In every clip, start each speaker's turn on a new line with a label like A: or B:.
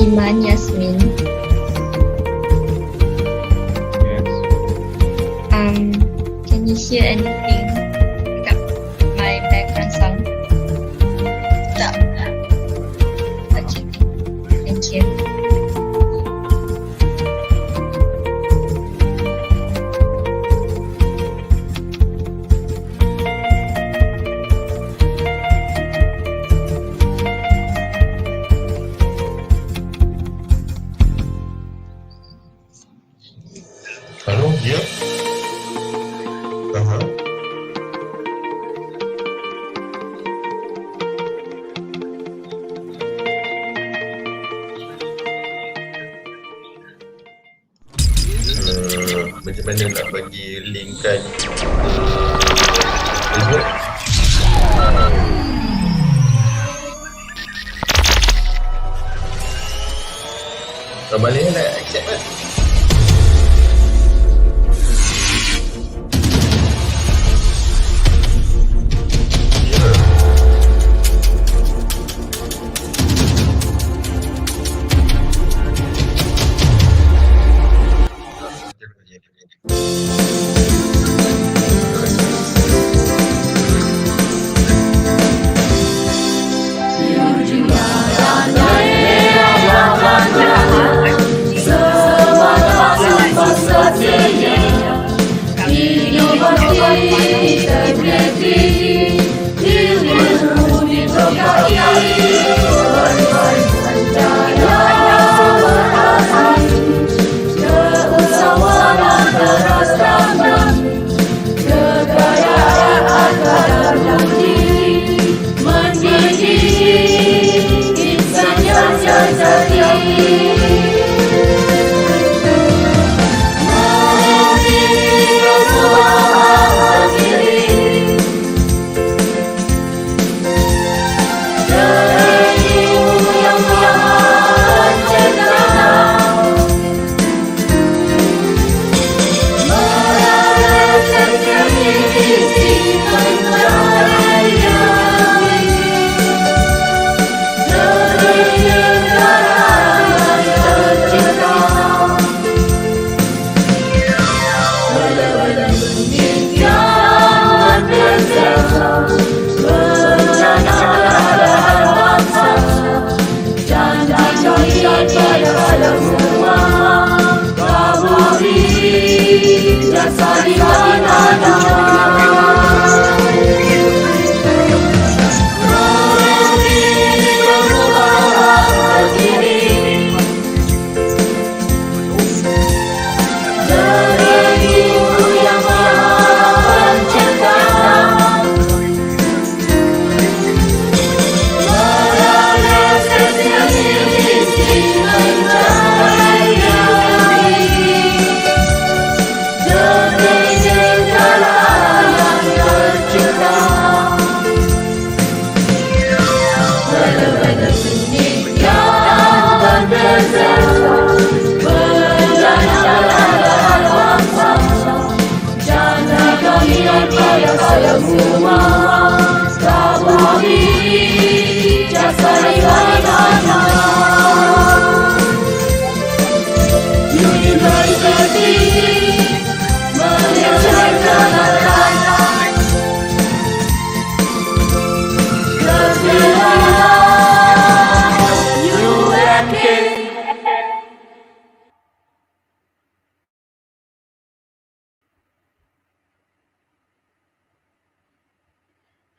A: Iman Yasmin.
B: Yes.
A: Can you hear anything dekat my background sound? Tak. Okay. Thank you.
B: Halo, ya? Aha. Macam mana nak bagi link kan Facebook? Tak boleh nak accept kan?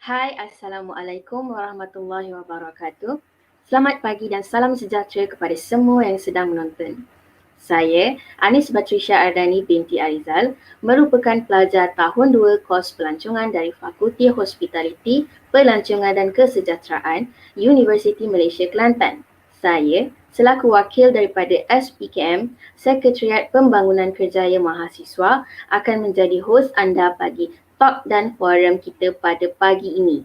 C: Hai, Assalamualaikum warahmatullahi wabarakatuh. Selamat pagi dan salam sejahtera kepada semua yang sedang menonton. Saya, Anis Batrisha Ardani binti Arizal, merupakan pelajar tahun 2 kos pelancongan dari Fakulti Hospitality, Pelancongan dan Kesejahteraan, Universiti Malaysia Kelantan. Saya, selaku wakil daripada SPKM, Sekretariat Pembangunan Kerjaya Mahasiswa, akan menjadi hos anda bagi talk dan forum kita pada pagi ini.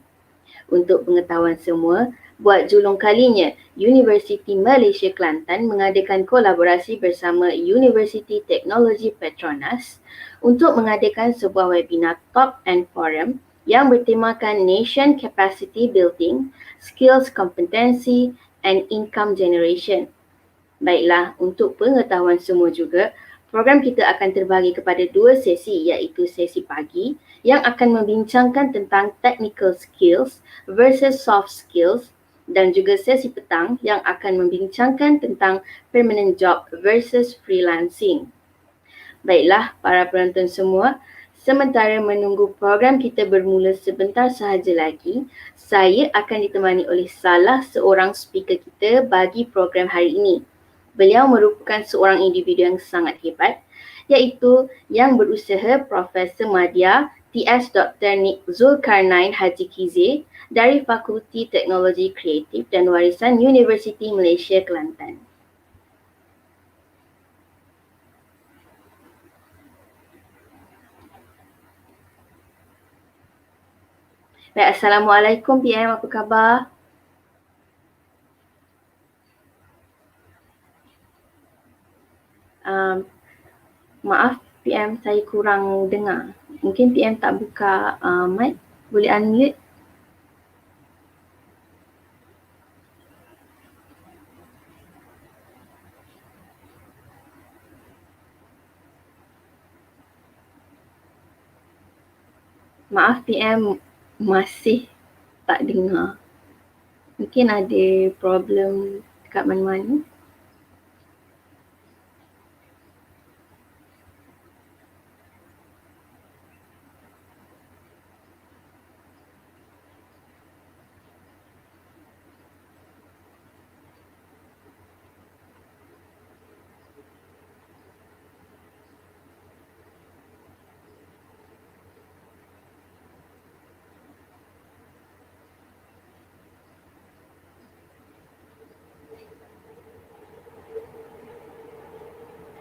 C: Untuk pengetahuan semua, buat julung kalinya, Universiti Malaysia Kelantan mengadakan kolaborasi bersama Universiti Teknologi Petronas untuk mengadakan sebuah webinar talk and forum yang bertemakan Nation Capacity Building, Skills Competency and Income Generation. Baiklah, untuk pengetahuan semua juga, program kita akan terbagi kepada 2 sesi, iaitu sesi pagi yang akan membincangkan tentang technical skills versus soft skills, dan juga sesi petang yang akan membincangkan tentang permanent job versus freelancing. Baiklah, para penonton semua, sementara menunggu program kita bermula sebentar sahaja lagi, saya akan ditemani oleh salah seorang speaker kita bagi program hari ini. Beliau merupakan seorang individu yang sangat hebat, iaitu yang berusaha Profesor Madya TS Dr. Nik Zulkarnain Haji Kize dari Fakulti Teknologi Kreatif dan Warisan Universiti Malaysia, Kelantan. Baik, Assalamualaikum PM, apa khabar? Maaf PM, saya kurang dengar. Mungkin PM tak buka mic, boleh unmute? Maaf PM, masih tak dengar. Mungkin ada problem dekat mana-mana.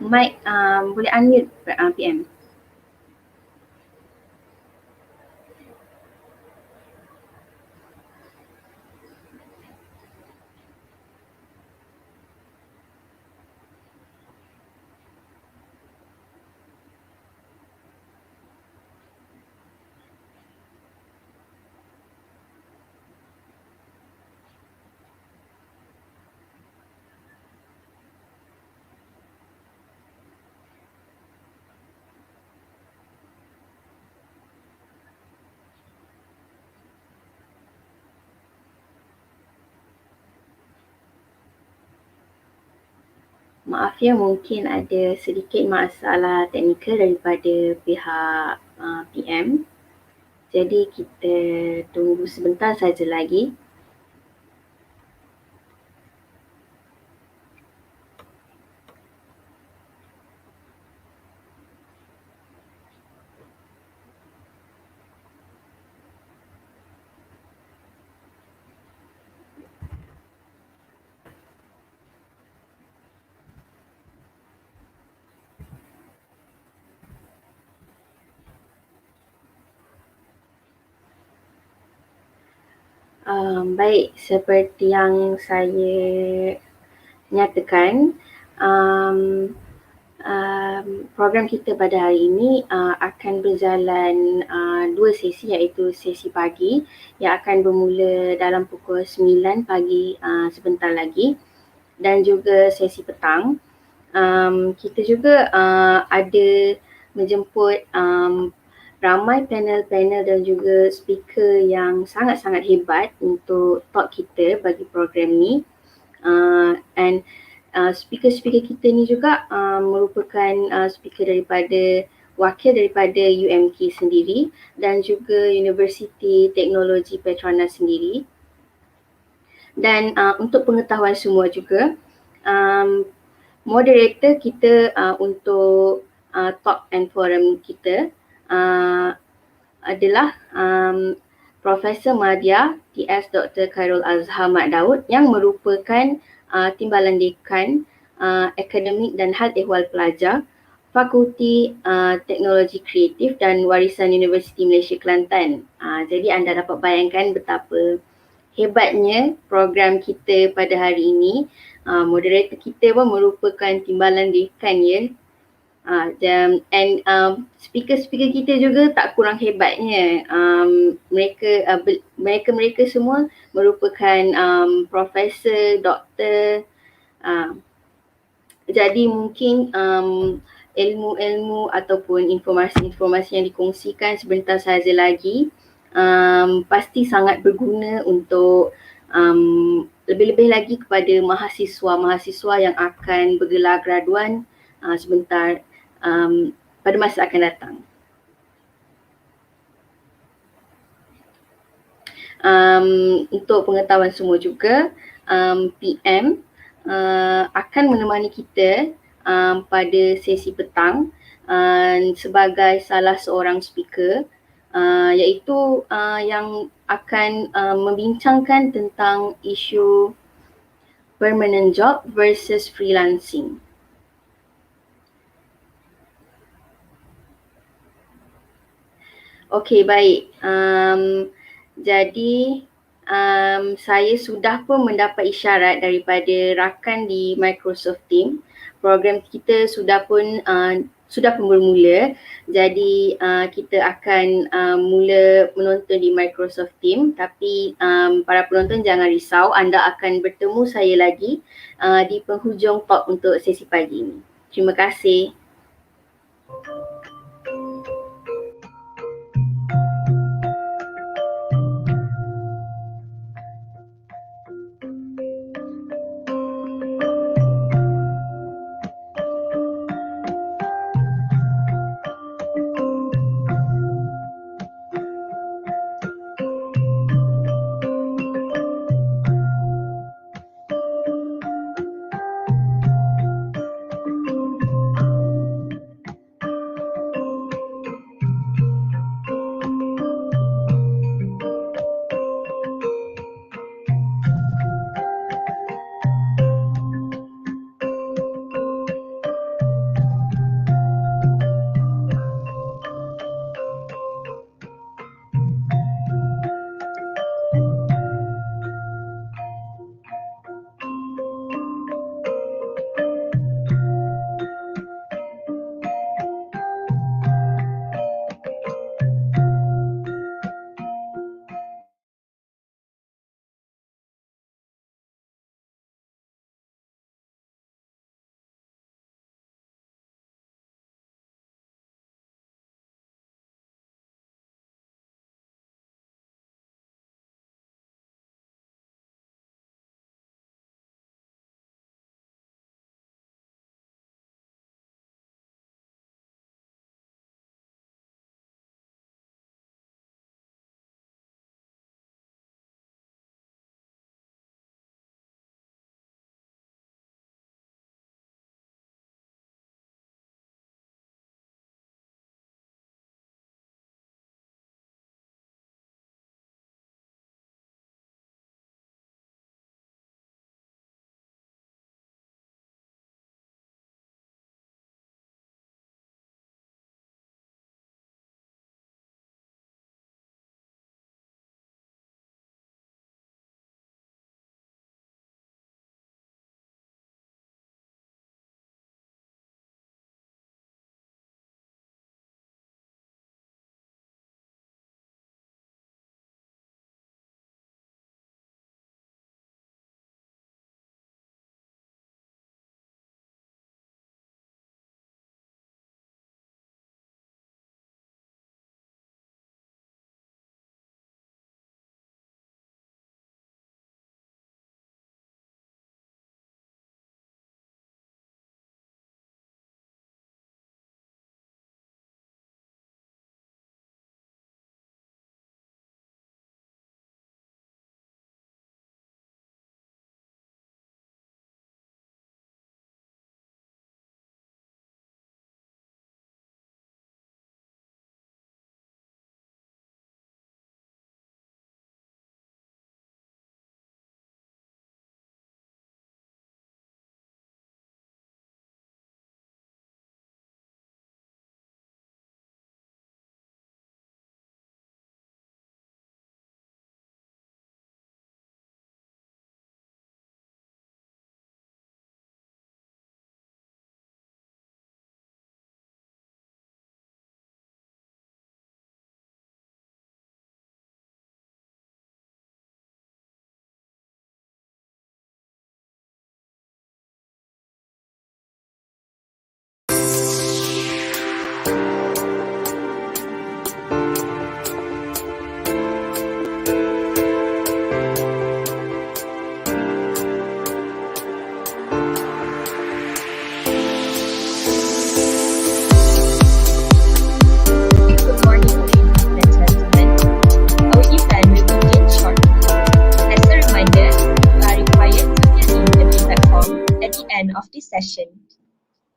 C: Mic boleh unmute PM. Maaf ya, mungkin ada sedikit masalah teknikal daripada pihak PM. Jadi kita tunggu sebentar saja lagi. Baik, seperti yang saya nyatakan, program kita pada hari ini akan berjalan 2 sesi, iaitu sesi pagi yang akan bermula dalam pukul 9 pagi sebentar lagi, dan juga sesi petang. Kita juga ada menjemput ramai panel-panel dan juga speaker yang sangat-sangat hebat untuk talk kita bagi program ni. And speaker-speaker kita ni juga merupakan speaker daripada wakil daripada UMK sendiri dan juga Universiti Teknologi Petronas sendiri. Dan untuk pengetahuan semua juga, moderator kita untuk talk and forum kita adalah Profesor Madya TS Dr. Khairul Azhar Mat Daud yang merupakan Timbalan Dekan Akademik dan Hal Ehwal Pelajar Fakulti Teknologi Kreatif dan Warisan Universiti Malaysia, Kelantan. Jadi anda dapat bayangkan betapa hebatnya program kita pada hari ini. Moderator kita pun merupakan Timbalan Dekan ya. Dan speaker-speaker kita juga tak kurang hebatnya. Mereka semua merupakan profesor, doktor, Jadi mungkin ilmu-ilmu ataupun informasi-informasi yang dikongsikan sebentar saja lagi pasti sangat berguna untuk lebih-lebih lagi kepada mahasiswa-mahasiswa yang akan bergelar graduan sebentar pada masa akan datang. Untuk pengetahuan semua juga, PM akan menemani kita pada sesi petang sebagai salah seorang speaker, iaitu yang akan membincangkan tentang isu permanent job versus freelancing. Okey, baik. Jadi saya sudah pun mendapat isyarat daripada rakan di Microsoft Team. Program kita sudah pun bermula. Jadi kita akan mula menonton di Microsoft Team, tapi para penonton jangan risau, anda akan bertemu saya lagi di penghujung talk untuk sesi pagi ini. Terima kasih.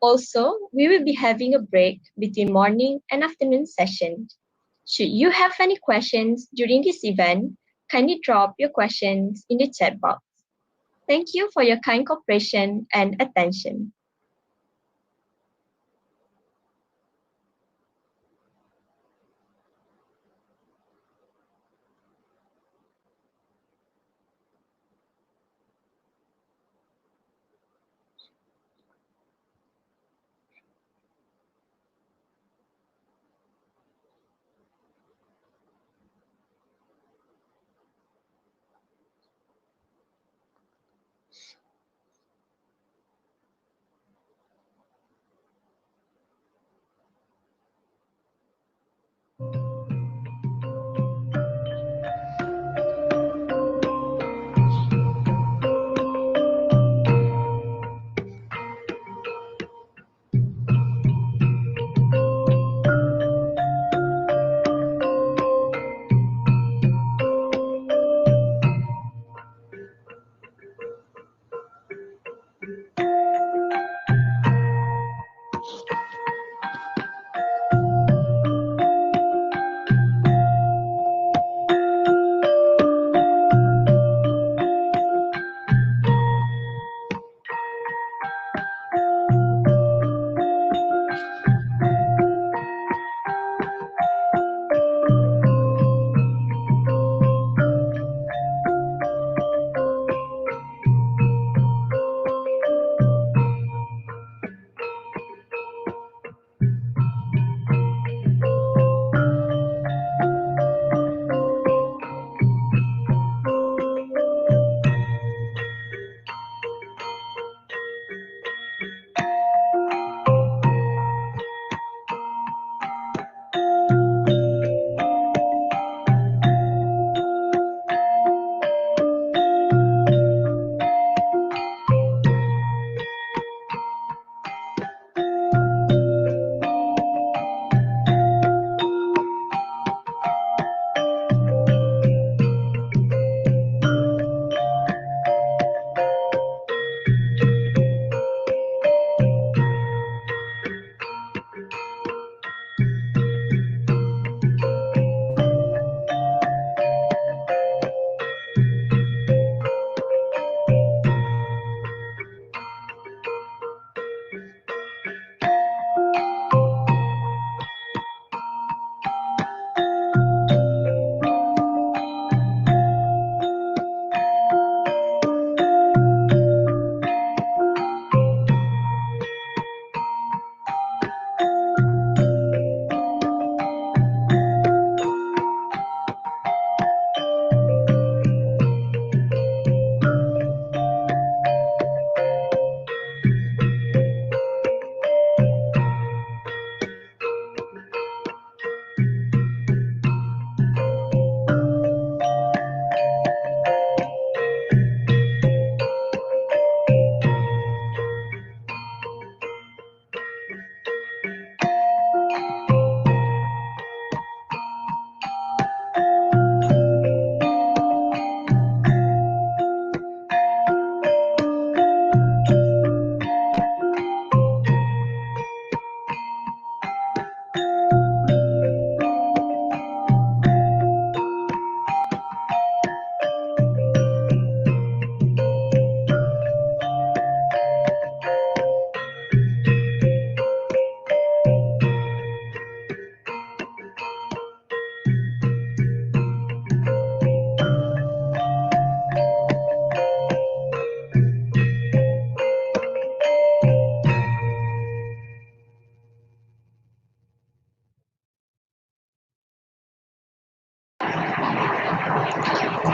A: Also, we will be having a break between morning and afternoon sessions. Should you have any questions during this event, kindly drop your questions in the chat box. Thank you for your kind cooperation and attention.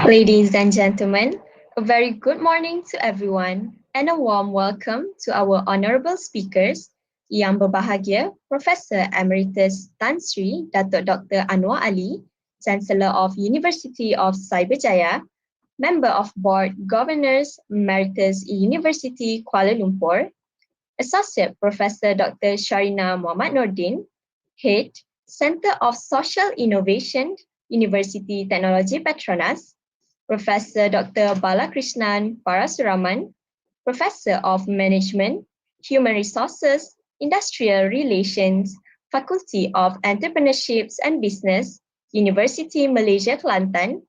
A: Ladies and gentlemen, a very good morning to everyone and a warm welcome to our honorable speakers, Yang Berbahagia Professor Emeritus Tan Sri Datuk Dr. Anwar Ali, Chancellor of University of Cyberjaya, Member of Board Governors Emeritus Universiti Kuala Lumpur, Associate Professor Dr. Sharina Muhammad Nordin, Head, Center of Social Innovation, University Technology Petronas, Professor Dr. Balakrishnan Parasuraman, Professor of Management, Human Resources Industrial Relations, Faculty of Entrepreneurship and Business, Universiti Malaysia Kelantan,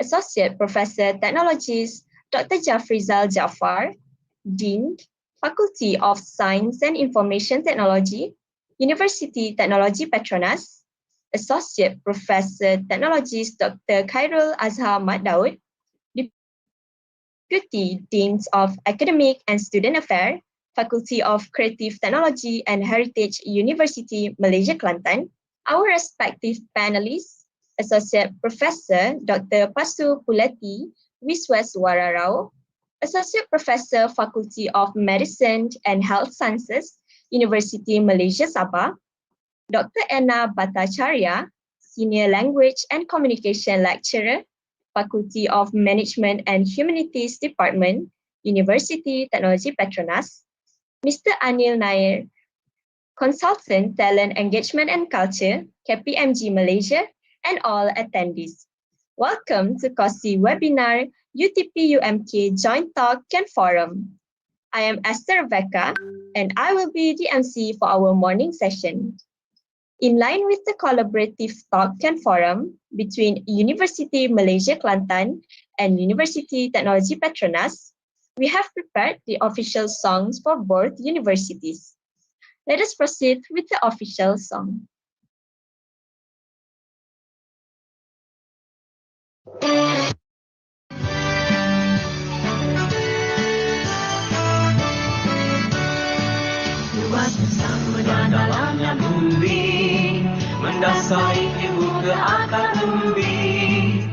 A: Associate Professor Technologies, Dr. Jafrizal Jaafar, Dean, Faculty of Science and Information Technology, Universiti Teknologi Petronas, Associate Professor Technologies Dr. Khairul Azhar Mat Daud, Deputy Deans of Academic and Student Affairs, Faculty of Creative Technology and Heritage University Malaysia Kelantan, our respective panelists, Associate Professor Dr. Pasu Puleti Wiswaswara Rao, Associate Professor Faculty of Medicine and Health Sciences, Universiti Malaysia Sabah, Dr. Anna Bhattacharya, Senior Language and Communication Lecturer, Faculty of Management and Humanities Department, Universiti Teknologi Petronas, Mr. Anil Nair, Consultant Talent Engagement and Culture, KPMG Malaysia, and all attendees. Welcome to CoSI webinar UTP-UMK Joint Talk and Forum. I am Esther Rebecca, and I will be the MC for our morning session. In line with the collaborative talk and forum between Universiti Malaysia Kelantan and Universiti Teknologi Petronas, we have prepared the official songs for both universities. Let us proceed with the official song.
D: Luas bersama dan dalamnya bumi, mendasari ibu ke akar umbi.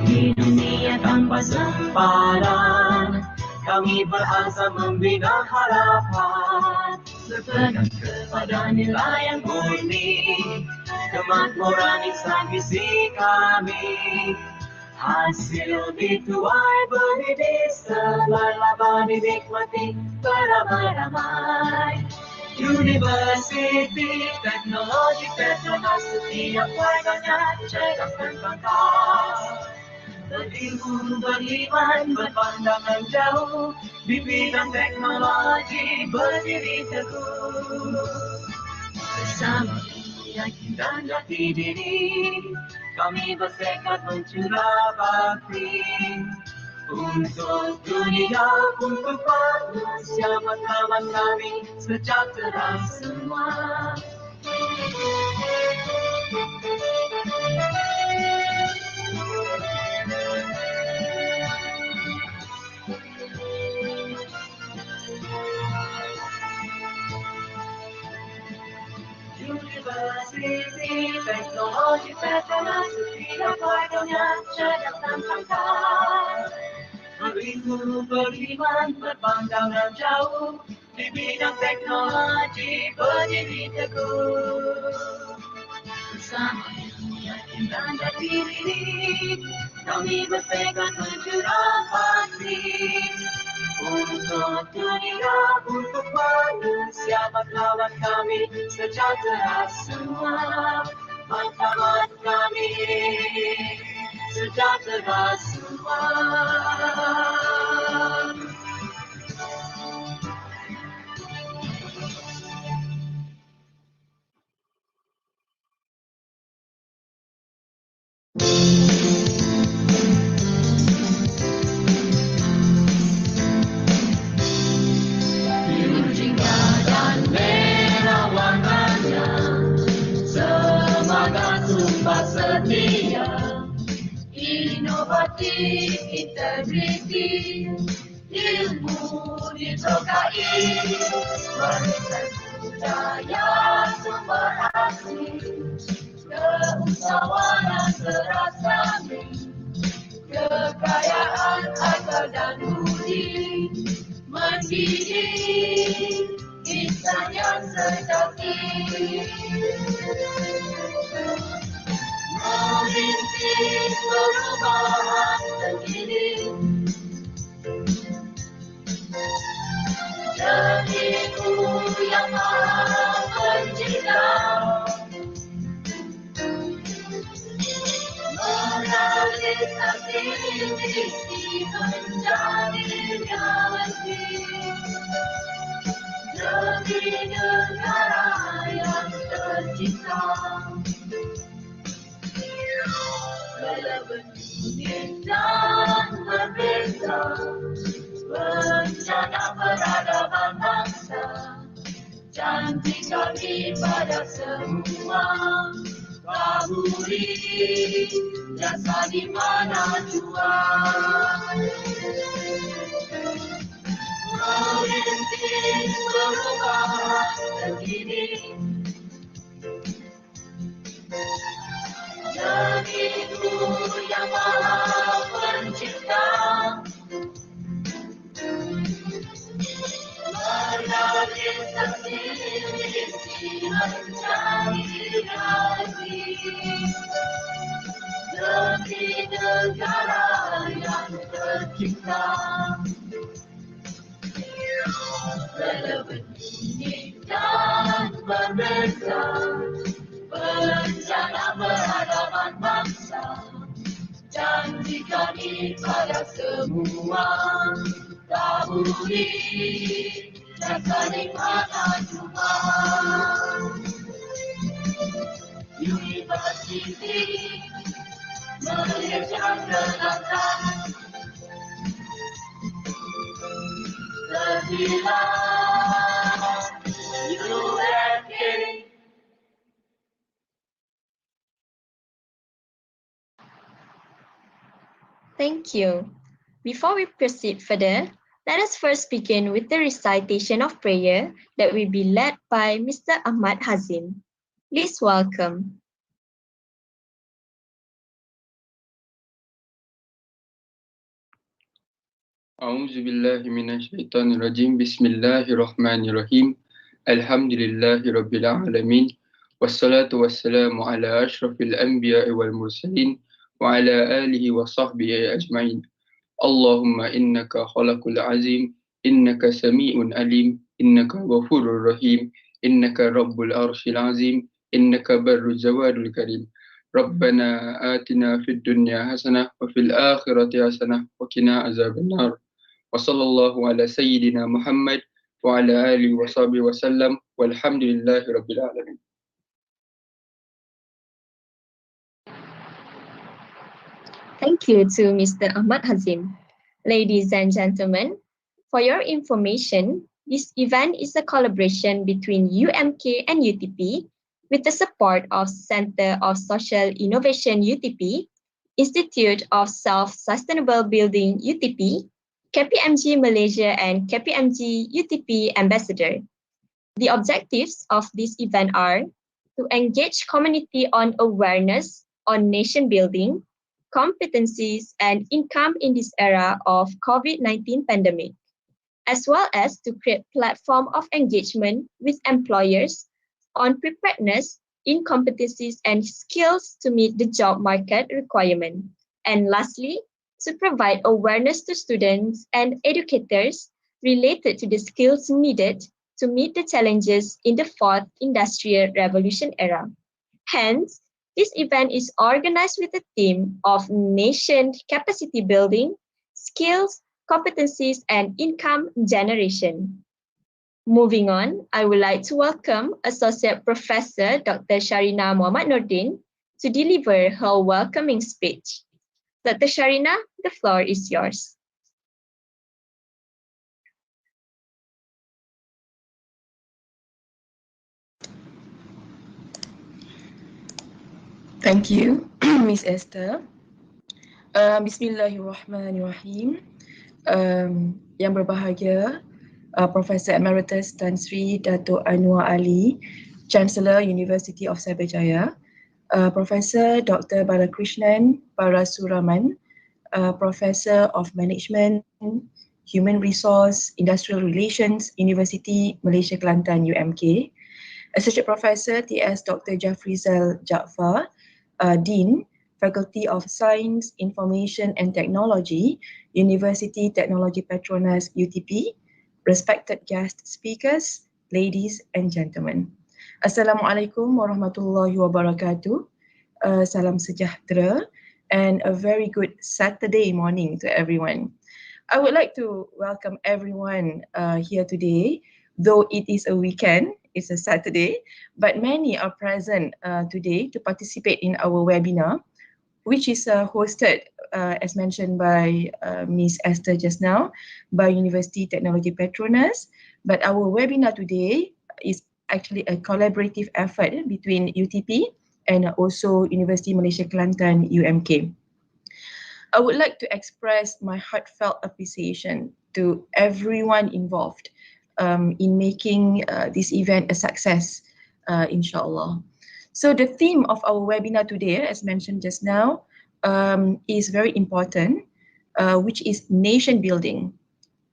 D: Di dunia tanpa sempadan, kami berasa membina harapan. Berpegang kepada nilai yang murni, kemakmuran insan visi kami. Hasil dituai berdiri sebelah dinikmati beramai-ramai. Universiti Teknologi Petronas setiap warganya cerdas dan bangga. Berilmu, beriman, berpandangan jauh, di bidang teknologi berdiri teguh. Bersama yakin dan jati diri, kami bertekad mencurah bakti. Untuk dunia, untuk manusia, matlamat kami sejahtera semua. Universiti Teknologi Petronas setiap warganya cerdas dan tangkas. Berilmu, beriman, berpandangan jauh, di bidang teknologi berdiri teguh. Bersama yakin dan jati diri, kami bertekad mencurah bakti. Untuk dunia, untuk manusia, matlamat kami sejahtera semua. Matlamat kami sejahtera semua. Birunya dan merah warnanya, semangat sumpah setia, inovatif, integriti, ilmu disukai, bangsa budaya sumber asli, keusahawanan terasa kekayaan akal dan budi, mendidik insan yang sejati, merintis perubahan terkini. Jadi guru yang maha pencipta, merealisasi misi menjadi realiti. Jadi negara yang tercipta. Relevan, unik dan berbeza, bencana peradaban bangsa, janji kami pada semua, taburi jasa di mana jua. Merintis perubahan terkini, jadi Guru yang Maha Pencipta, berrealisasi mimpi mencari hati demi negara yang tercipta. Relevan, unik dan berbeza, berencana peradaban bangsa, janji kami pada semua, taburi dan saling menajuma. Universiti Malaysia Kelantan terbilang UMK.
A: Thank you. Before we proceed further, let us first begin with the recitation of prayer that will be led by Mr. Ahmad Hazim. Please welcome.
E: أعوذ بالله من الشيطان الرجيم بسم الله الرحمن الرحيم الحمد لله رب العالمين والصلاة والسلام على أشرف الأنبياء والمرسلين وعلى آله وصحبه أجمعين اللهم إنك خلق العظيم إنك سميع عليم إنك غفور رحيم إنك رب العرش العظيم إنك بر الجواد الكريم ربنا آتنا في الدنيا حسنة وفي الآخرة حسنة وقنا عذاب النار وصلى الله على سيدنا محمد وعلى آله وصحبه وسلم والحمد لله رب العالمين.
A: Thank you to Mr. Ahmad Hazim. Ladies and gentlemen, for your information, this event is a collaboration between UMK and UTP with the support of Center of Social Innovation UTP, Institute of Self-Sustainable Building UTP, KPMG Malaysia and KPMG UTP Ambassador. The objectives of this event are to engage community on awareness on nation building, competencies and income in this era of COVID-19 pandemic, as well as to create platform of engagement with employers on preparedness in competencies and skills to meet the job market requirement. And lastly, to provide awareness to students and educators related to the skills needed to meet the challenges in the fourth industrial revolution era. Hence, this event is organized with the theme of nation capacity building, skills, competencies, and income generation. Moving on, I would like to welcome Associate Professor Dr. Sharina Muhammad Nordin to deliver her welcoming speech. Dr. Sharina, the floor is yours.
F: Thank you, Miss Esther. Bismillahirrahmanirrahim. Yang berbahagia, Profesor Emeritus Tan Sri Dato' Anwar Ali, Chancellor University of Cyberjaya, Profesor Dr. Balakrishnan Parasuraman, Professor of Management, Human Resource, Industrial Relations, Universiti Malaysia Kelantan UMK, Associate Professor T.S. Dr. Jafrizal Jaafar, Dean, Faculty of Science, Information and Technology, University Technology Petronas UTP, respected guest speakers, ladies and gentlemen. Assalamualaikum warahmatullahi wabarakatuh. Salam sejahtera and a very good Saturday morning to everyone. I would like to welcome everyone here today though it is a weekend, it's a Saturday, but many are present today to participate in our webinar, which is hosted, as mentioned by Ms. Esther just now, by Universiti Technology Petronas. But our webinar today is actually a collaborative effort between UTP and also Universiti Malaysia Kelantan UMK. I would like to express my heartfelt appreciation to everyone involved in making this event a success, inshallah. So the theme of our webinar today, as mentioned just now, is very important, which is nation building,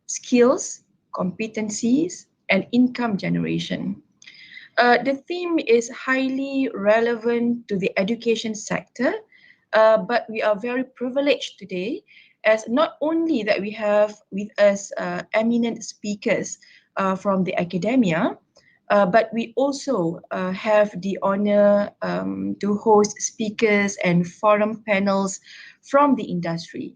F: skills, competencies, and income generation. The theme is highly relevant to the education sector, but we are very privileged today as not only that we have with us eminent speakers from the academia, but we also have the honor to host speakers and forum panels from the industry.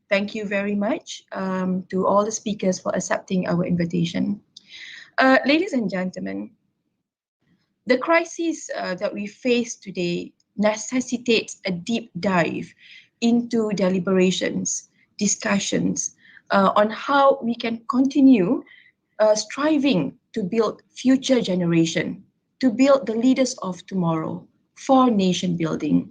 F: Thank you very much to all the speakers for accepting our invitation. Ladies and gentlemen, the crisis that we face today necessitates a deep dive into deliberations, discussions on how we can continue striving to build future generation, to build the leaders of tomorrow for nation building.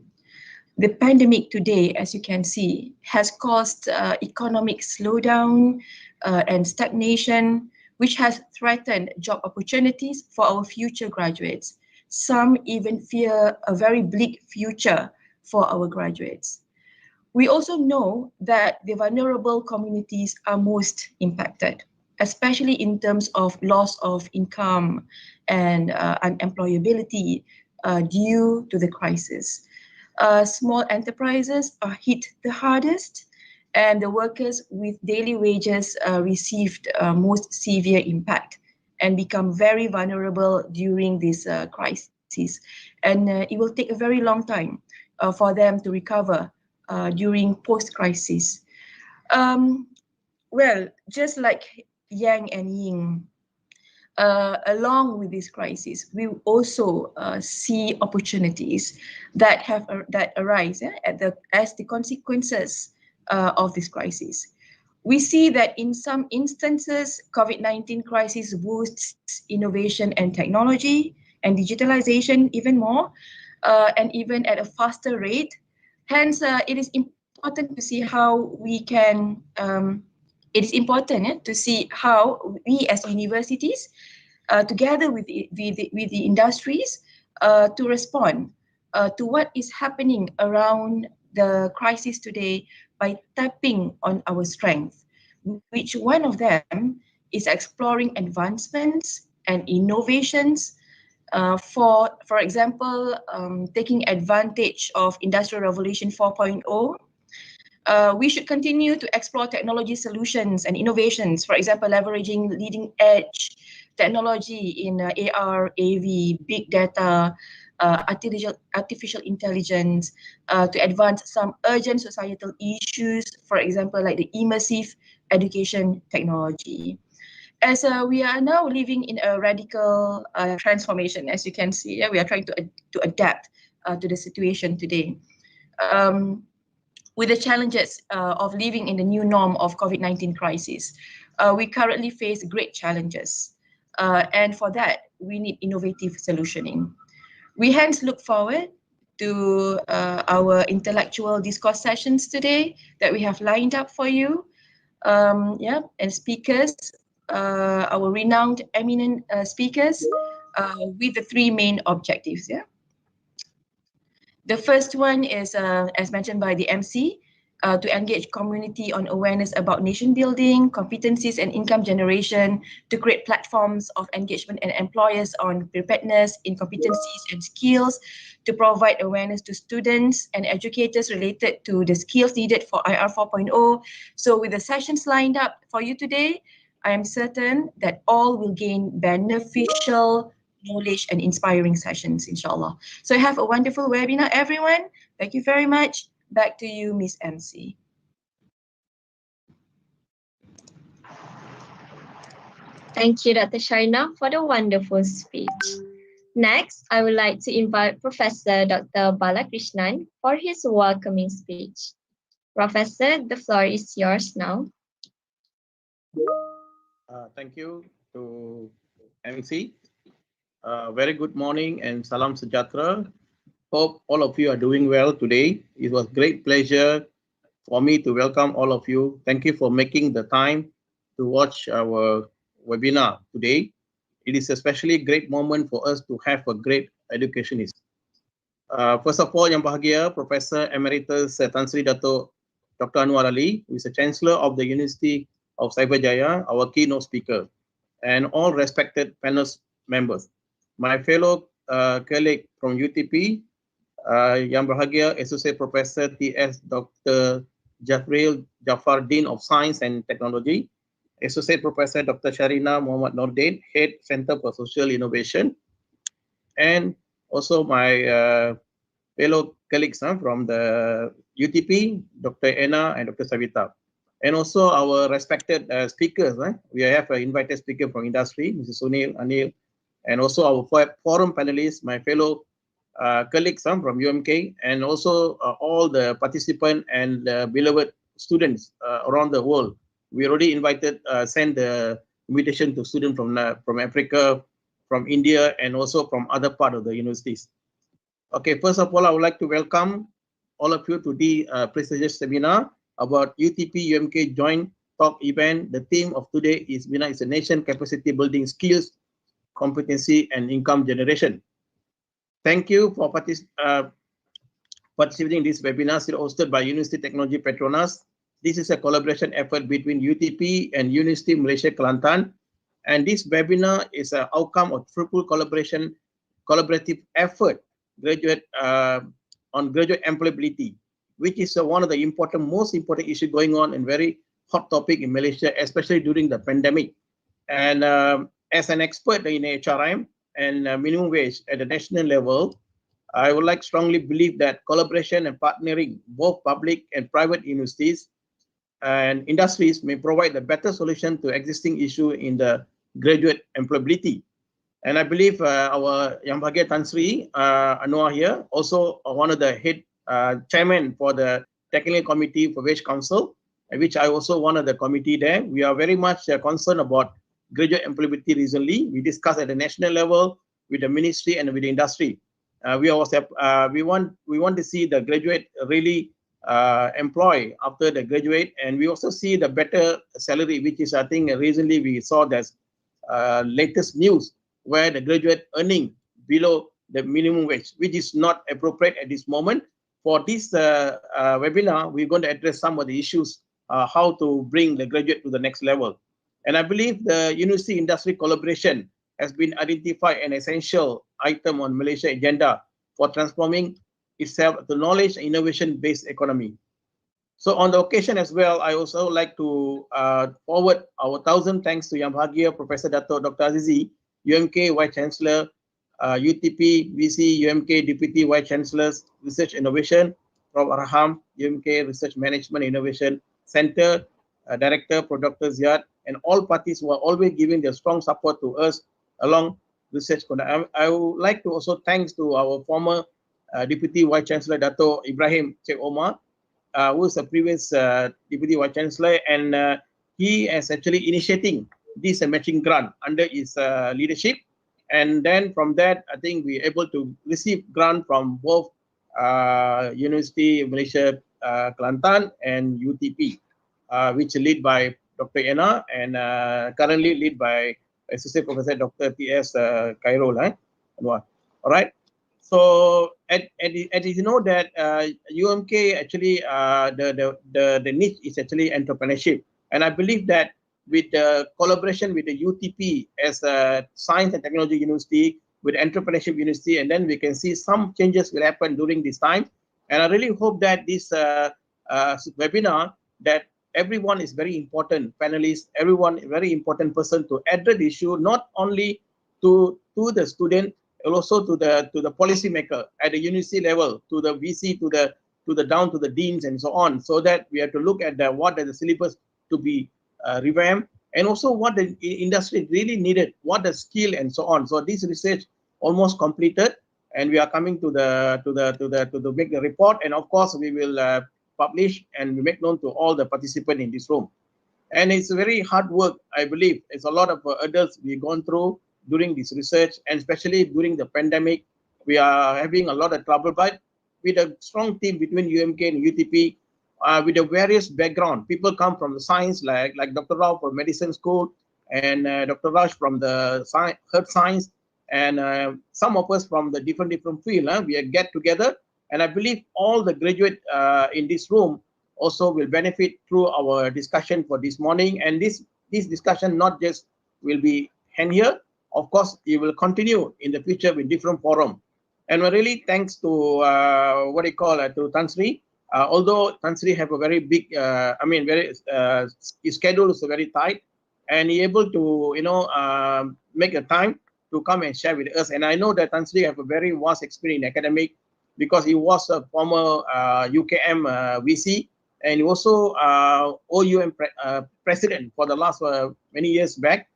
F: The pandemic today, as you can see, has caused economic slowdown and stagnation, which has threatened job opportunities for our future graduates. Some even fear a very bleak future for our graduates. We also know that the vulnerable communities are most impacted, especially in terms of loss of income and unemployability due to the crisis. Small enterprises are hit the hardest, and the workers with daily wages received most severe impact and become very vulnerable during this crisis. And it will take a very long time for them to recover during post-crisis. Well, just like Yang and Ying, along with this crisis, we also see opportunities that arise as the consequences of this crisis. We see that in some instances, COVID-19 crisis boosts innovation and technology and digitalization even more, and even at a faster rate. Hence, it is important to see how we can. It is important to see how we as universities, together with the industries, to respond to what is happening around the crisis today by tapping on our strength, which one of them is exploring advancements and innovations. For example, taking advantage of Industrial Revolution 4.0. We should continue to explore technology solutions and innovations, for example, leveraging leading edge technology in AR, AV, big data, artificial intelligence, to advance some urgent societal issues, for example, like the immersive education technology. As we are now living in a radical transformation, as you can see, we are trying to adapt to the situation today. With the challenges of living in the new norm of COVID-19 crisis, we currently face great challenges. And for that, we need innovative solutioning. We hence look forward to our intellectual discourse sessions today that we have lined up for you. And speakers, our renowned eminent speakers, with the three main objectives. The first one is, as mentioned by the MC, to engage community on awareness about nation building, competencies and income generation, to create platforms of engagement and employers on preparedness in competencies and skills, to provide awareness to students and educators related to the skills needed for IR 4.0. So with the sessions lined up for you today, I am certain that all will gain beneficial knowledge and inspiring sessions, inshallah. So have a wonderful webinar, everyone. Thank you very much. Back to you, Miss MC.
A: Thank you, Dr. Sharina, for the wonderful speech. Next, I would like to invite Professor Dr. Balakrishnan for his welcoming speech. Professor, the floor is yours now.
G: Thank you to MC. Very good morning and salam sejahtera. Hope all of you are doing well today. It was great pleasure for me to welcome all of you. Thank you for making the time to watch our webinar today. It is especially a great moment for us to have a great educationist. First of all, yang bahagia, Professor Emeritus Tan Sri Dato' Dr. Anwar Ali, who is the Chancellor of the University of Cyberjaya, our keynote speaker, and all respected panel members. My fellow colleague from UTP, yang bahagia Associate Professor TS Dr. Jafril Jafar, Dean of Science and Technology, Associate Professor Dr. Sharina Muhammad Nordin, Head Center for Social Innovation, and also my fellow colleagues from the UTP, Dr. Anna and Dr. Savita. And also our respected speakers. We have an invited speaker from industry, Mrs. Sunil, Anil, and also our forum panelists, my fellow colleagues from UMK, and also all the participants and beloved students around the world. We already sent the invitation to students from Africa, from India, and also from other part of the universities. Okay, first of all, I would like to welcome all of you to the prestigious seminar about UTP-UMK joint talk event. The theme of today is a nation capacity building skills, competency, and income generation. Thank you for participating in this webinar hosted by Universiti Technology Petronas. This is a collaboration effort between UTP and Universiti Malaysia Kelantan. And this webinar is an outcome of triple collaborative effort on graduate employability, which is one of the most important issue going on and very hot topic in Malaysia, especially during the pandemic. And as an expert in HRM and minimum wage at the national level, I would like strongly believe that collaboration and partnering both public and private universities and industries may provide a better solution to existing issue in the graduate employability. And I believe our Yang Bahagia Tan Sri Anwar here, also one of the head chairman for the Technical Committee for Wage Council, which I also one of the committee there. We are very much concerned about graduate employability recently. We discussed at the national level with the ministry and with the industry. We want to see the graduate really employ after the graduate, and we also see the better salary, which is I think recently we saw that latest news where the graduate earning below the minimum wage, which is not appropriate at this moment. For this webinar, we're going to address some of the issues, how to bring the graduate to the next level. And I believe the university industry collaboration has been identified an essential item on Malaysia agenda for transforming itself to knowledge and innovation-based economy. So on the occasion as well, I also like to forward our 1,000 thanks to Yang Bahagia Professor Dr. Azizi, UMK Vice Chancellor, UTP, VC, UMK Deputy Vice Chancellors, Research Innovation, Prof. Arham, UMK Research Management Innovation Center, Director, Prof. Dr. Ziad, and all parties who are always giving their strong support to us along research. I would like to also thanks to our former Deputy Vice Chancellor, Dato' Ibrahim Sheikh Omar, who is a previous Deputy Vice Chancellor, and he is actually initiating this matching grant under his leadership. And then from that, I think we're able to receive grant from both Universiti Malaysia Kelantan and UTP, which is led by Dr. Anna and currently led by Associate Professor Dr. T.S. Khairul. All right. So, as you know that UMK actually the niche is actually entrepreneurship, and I believe that with the collaboration with the UTP as a science and technology university, with entrepreneurship university, and then we can see some changes will happen during this time. And I really hope that this webinar, that everyone is very important, panelists, everyone very important person to address the issue, not only to the student, also to the policy maker at the university level, to the VC, to the down to the deans and so on, so that we have to look at what are the syllabus to be revamped, and also what the industry really needed, what the skill and so on. So this research almost completed, and we are coming to make the report, and of course we will publish and we make known to all the participants in this room. And it's very hard work, I believe. It's a lot of adults we've gone through during this research, and especially during the pandemic, we are having a lot of trouble. But with a strong team between UMK and UTP, with the various background, people come from the science, like Dr. Rao from medicine school, and Dr. Raj from the earth science, and some of us from the different field. We get together, and I believe all the graduate in this room also will benefit through our discussion for this morning. And this discussion not just will be end here. Of course, it will continue in the future with different forum. And we're really thanks to to Tan Sri. Although Tan Sri have a very big, his schedule is very tight, and he able to make a time to come and share with us. And I know that Tan Sri have a very vast experience in academic, because he was a former UKM VC, and he also OUM president for the last many years back,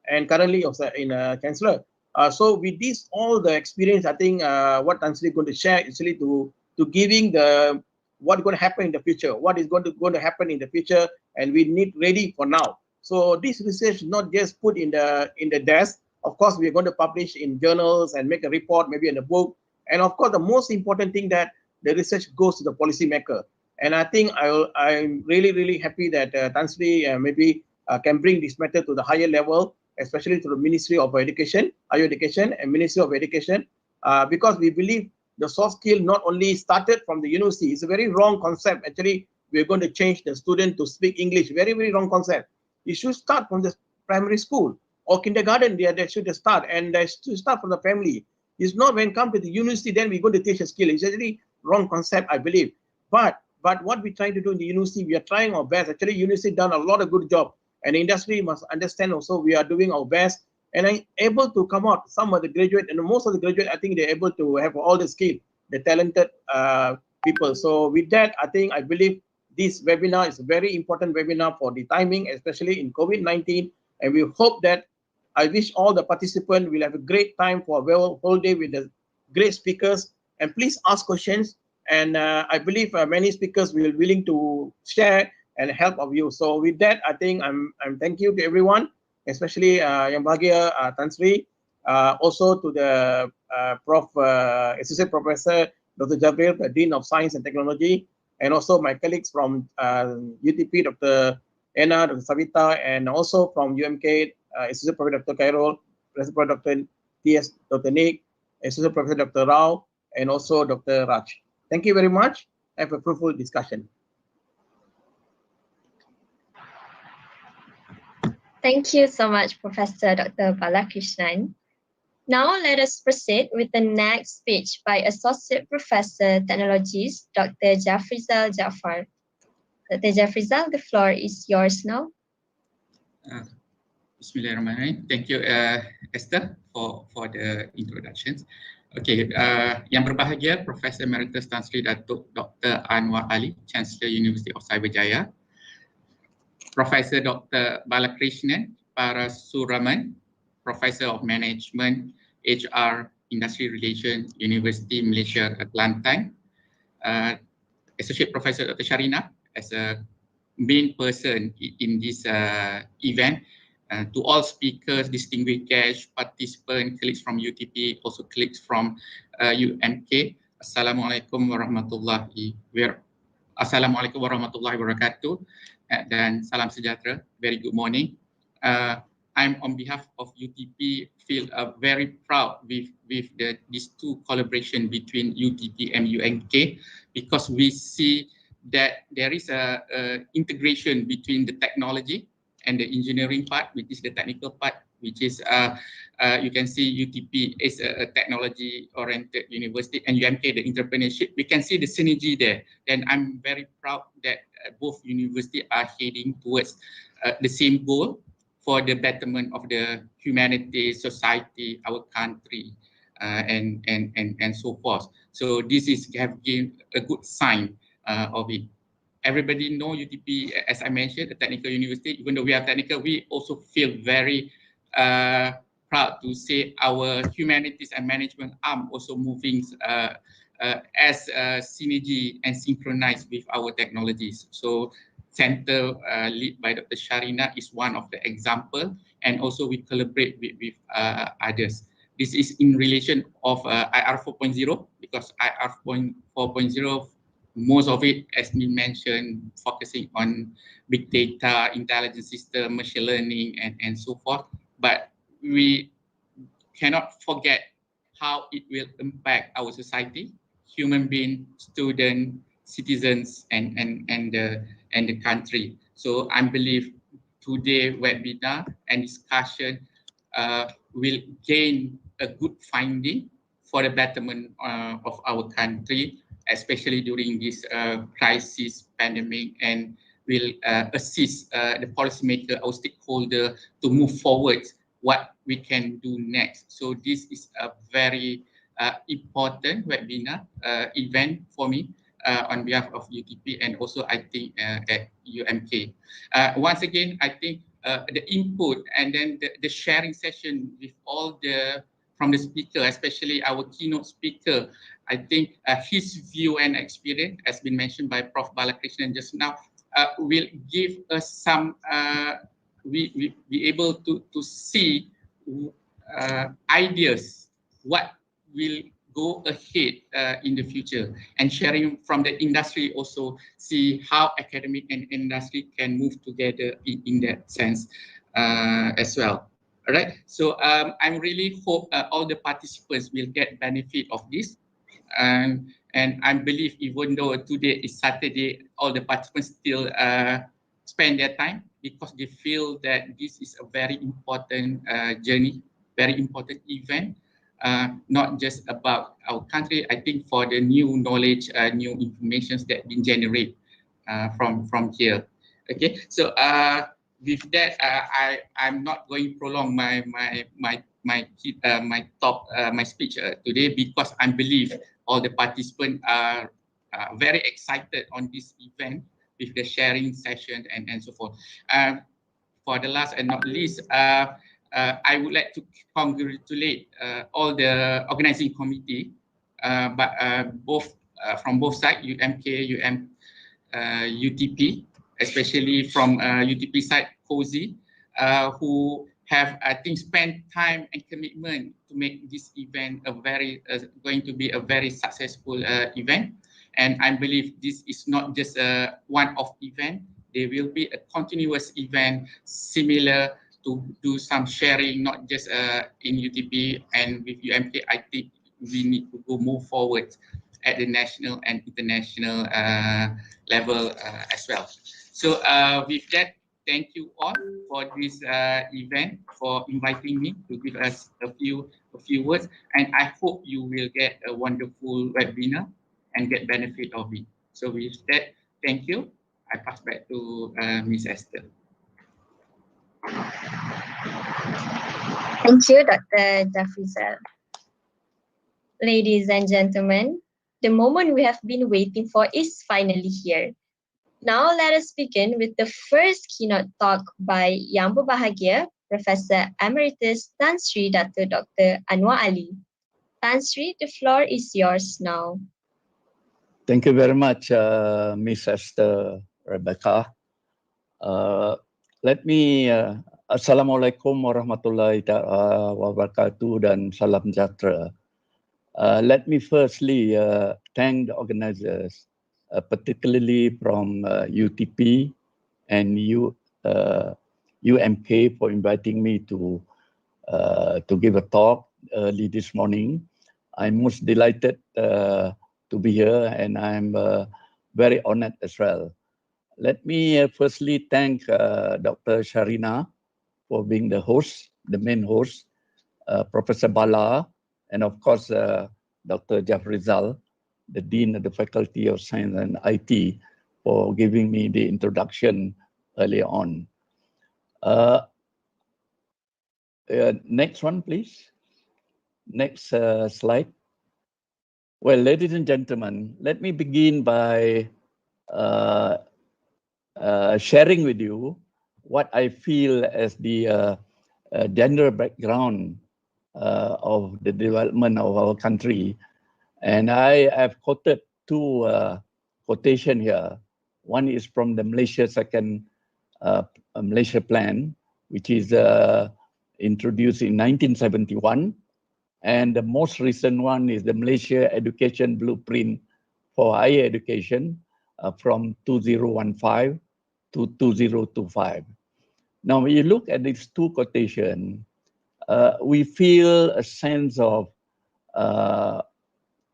G: and currently also in chancellor. So with this, all the experience, I think what Tan Sri is going to share is really to giving the what's going to happen in the future, what is going to happen in the future, and we need ready for now. So this research not just put in the desk. Of course, we are going to publish in journals and make a report, maybe in a book. And of course, the most important thing that the research goes to the policymaker. And I think I'm really happy that Tan Sri maybe can bring this matter to the higher level, especially to the Ministry of Education, Higher Education, and Ministry of Education, because we believe the soft skill not only started from the university. It's a very wrong concept. Actually, we're going to change the student to speak English. Very wrong concept. It should start from the primary school or kindergarten. They should start, and they should start from the family. It's not when come to the university then we're going to teach a skill. It's actually wrong concept, I believe. But what we're trying to do in the university, we are trying our best. Actually, university done a lot of good job, and the industry must understand also we are doing our best, and I'm able to come out. Some of the graduate, and most of the graduate, I think they're able to have all the skill, the talented people. So with that, I believe this webinar is a very important webinar for the timing, especially in COVID-19, and we hope that I wish all the participants will have a great time for a whole day with the great speakers, and please ask questions. And I believe many speakers will be willing to share and help of you. So with that, I think I'm thank you to everyone, especially Yang Bahagia Tan Sri, also to the Associate Professor Dr. Jabril, the Dean of Science and Technology, and also my colleagues from UTP, Dr. Anna, Dr. Savita, and also from UMK, Associate Professor Dr. Khairul, Professor Dr. T.S. Dr. Nick, Associate Professor Dr. Rao, and also Dr. Raj. Thank you very much. Have a fruitful discussion.
A: Thank you so much, Professor Dr. Balakrishnan. Now let us proceed with the next speech by Associate Professor Technologies, Dr. Jafrizal Jaafar. Dr. Jafrizal, the floor is yours now.
H: Bismillahirrahmanirrahim. Thank you, Esther, for the introductions. Okay, yang berbahagia, Profesor Emeritus Tan Sri Datuk Dr. Anwar Ali, Chancellor Universiti of Cyberjaya, Profesor Dr. Balakrishnan Parasuraman, Professor of Management, HR, Industry Relations, Universiti Malaysia, Kelantan, Associate Professor Dr. Sharina as a main person in this event. To all speakers, distinguished guests, participants, colleagues from UTP, also colleagues from UMK. Assalamualaikum warahmatullahi wabarakatuh, dan salam sejahtera. Very good morning. I'm on behalf of UTP feel very proud with these two collaboration between UTP and UMK, because we see that there is a integration between the technology and the engineering part, which is the technical part, which is you can see UTP is a technology-oriented university, and UMK the entrepreneurship. We can see the synergy there, and I'm very proud that both universities are heading towards the same goal for the betterment of the humanity, society, our country, and so forth. So this is have given a good sign of it. everybody know UTP, as I mentioned, a technical university. Even though we are technical, we also feel very proud to say our humanities and management arm also moving as synergy and synchronized with our technologies. So center led by Dr. Sharina is one of the example, and also we collaborate with others. This is in relation of IR 4.0, because IR 4.0, most of it, as we mentioned, focusing on big data, intelligence system, machine learning, and so forth. But we cannot forget how it will impact our society, human being, student, citizens, and the country. So I believe today webinar and discussion will gain a good finding for the betterment of our country, especially during this crisis, pandemic, and will assist the policymaker, our stakeholder, to move forward what we can do next. So this is a very important webinar event for me on behalf of UTP, and also I think at UMK. Once again, I think the input and then the sharing session with all from the speaker, especially our keynote speaker, I think his view and experience, as been mentioned by Prof. Balakrishnan just now, will give us some, we be able to see ideas, what will go ahead in the future, and sharing from the industry also see how academic and industry can move together in that sense as well. All right, so I really hope all the participants will get benefit of this. And I believe even though today is Saturday, all the participants still spend their time because they feel that this is a very important journey, very important event, not just about our country. I think for the new knowledge, new informations that been generated from here. Okay, so with that, I'm not going to prolong my speech today, because I believe all the participants are very excited on this event with the sharing session and so forth. For the last and not least, I would like to congratulate all the organizing committee, but from both sides, UMK, UTP, especially from UTP side, CoSI, who have, I think, spent time and commitment to make this event going to be a very successful event. And I believe this is not just a one-off event. There will be a continuous event similar to do some sharing, not just in UTP and with UMK. I think we need to move forward at the national and international level as well. So with that, thank you all for this event, for inviting me to give us a few words, and I hope you will get a wonderful webinar and get benefit of it. So with that, thank you. I pass back to Ms. Esther.
A: Thank you, Dr. Jafrizal. Ladies and gentlemen, the moment we have been waiting for is finally here. Now let us begin with the first keynote talk by Yang Berbahagia, Professor Emeritus Tan Sri Dr. Anwar Ali. Tan Sri, the floor is yours now.
I: Thank you very much, Ms. Esther Rebecca. Let me, Assalamualaikum warahmatullahi wabarakatuh dan salam sejahtera. Let me firstly thank the organizers, particularly from UTP and UMK for inviting me to give a talk early this morning. I'm most delighted to be here, and I'm very honored as well. Let me firstly thank Dr. Sharina for being the host, the main host, Professor Bala, and of course, Dr. Jafrizal, the Dean of the Faculty of Science and IT, for giving me the introduction earlier on. Next one, please. Next slide. Well, ladies and gentlemen, let me begin by sharing with you what I feel as the gender background of the development of our country. And I have quoted two quotation here. One is from the Malaysia Malaysia Plan, which is introduced in 1971. And the most recent one is the Malaysia Education Blueprint for Higher Education from 2015 to 2025. Now, when you look at these two quotations, we feel a sense of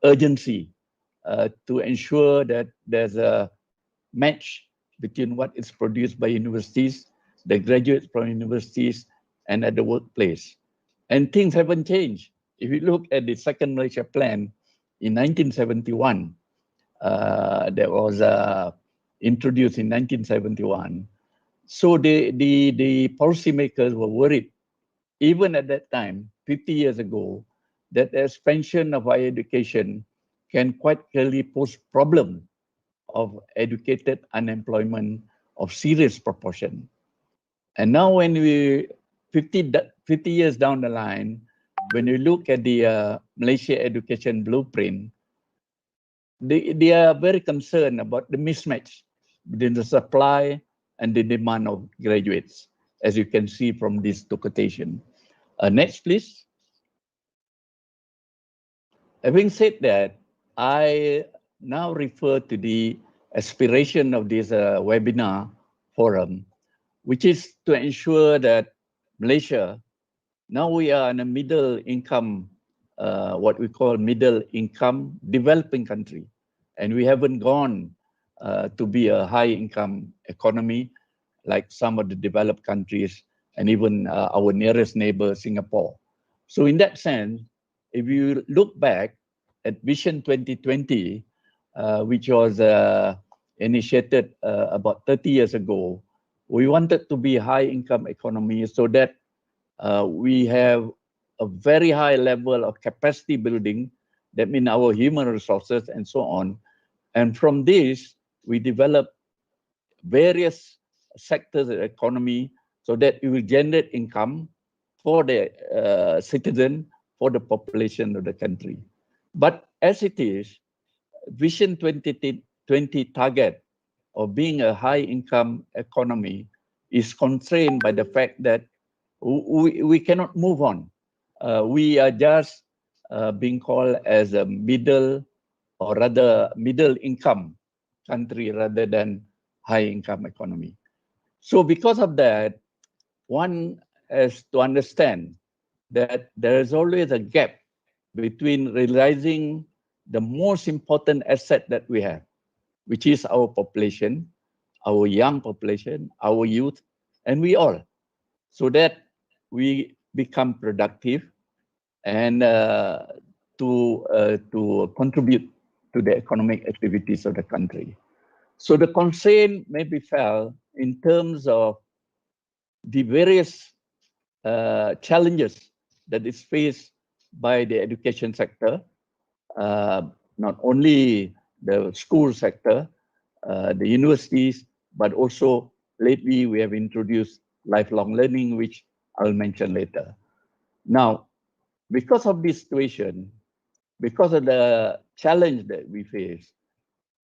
I: urgency to ensure that there's a match between what is produced by universities, the graduates from universities, and at the workplace. And things haven't changed. If you look at the second Malaysia Plan in 1971, that was introduced in 1971. So the policymakers were worried, even at that time, 50 years ago, that the expansion of higher education can quite clearly pose problem of educated unemployment of serious proportion. And now when we, 50 years down the line, when we look at the Malaysia Education Blueprint, they are very concerned about the mismatch between the supply and the demand of graduates, as you can see from this quotation. Next, please. Having said that, I now refer to the aspiration of this webinar forum, which is to ensure that Malaysia, now we are in a middle income, what we call middle income developing country. And we haven't gone to be a high income economy like some of the developed countries and even our nearest neighbor, Singapore. So in that sense, if you look back at Vision 2020, which was initiated about 30 years ago, we wanted to be a high income economy so that we have a very high level of capacity building, that means our human resources and so on. And from this, we develop various sectors of the economy so that it will generate income for the citizen, for the population of the country. But as it is, Vision 2020 target of being a high income economy is constrained by the fact that we cannot move on. We are just being called as a middle, or rather middle income country rather than high income economy. So because of that, one has to understand that there is always a gap between realizing the most important asset that we have, which is our population, our young population, our youth, and we all, so that we become productive and to contribute to the economic activities of the country. So the constraint may be felt in terms of the various challenges that is faced by the education sector, not only the school sector, the universities, but also lately we have introduced lifelong learning, which I'll mention later. Now, because of this situation, because of the challenge that we face,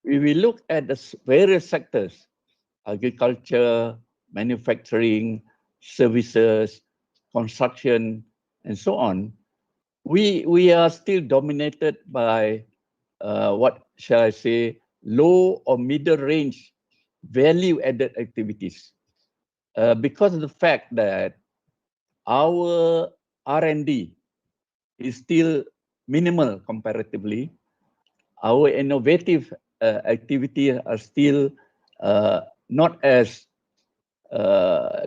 I: we will look at the various sectors, agriculture, manufacturing, services, construction, and so on. We are still dominated by what shall I say, low or middle range value-added activities, because of the fact that our R&D is still minimal comparatively. Our innovative activities are still not as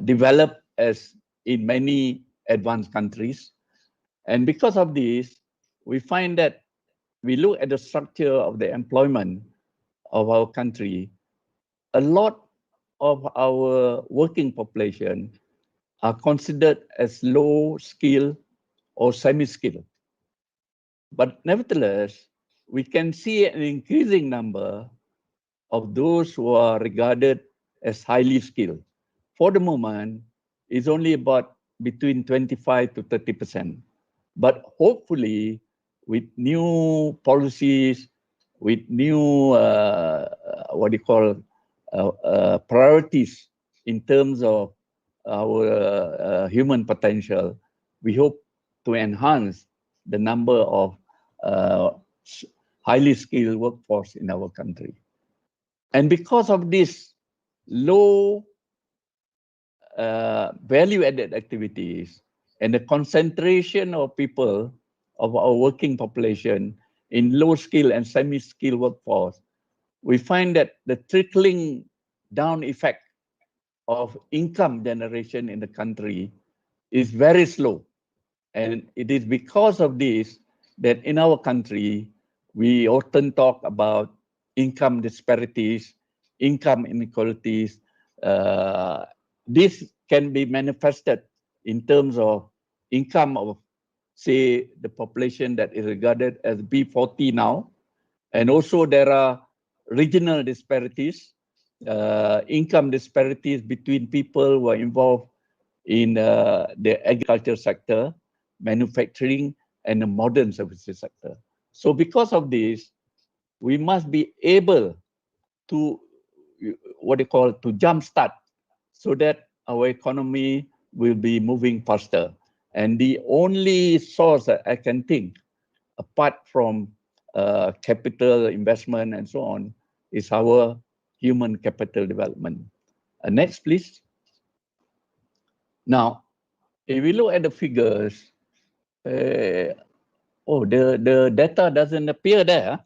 I: developed as in many advanced countries. And because of this, we find that we look at the structure of the employment of our country, a lot of our working population are considered as low skill or semi-skilled. But nevertheless, we can see an increasing number of those who are regarded as highly skilled. For the moment, it's only about between 25 to 30%. But hopefully, with new policies, with new priorities in terms of our human potential, we hope to enhance the number of highly skilled workforce in our country. And because of this low value-added activities and the concentration of people of our working population in low-skilled and semi-skilled workforce, we find that the trickling down effect of income generation in the country is very slow. And it is because of this that in our country, we often talk about income disparities, income inequalities. This can be manifested in terms of income of, say, the population that is regarded as B40 now. And also there are regional disparities, income disparities between people who are involved in the agriculture sector, manufacturing, and the modern services sector. So because of this, we must be able to, to jumpstart so that our economy will be moving faster. And the only source that I can think, apart from capital investment and so on, is our human capital development. Next, please. Now, if we look at the figures, the data doesn't appear there.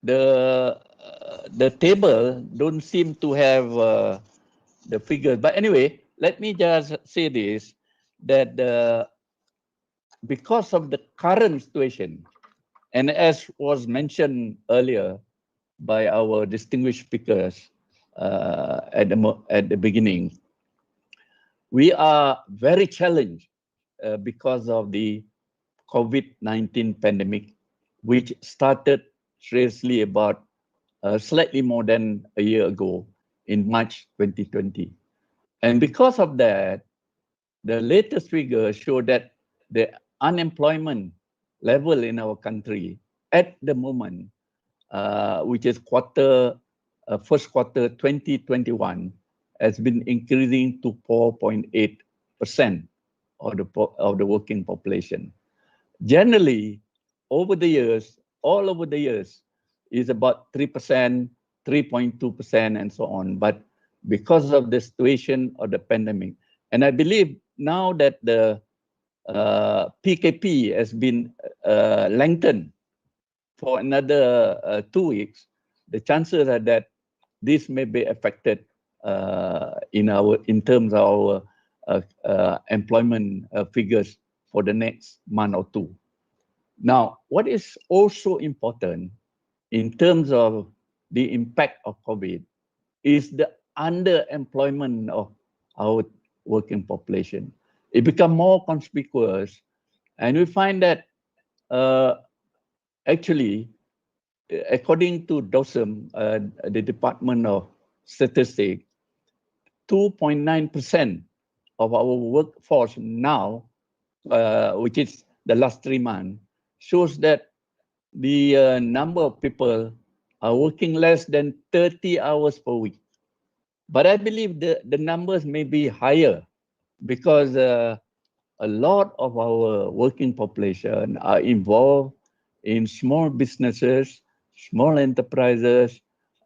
I: The table don't seem to have the figures. But anyway, let me just say this, that because of the current situation, and as was mentioned earlier by our distinguished speakers at the beginning, we are very challenged because of the COVID-19 pandemic, which started seriously about slightly more than a year ago in March 2020. And because of that, the latest figures show that the unemployment level in our country at the moment, which is first quarter 2021, has been increasing to 4.8% of the working population. Generally, over the years, all over the years, is about 3%, 3.2%, and so on. But because of the situation of the pandemic, and I believe now that the PKP has been lengthened for another 2 weeks, the chances are that this may be affected in terms of our employment figures for the next month or two. Now, what is also important in terms of the impact of COVID is the underemployment of our working population. It become more conspicuous, and we find that actually, according to DOSM, the Department of Statistics, 2.9% of our workforce now, which is the last 3 months, shows that the number of people are working less than 30 hours per week. But I believe the numbers may be higher because a lot of our working population are involved in small businesses, small enterprises,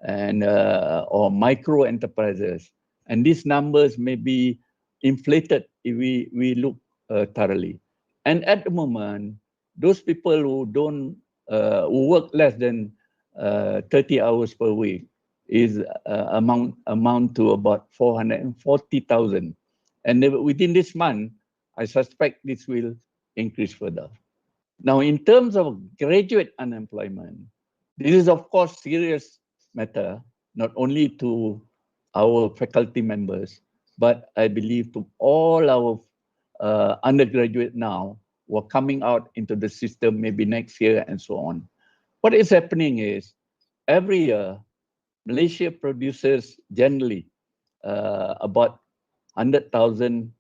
I: and or micro enterprises. And these numbers may be inflated if we look thoroughly. And at the moment, those people who don't who work less than 30 hours per week is amount to about 440,000. And within this month, I suspect this will increase further. Now, in terms of graduate unemployment, this is of course serious matter, not only to our faculty members, but I believe to all our undergraduate now who are coming out into the system maybe next year and so on. What is happening is every year, Malaysia produces generally about 100,000,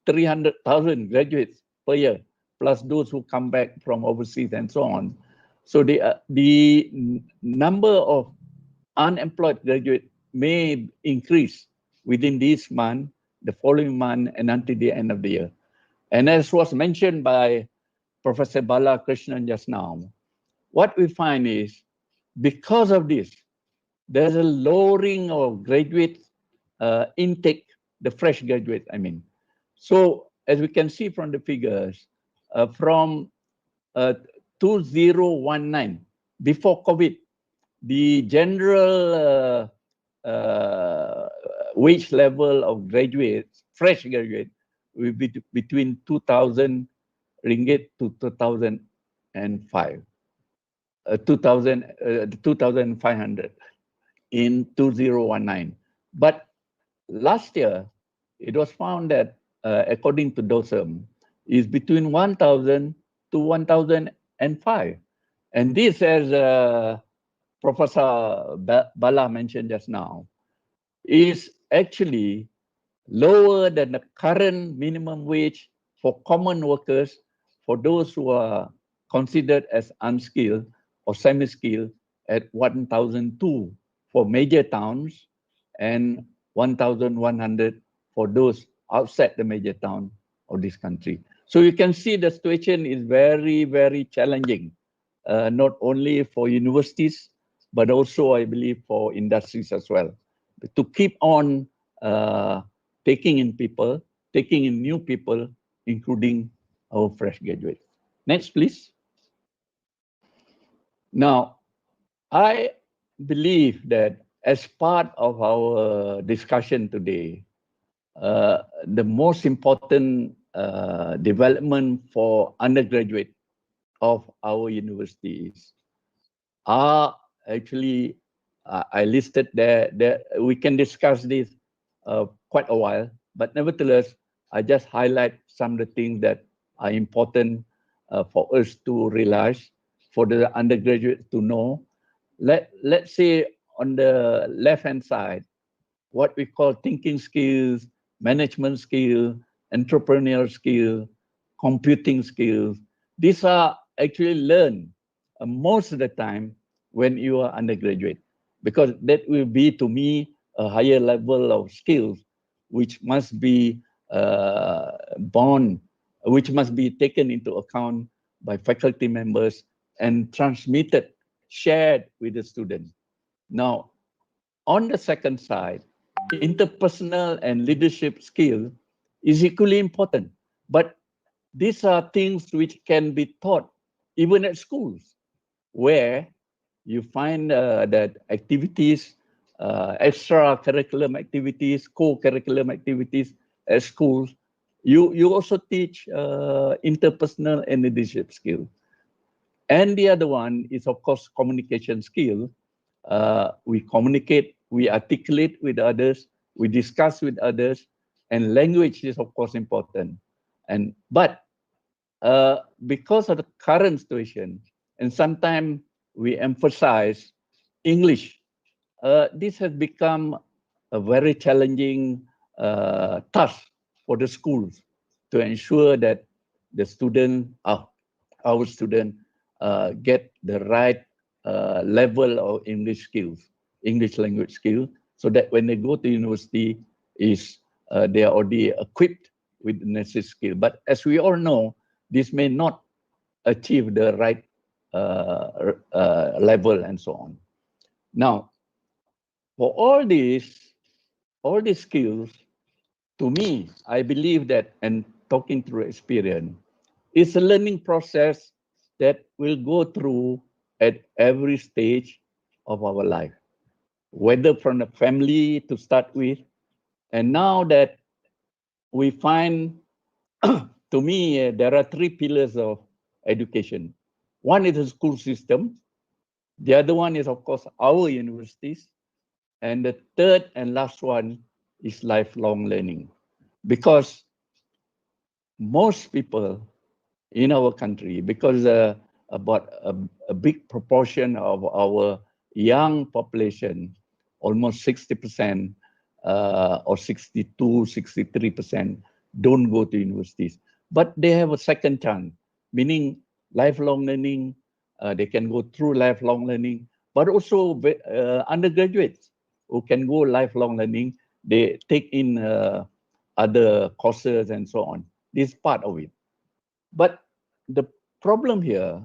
I: 300,000 graduates per year, plus those who come back from overseas and so on. So the number of unemployed graduates may increase within this month, the following month, and until the end of the year. And as was mentioned by Professor Bala Krishnan just now, what we find is because of this, there's a lowering of graduate intake, the fresh graduates, I mean. So as we can see from the figures, from 2019, before COVID, the general wage level of graduates, fresh graduates, will be between 2,000 ringgit to 2,500 in 2019. But last year, it was found that according to DOSM, is between 1,000 to 1,005. And this, as Professor Bala mentioned just now, is actually lower than the current minimum wage for common workers, for those who are considered as unskilled or semi-skilled, at 1,002 for major towns and 1,100 for those outside the major town of this country. So you can see the situation is very, very challenging, not only for universities, but also I believe for industries as well, to keep on taking in people, taking in new people, including our fresh graduates. Next, please. Now, I believe that as part of our discussion today, the most important development for undergraduate of our universities are actually, I listed there, we can discuss this quite a while, but nevertheless, I just highlight some of the things that are important for us to realize, for the undergraduates to know. Let's say on the left-hand side, what we call thinking skills, management skill, entrepreneurial skill, computing skills. These are actually learned most of the time when you are undergraduate, because that will be, to me, a higher level of skills which must be which must be taken into account by faculty members and transmitted, shared with the student. Now, on the second side, interpersonal and leadership skill is equally important, but these are things which can be taught even at schools, where you find that activities, extra-curriculum activities, co-curriculum activities at schools, you also teach interpersonal and leadership skill. And the other one is, of course, communication skill. We communicate, we articulate with others, we discuss with others, and language is, of course, important. But because of the current situation, and sometimes we emphasize English, this has become a very challenging task for the schools to ensure that the student, our student, get the right level of English skills, English language skills, so that when they go to university, they are already equipped with the necessary skill. But as we all know, this may not achieve the right level and so on. Now, for all these skills, to me, I believe that, and talking through experience, it's a learning process that will go through at every stage of our life, whether from the family to start with. And now that we find, to me, there are three pillars of education. One is the school system. The other one is, of course, our universities. And the third and last one is lifelong learning. Because most people in our country, because about a big proportion of our young population, almost 60% or 62, 63% don't go to universities. But they have a second chance, meaning lifelong learning. They can go through lifelong learning, but also undergraduates who can go lifelong learning. They take in other courses and so on. This is part of it. But the problem here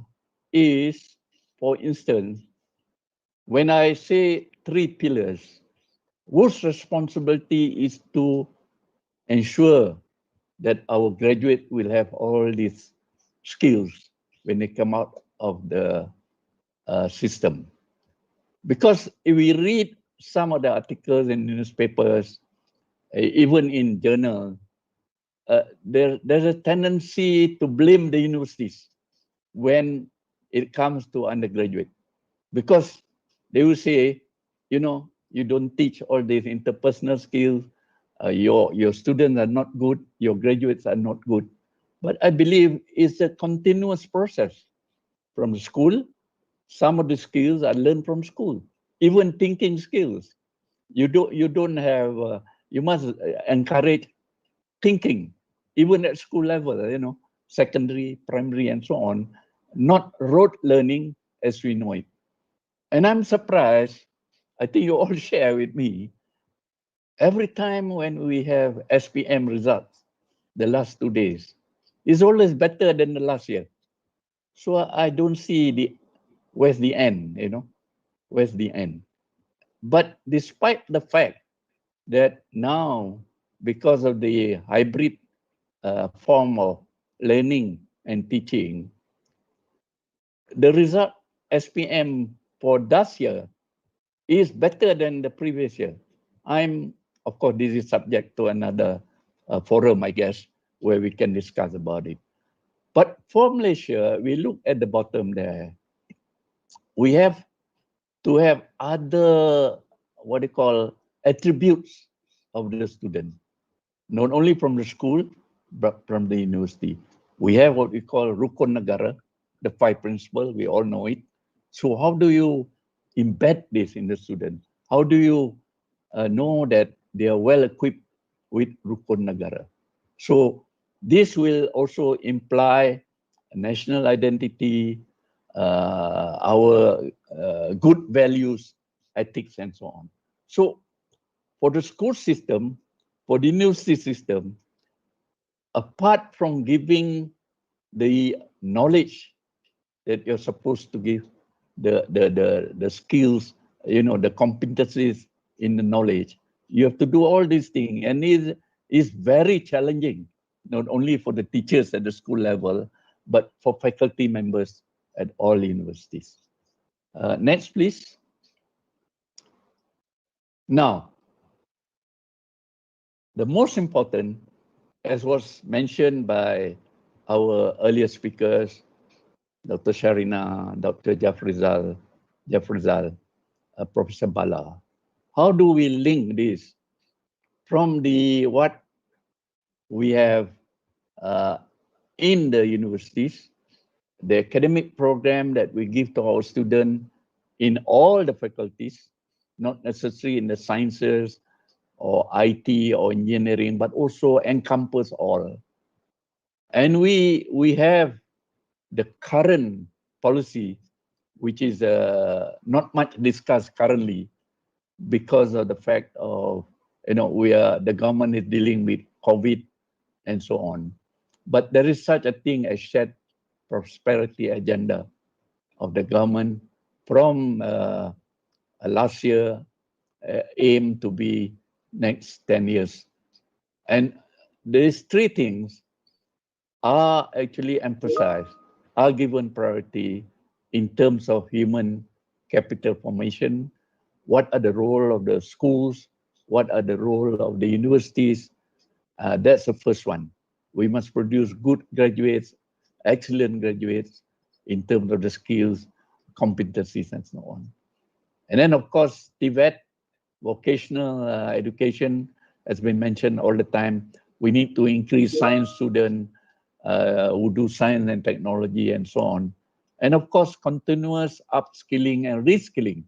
I: is, for instance, when I say 3 pillars, whose responsibility is to ensure that our graduate will have all these skills when they come out of the system. Because if we read some of the articles in newspapers, even in journal, there's a tendency to blame the universities when it comes to undergraduate, because they will say, you know, you don't teach all these interpersonal skills, your students are not good, your graduates are not good. But I believe it's a continuous process from school. Some of the skills are learned from school, even thinking skills. You don't have, you must encourage thinking, even at school level, you know, secondary, primary, and so on, not rote learning as we know it. And I'm surprised, I think you all share with me, every time when we have SPM results, the last 2 days, is always better than the last year. So I don't see where's the end, you know, where's the end. But despite the fact that now, because of the hybrid form of learning and teaching, the result SPM for this year is better than the previous year. Of course, this is subject to another forum, I guess, where we can discuss about it. But for Malaysia, we look at the bottom there. We have to have other, what they call, attributes of the student, not only from the school, but from the university. We have what we call Rukun Negara, the 5 principles, we all know it. So how do you embed this in the student? How do you know that they are well equipped with Rukun Negara? So this will also imply national identity, our good values, ethics, and so on. So for the school system, for the university system, apart from giving the knowledge that you're supposed to give, the skills, you know, the competencies in the knowledge, you have to do all these things, and it is very challenging, not only for the teachers at the school level, but for faculty members at all universities. Next, please. Now, the most important, as was mentioned by our earlier speakers, Dr. Sharina, Dr. Jafrizal, Professor Bala, how do we link this from what we have in the universities, the academic program that we give to our students in all the faculties, not necessarily in the sciences or IT or engineering, but also encompass all. And we have the current policy, which is not much discussed currently because of the fact of, you know, the government is dealing with COVID and so on. But there is such a thing as shared prosperity agenda of the government from last year, aim to be next 10 years. And these 3 things are actually emphasized, are given priority in terms of human capital formation. What are the role of the schools? What are the role of the universities? That's the first one. We must produce good graduates, excellent graduates in terms of the skills, competencies, and so on. And then, of course, TVET, vocational education, has been mentioned all the time. We need to increase science students who do science and technology and so on. And of course, continuous upskilling and reskilling.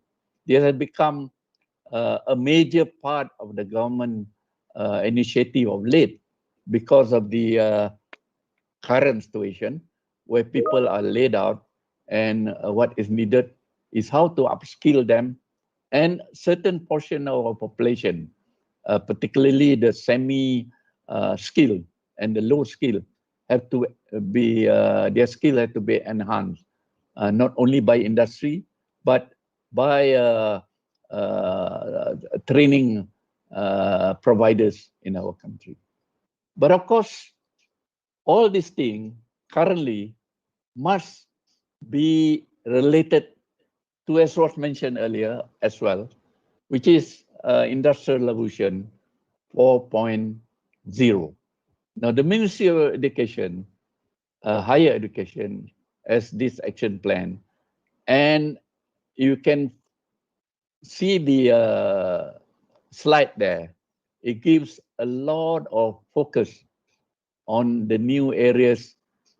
I: This has become a major part of the government initiative of late because of the current situation where people are laid out, and what is needed is how to upskill them, and certain portion of our population, particularly the semi-skilled and the low skill, have to be their skill have to be enhanced, not only by industry but by training providers in our country. But of course, all these things currently must be related to, as was mentioned earlier as well, which is Industrial Revolution 4.0. Now, the Ministry of Education, Higher Education, has this action plan, and you can see the slide there. It gives a lot of focus on the new areas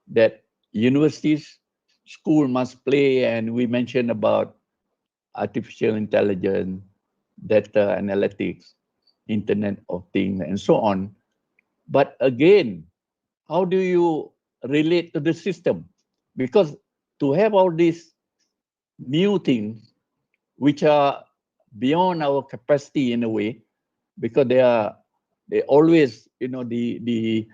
I: that universities, school must play, and we mentioned about artificial intelligence, data analytics, Internet of Things, and so on. But again, how do you relate to the system? Because to have all these new things which are beyond our capacity in a way, because they always, you know, the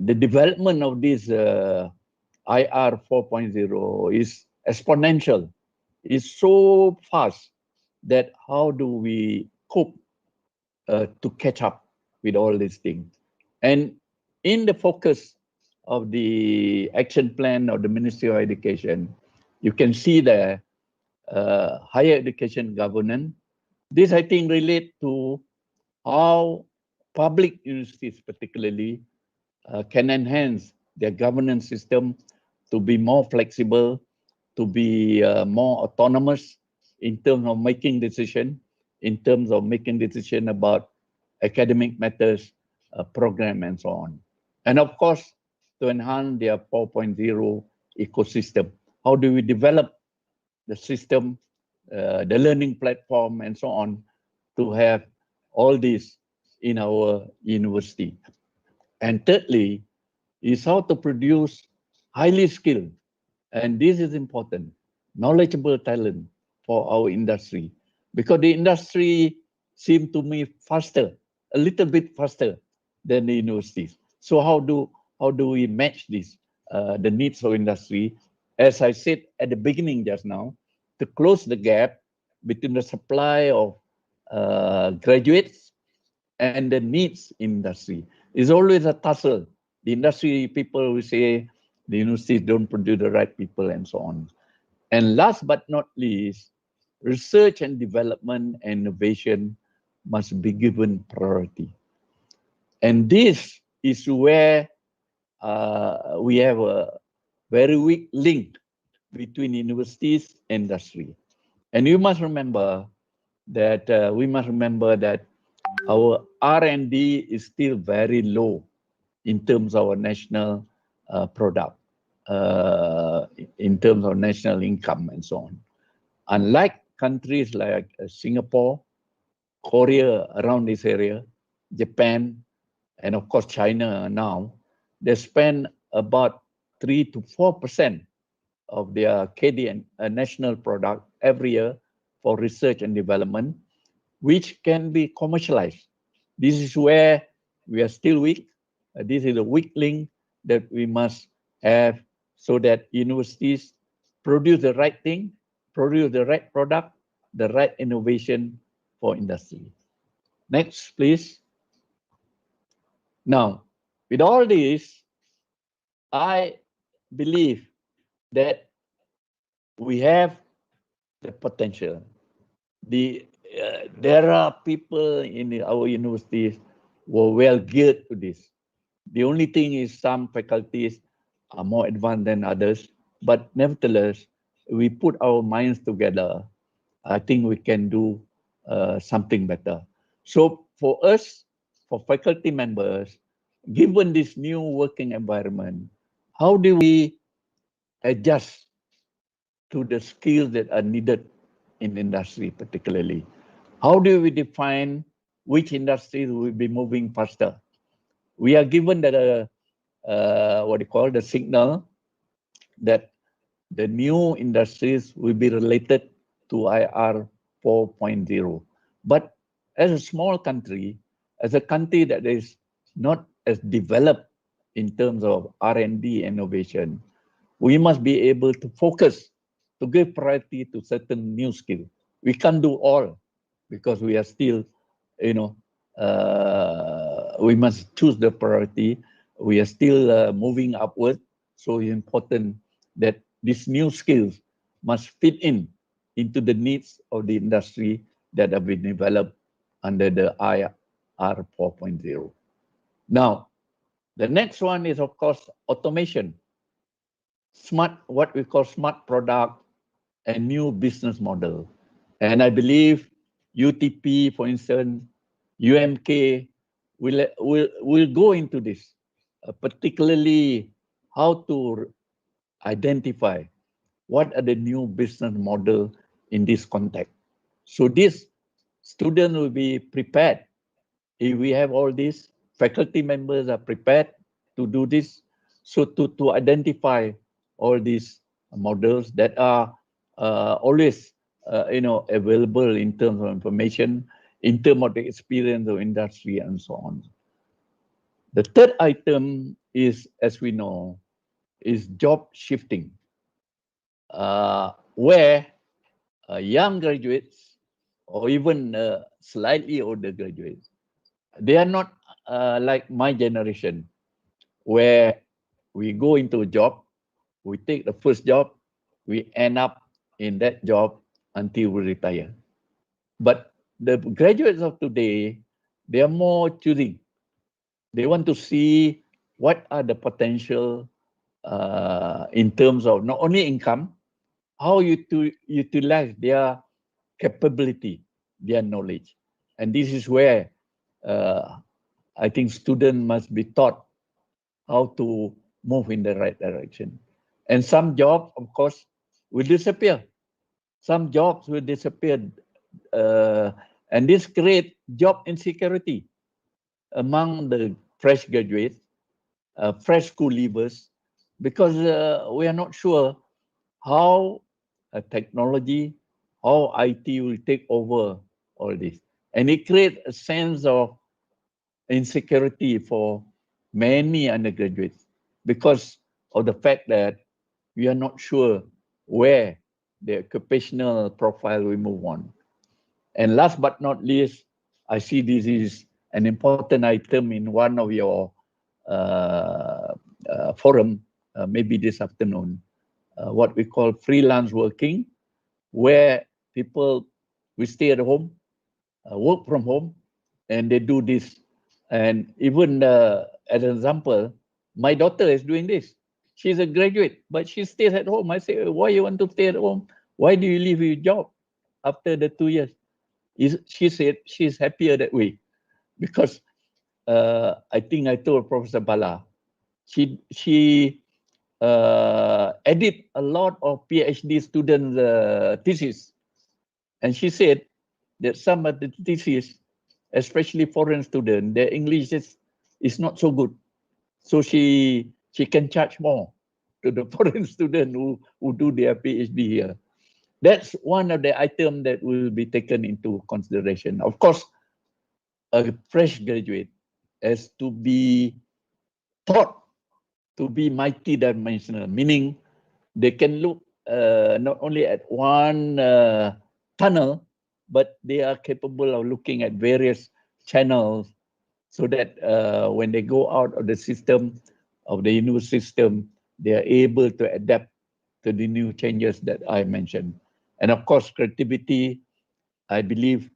I: development of this IR 4.0 is exponential. It's so fast that how do we cope to catch up with all these things? And in the focus of the action plan of the Ministry of Education, you can see the higher education governance. This, I think, relate to how public universities particularly can enhance their governance system to be more flexible, to be more autonomous in terms of making decision, about academic matters, program, and so on. And of course, to enhance their 4.0 ecosystem. How do we develop the system, the learning platform, and so on, to have all this in our university? And thirdly, is how to produce highly skilled, and this is important, knowledgeable talent for our industry, because the industry seems to me faster, a little bit faster than the universities. So how do we match this, the needs of industry? As I said at the beginning just now, to close the gap between the supply of graduates and the needs in industry. Is always a tussle. The industry people will say the universities don't produce the right people and so on. And last but not least, research and development and innovation must be given priority. And this is where we have a very weak link between universities and industry. And you must remember that our R&D is still very low in terms of our national product, in terms of national income and so on. Unlike countries like Singapore, Korea around this area, Japan, and of course China now, they spend about 3 to 4% of their KD national product every year for research and development, which can be commercialized. This is where we are still weak. This is a weak link that we must have so that universities produce the right thing, produce the right product, the right innovation for industry. Next, please. Now, with all this, I believe that we have the potential. There are people in our universities who are well geared to this. The only thing is some faculties are more advanced than others, but nevertheless, we put our minds together, I think we can do something better. So for us, for faculty members, given this new working environment, how do we adjust to the skills that are needed in industry particularly. How do we define which industries will be moving faster? We are given that what do you call the signal that the new industries will be related to IR 4.0. But as a small country, as a country that is not as developed in terms of R&D innovation, we must be able to focus to give priority to certain new skills. We can't do all because we are still, we must choose the priority. We are still moving upward. So it's important that these new skills must fit into the needs of the industry that have been developed under the IR 4.0. Now, the next one is, of course, automation. What we call smart product and new business model. And I believe UTP, for instance, UMK will go into this, particularly how to identify what are the new business model in this context. So this student will be prepared. If we have all these, faculty members are prepared to do this. So to identify all these models that are always available in terms of information, in terms of the experience of industry and so on. The third item is, as we know, is job shifting, where young graduates or even slightly older graduates, they are not like my generation, where we go into a job, we take the first job, we end up in that job until we retire. But the graduates of today, they are more choosing. They want to see what are the potential in terms of not only income, how you to utilize their capability, their knowledge. And this is where I think students must be taught how to move in the right direction. And some jobs, of course, will disappear. Some jobs will disappear. And this creates job insecurity among the fresh graduates, fresh school leavers, because we are not sure how technology, how IT will take over all this. And it creates a sense of insecurity for many undergraduates because of the fact that we are not sure where the occupational profile will move on. And last but not least, I see this is an important item in one of your forum, maybe this afternoon, what we call freelance working, where people will stay at home, work from home, and they do this. And even as an example, my daughter is doing this. She's a graduate, but she stays at home. I say, why you want to stay at home? Why do you leave your job after the 2 years? She said she's happier that way because I think I told Professor Bala, she edit a lot of PhD students' thesis, and she said that some of the thesis, especially foreign students, their English is not so good, so she can charge more to the foreign student who do their PhD here. That's one of the items that will be taken into consideration. Of course, a fresh graduate has to be taught to be multi-dimensional, meaning they can look not only at one tunnel, but they are capable of looking at various channels so that when they go out of the system, of the university system, they are able to adapt to the new changes that I mentioned. And of course, creativity, I believe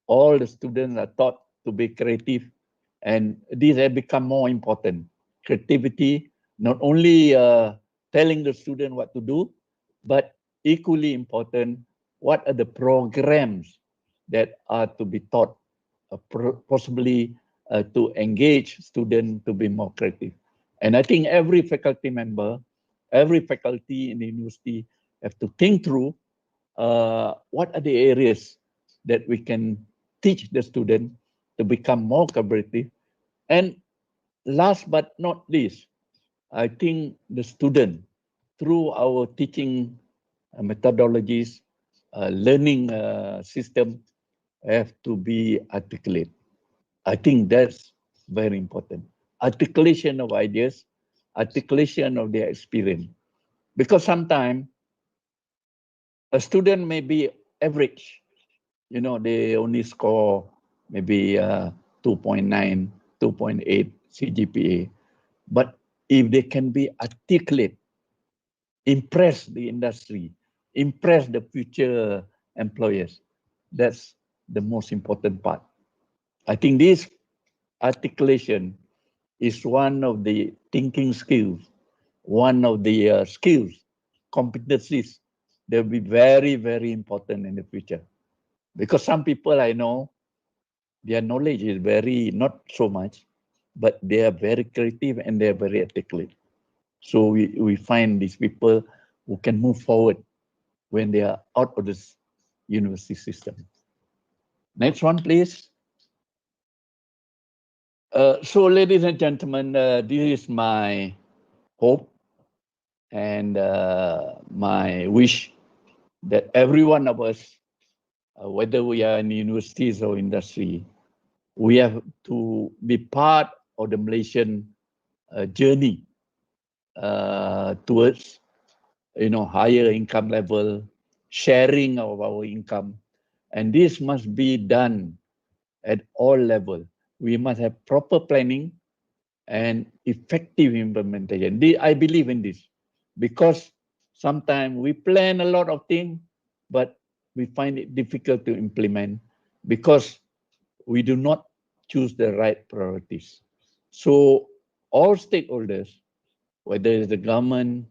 I: all the students are taught to be creative, and these have become more important. Creativity, not only telling the student what to do, but equally important, what are the programs that are to be taught, possibly to engage students to be more creative. And I think every faculty member Every faculty in the university have to think through what are the areas that we can teach the student to become more collaborative. And last but not least, I think the student, through our teaching methodologies, learning system, have to be articulate. I think that's very important. Articulation of ideas, articulation of their experience. Because sometimes a student may be average, you know, they only score maybe 2.9, 2.8 CGPA. But if they can be articulate, impress the industry, impress the future employers, that's the most important part. I think this articulation is one of the thinking skills, one of the skills, competencies that will be very, very important in the future. Because some people I know, their knowledge is very, not so much, but they are very creative and they are very articulate. So we find these people who can move forward when they are out of this university system. Next one, please. So ladies and gentlemen, this is my hope and my wish that every one of us, whether we are in universities or industry, we have to be part of the Malaysian journey towards, you know, higher income level, sharing of our income, and this must be done at all levels. We must have proper planning and effective implementation. I believe in this because sometimes we plan a lot of things, but we find it difficult to implement because we do not choose the right priorities. So all stakeholders, whether it's the government,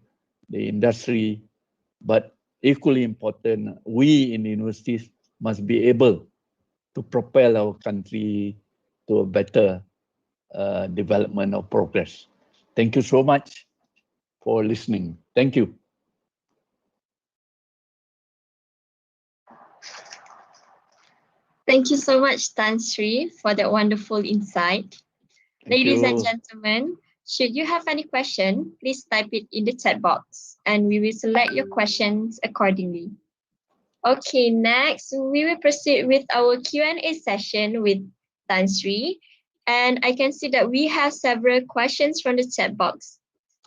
I: the industry, but equally important, we in the universities must be able to propel our country to a better development or progress. Thank you so much for listening. Thank you.
A: Thank you so much, Tan Sri, for that wonderful insight.
I: Thank
A: Ladies and
I: you.
A: gentlemen, should you have any question, please type it in the chat box and we will select your questions accordingly. Okay, next we will proceed with our Q&A session with Tan Sri. And I can see that we have several questions from the chat box.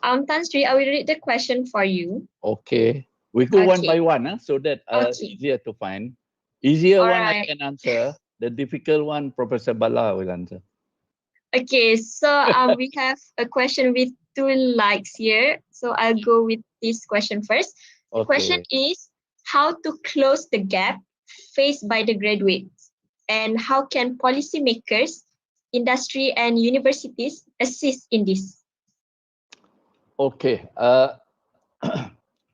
A: Tan Sri, I will read the question for you.
I: Okay. We go one
A: Okay.
I: by one so that
A: Okay.
I: easier to find. Easier
A: All
I: one I
A: right.
I: can answer. The difficult one, Professor Bala will answer.
A: Okay, so we have a question with 2 likes here. So I'll go with this question first. The question is, how to close the gap faced by the graduates? And how can policymakers, industry, and universities assist in this?
I: Okay.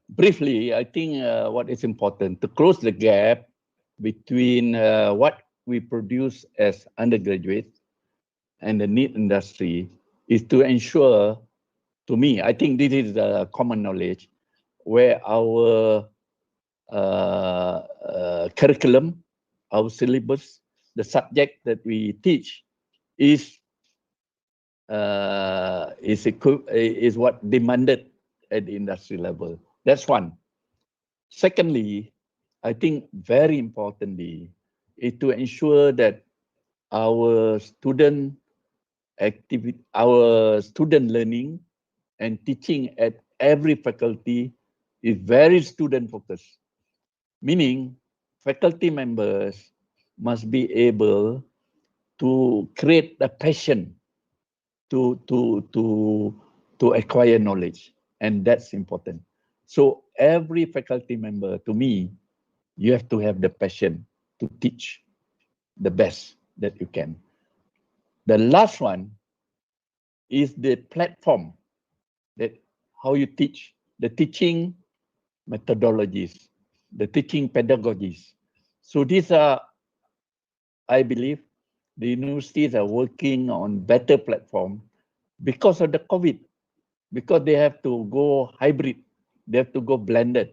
I: Briefly, I think what is important to close the gap between what we produce as undergraduates and the need industry is to ensure, to me, I think this is a common knowledge, where our curriculum, our syllabus, the subject that we teach is what demanded at the industry level. That's one. Secondly, I think very importantly is to ensure that our student activity, our student learning and teaching at every faculty is very student focused. Meaning faculty members must be able to create a passion to acquire knowledge, and that's important. So every faculty member, to me, you have to have the passion to teach the best that you can. The last one is the platform, that how you teach, the teaching methodologies, the teaching pedagogies. So these are, I believe, the universities are working on better platform because of the COVID. because they have to go hybrid, they have to go blended.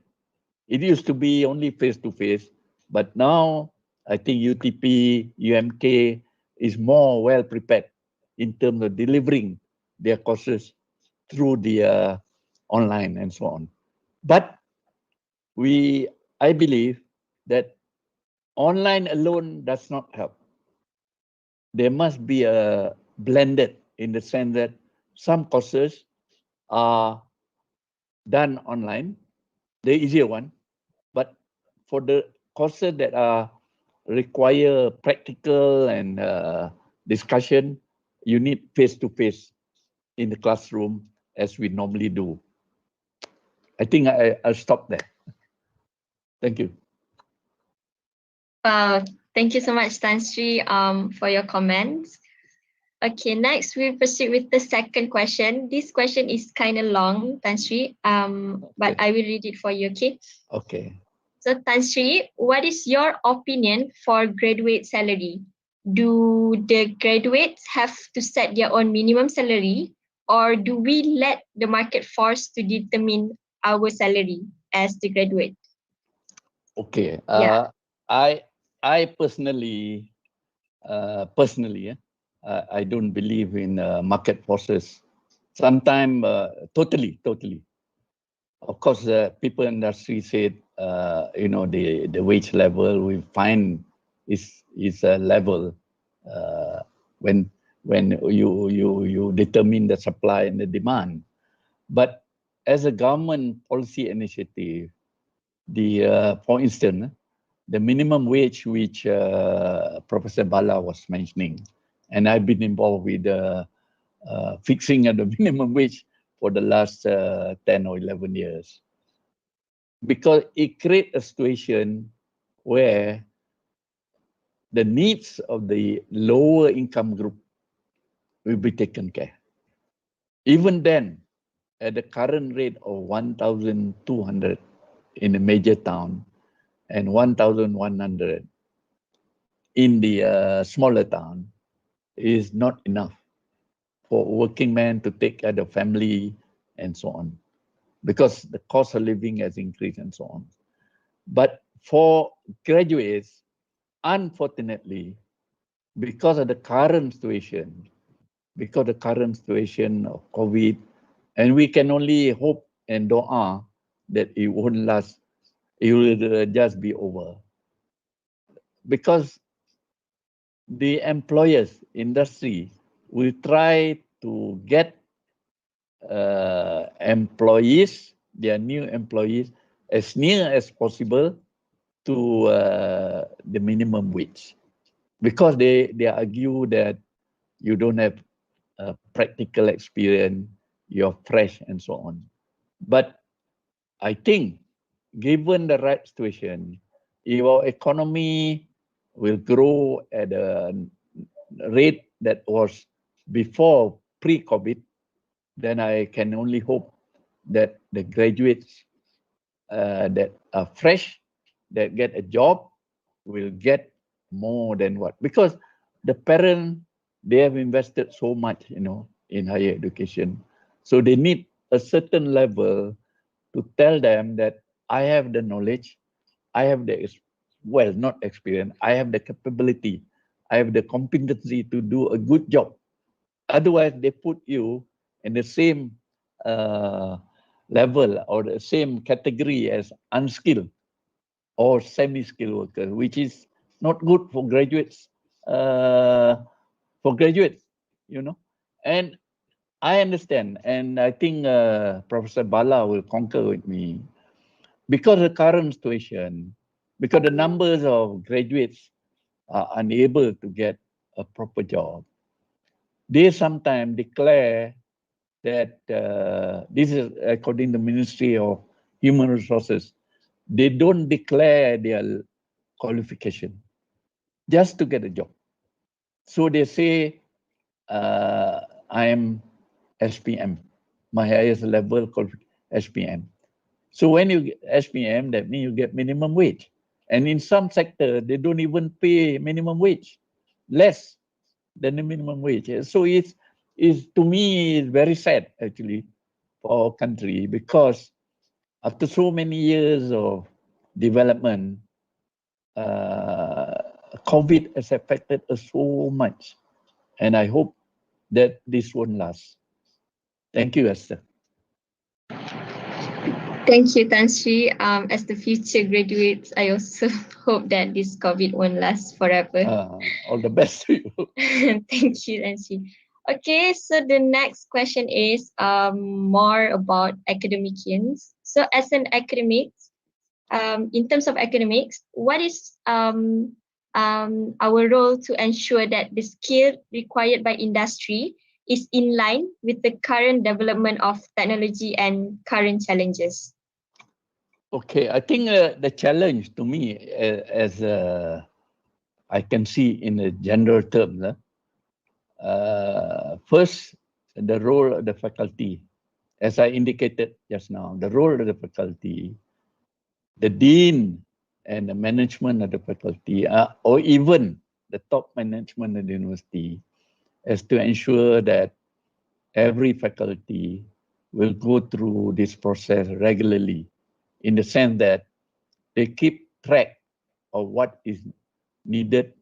I: It used to be only face-to-face, but now I think UTP, UMK is more well prepared in terms of delivering their courses through the online and so on. But I believe that online alone does not help. There must be a blended in the sense that some courses are done online, the easier one, but for the courses that are require practical and discussion, you need face-to-face in the classroom as we normally do. I think I'll stop there. Thank you.
A: Thank you so much, Tan Sri, for your comments. Okay, next we proceed with the second question. This question is kind of long, Tan Sri, but I will read it for you, okay?
I: Okay.
A: So Tan Sri, what is your opinion for graduate salary? Do the graduates have to set their own minimum salary, or do we let the market force to determine our salary as the graduate?
I: Okay.
A: Yeah.
I: I personally, I don't believe in market forces. Sometimes, totally. Of course, people industry said, the wage level we find is a level when you determine the supply and the demand. But as a government policy initiative, for instance, the minimum wage which Professor Bala was mentioning, and I've been involved with fixing of the minimum wage for the last 10 or 11 years. Because it creates a situation where the needs of the lower income group will be taken care. Even then, at the current rate of 1,200 in a major town and 1,100 in the smaller town is not enough for working men to take care of the family and so on, because the cost of living has increased and so on. But for graduates, unfortunately, because of the current situation of COVID, and we can only hope and dua that it won't last, it will just be over. Because the employers, industry, will try to get employees, their new employees, as near as possible to the minimum wage, because they argue that you don't have practical experience, you're fresh and so on. But I think, given the right situation, if our economy will grow at a rate that was before pre-COVID, then I can only hope that the graduates that are fresh, that get a job, will get more than what, because the parents, they have invested so much, in higher education. So they need a certain level to tell them that I have the knowledge, I have the, not experience, I have the capability, I have the competency to do a good job. Otherwise, they put you in the same level or the same category as unskilled or semi-skilled workers, which is not good for graduates. And I understand, and I think Professor Bala will concur with me, because the current situation, because the numbers of graduates are unable to get a proper job, they sometimes declare that this is according to the Ministry of Human Resources, they don't declare their qualification just to get a job. So they say, I am SPM, my highest level qualification, SPM. So when you get SPM, that means you get minimum wage. And in some sector, they don't even pay minimum wage, less than the minimum wage. So it's to me, it's very sad, actually, for our country, because after so many years of development, COVID has affected us so much, and I hope that this won't last. Thank you, Esther.
A: Thank you, Tan Sri. As the future graduates, I also hope that this COVID won't last forever.
I: All the best to you.
A: Thank you, Tan Sri. Okay, so the next question is more about academicians. So as an academic, in terms of academics, what is our role to ensure that the skill required by industry is in line with the current development of technology and current challenges?
I: Okay, I think the challenge to me, as I can see in the general terms, first, the role of the faculty, as I indicated just now, the role of the faculty, the dean and the management of the faculty, or even the top management of the university, is to ensure that every faculty will go through this process regularly, in the sense that they keep track of what is needed,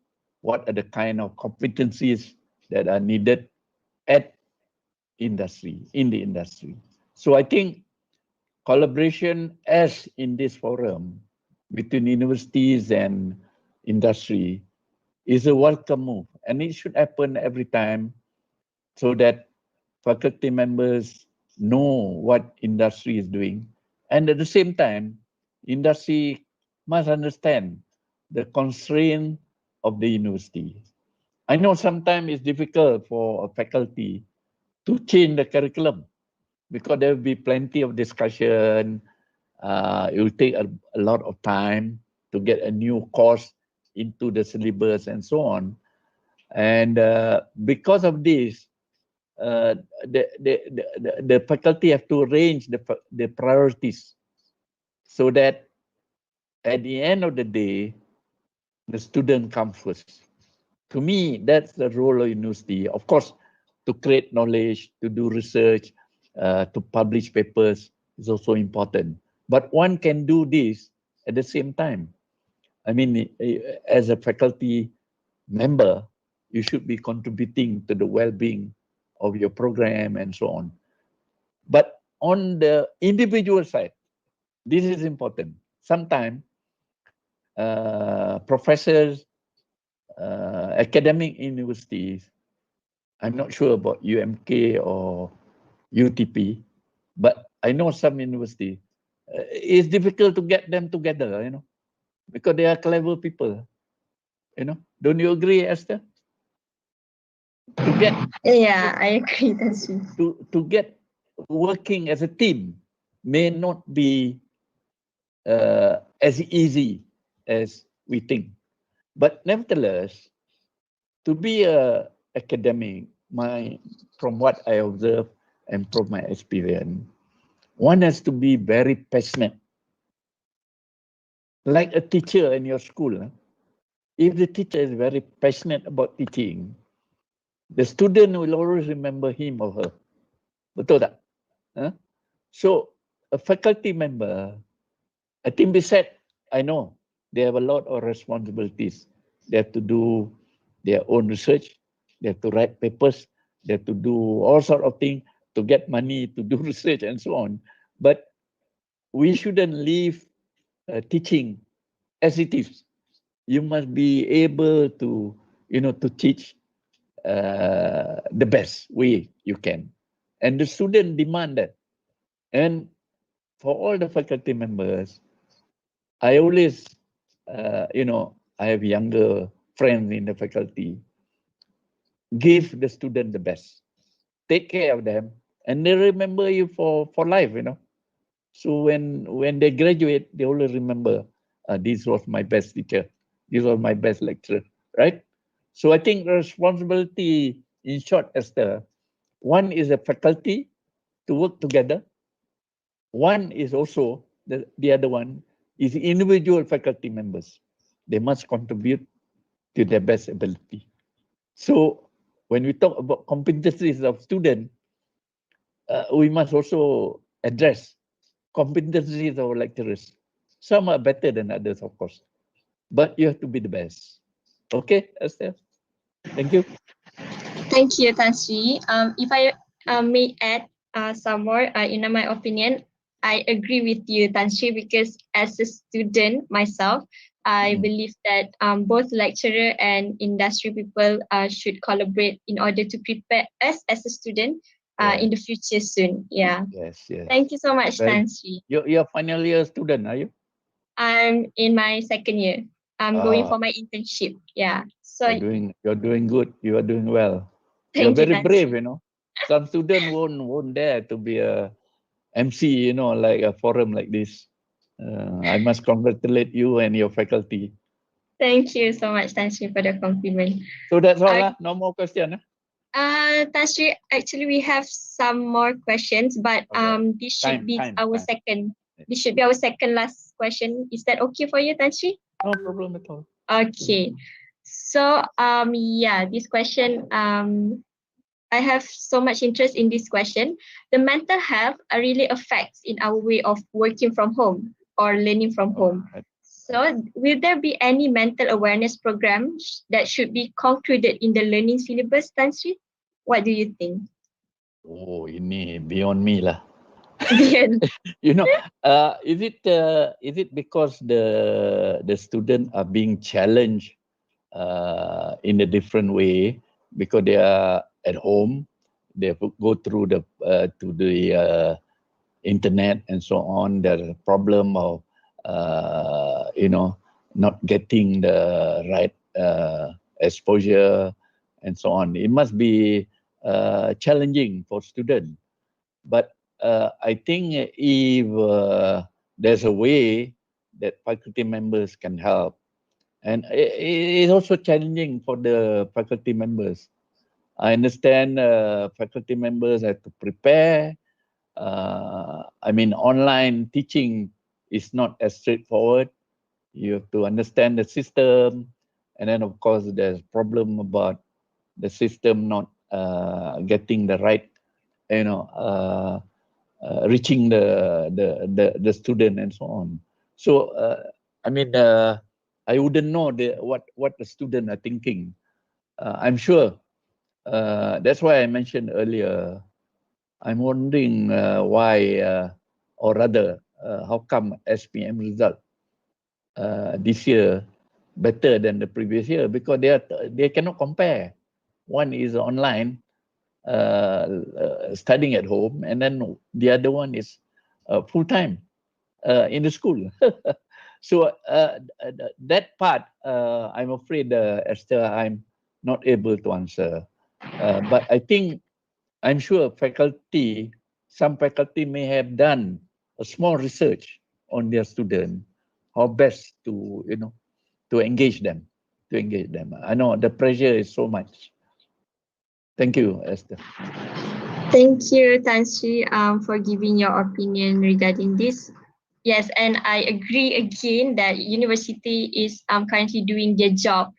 I: what are the kind of competencies that are needed at industry, in the industry. So I think collaboration, as in this forum, between universities and industry is a welcome move, and it should happen every time, so that faculty members know what industry is doing, and at the same time, industry must understand the constraint of the university. I know sometimes it's difficult for a faculty to change the curriculum, because there will be plenty of discussion. It will take a lot of time to get a new course into the syllabus and so on. And because of this, the faculty have to arrange the priorities, so that at the end of the day, the student comes first. To me, that's the role of university. Of course, to create knowledge, to do research, to publish papers is also important. But one can do this at the same time. I mean, as a faculty member, you should be contributing to the well-being of your program and so on. But on the individual side, this is important. Sometimes professors, academic universities, I'm not sure about UMK or UTP, but I know some university, it's difficult to get them together, you know, because they are clever people, you know. Don't you agree, Esther? To get,
A: Yeah, I agree. That's true.
I: to get working as a team may not be as easy as we think. But nevertheless, to be a academic, from what I observe and from my experience, one has to be very passionate. Like a teacher in your school, if the teacher is very passionate about teaching, the student will always remember him or her. Betul tak? So a faculty member, I think besides, I know they have a lot of responsibilities. They have to do their own research, they have to write papers, they have to do all sorts of things to get money to do research and so on. But we shouldn't leave teaching as it is. You must be able to, you know, to teach the best way you can. And the student demand that. And for all the faculty members, I always, you know, I have younger friends in the faculty. Give the student the best. Take care of them, and they remember you for life, you know. So when they graduate, they always remember, this was my best teacher, this was my best lecturer, right? So I think responsibility, in short, Esther, one is a faculty to work together. One is also, the other one is individual faculty members. They must contribute to their best ability. So when we talk about competencies of students, we must also address competencies of lecturers. Some are better than others, of course, but you have to be the best. Okay, Esther? Thank you.
A: Thank you, Tan Sri. If I may add some more, in my opinion, I agree with you, Tan Sri, because as a student myself, I believe that both lecturer and industry people should collaborate in order to prepare us as a student in the future soon. Yeah.
I: Yes, yes.
A: Thank you so much,
I: Very-
A: Tan Sri.
I: You're final year student, are you?
A: I'm in my second year. I'm going for my internship. Yeah. So
I: You're doing good. You are doing well. You're
A: thank you,
I: very
A: Tan
I: brave,
A: Sri.
I: you know. Some student won't dare to be a MC, you know, like a forum like this. I must congratulate you and your faculty.
A: Thank you so much, Tan Sri, for the compliment.
I: So that's all, no more question.
A: Tan Sri, actually we have some more questions, but this should be our
I: Time.
A: second. This should be our second last question. Is that okay for you, Tan Sri?
I: No problem at all.
A: Okay. So yeah, this question I have so much interest in this question. The mental health really affects in our way of working from home or learning from home. So will there be any mental awareness programs that should be concluded in the learning syllabus, Tan Sri? What do you think?
I: Oh, ini beyond me lah.
A: Beyond.
I: You know, is it because the students are being challenged in a different way because they are at home, they go through the to the internet and so on. There's a problem of not getting the right exposure and so on. It must be challenging for students. But I think if there's a way that faculty members can help, and it is also challenging for the faculty members. I understand faculty members have to prepare. I mean, online teaching is not as straightforward. You have to understand the system. And then, of course, there's problem about the system not getting the right, reaching the student and so on. So, I mean, I wouldn't know what the students are thinking. I'm sure. That's why I mentioned earlier. I'm wondering why, or rather, how come SPM result this year better than the previous year? Because they cannot compare. One is online, studying at home, and then the other one is full time in the school. So that part, I'm afraid, Esther, I'm not able to answer. But I think, I'm sure some faculty may have done a small research on their student, how best to engage them. I know the pressure is so much. Thank you, Esther.
A: Thank you, Tan Sri, for giving your opinion regarding this. Yes, and I agree again that university is currently doing their job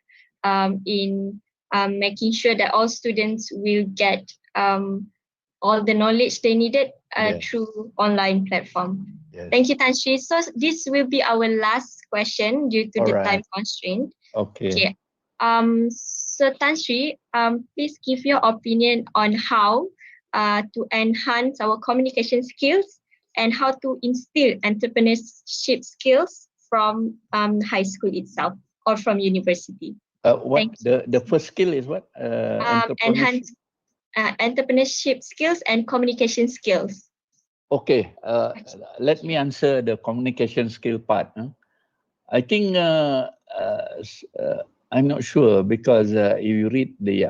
A: in making sure that all students will get all the knowledge they needed through online platform.
I: Yes.
A: Thank you, Tan Sri. So this will be our last question due to the time constraint.
I: Okay.
A: So Tan Sri, please give your opinion on how to enhance our communication skills and how to instill entrepreneurship skills from high school itself or from university.
I: What the first skill is what?
A: Enhance entrepreneurship skills and communication skills.
I: Okay, let me answer the communication skill part. I think I'm not sure because if you read the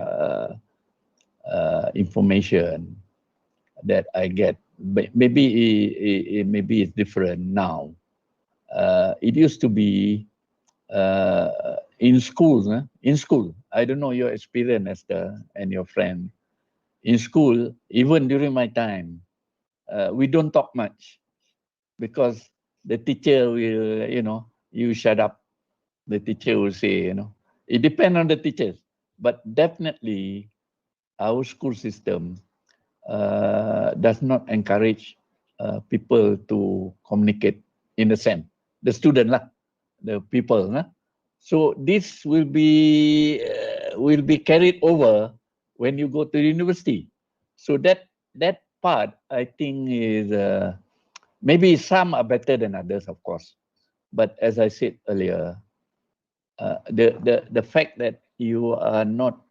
I: information that I get, maybe it's different now. It used to be in schools. In school, I don't know your experience, Esther, and your friend. In school, even during my time, we don't talk much because the teacher will, you shut up. The teacher will say, it depends on the teachers. But definitely, our school system, does not encourage people to communicate in the sense, the student lah, the people lah. So this will be carried over when you go to university. So that part I think is maybe some are better than others, of course. But as I said earlier, the fact that you are not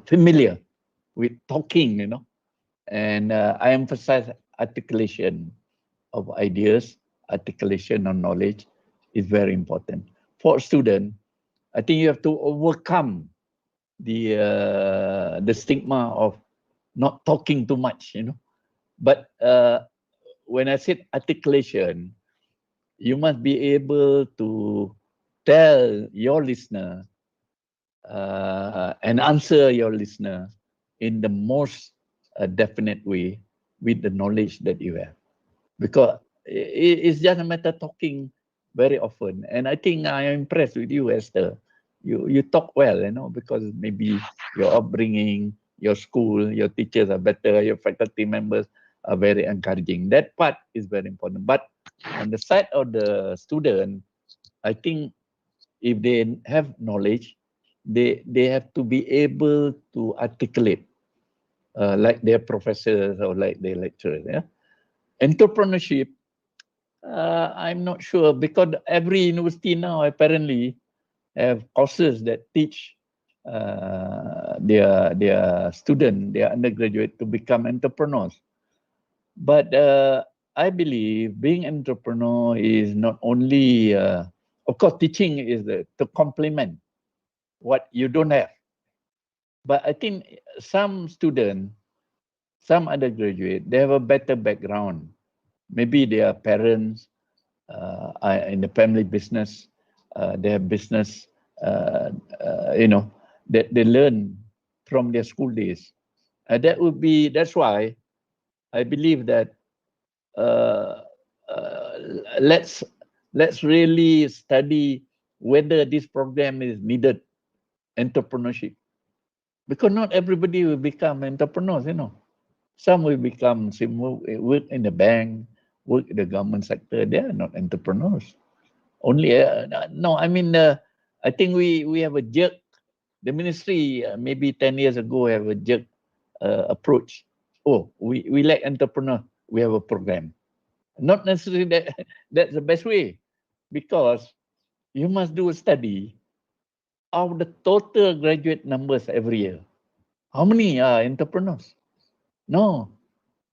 I: familiar with talking, you know, and I emphasize articulation of ideas, articulation of knowledge is very important. For students, I think you have to overcome the stigma of not talking too much, you know. But when I said articulation, you must be able to tell your listener and answer your listener in the most definite way with the knowledge that you have. Because it's just a matter of talking very often. And I think I am impressed with you, Esther. You talk well, you know, because maybe your upbringing, your school, your teachers are better, your faculty members are very encouraging. That part is very important. But on the side of the student, I think if they have knowledge, they have to be able to articulate like their professors or like their lecturers. Yeah, entrepreneurship. I'm not sure because every university now apparently have courses that teach their student, their undergraduate to become entrepreneurs. But I believe being entrepreneur is not only, of course, teaching is to complement what you don't have. But I think some students, some undergraduate, they have a better background. Maybe their parents are in the family business, they have business, you know, that they learn from their school days. That's why I believe that let's really study whether this program is needed, entrepreneurship, because not everybody will become entrepreneurs, you know. Some will become work in the bank, work in the government sector. They are not entrepreneurs. Only no, I mean I think we have a jerk. The ministry maybe 10 years ago have a jerk approach. Oh, we like entrepreneur. We have a program. Not necessarily that's the best way, because you must do a study of the total graduate numbers every year. How many are entrepreneurs? No,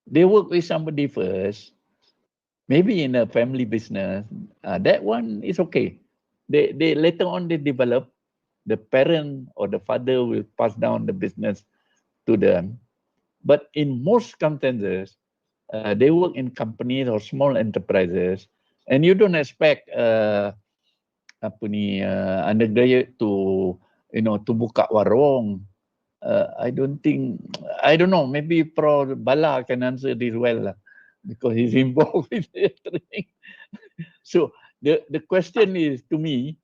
I: they work with somebody first, maybe in a family business. That one is okay. They later on they develop. The parent or the father will pass down the business to them. But in most circumstances, they work in companies or small enterprises, and you don't expect undergraduate to to buka warung. I don't know. Maybe Pro Bala can answer this well because he's involved with the training. So the question is, to me,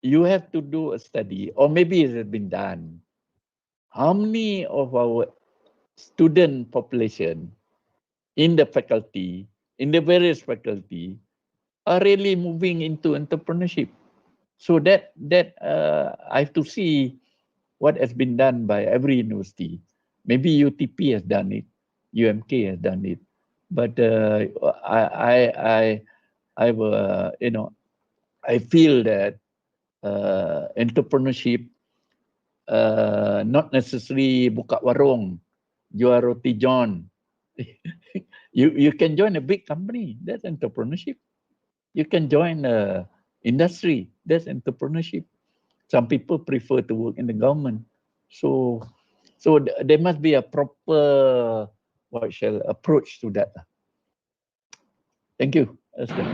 I: you have to do a study, or maybe it has been done. How many of our student population in the faculty, in the various faculty, are really moving into entrepreneurship? So that I have to see what has been done by every university. Maybe UTP has done it, UMK has done it, but I feel that entrepreneurship not necessarily buka warung, jual roti john. You can join a big company, that's entrepreneurship. You can join a industry, that's entrepreneurship. Some people prefer to work in the government. So there must be a proper approach to that. Thank you, Esther.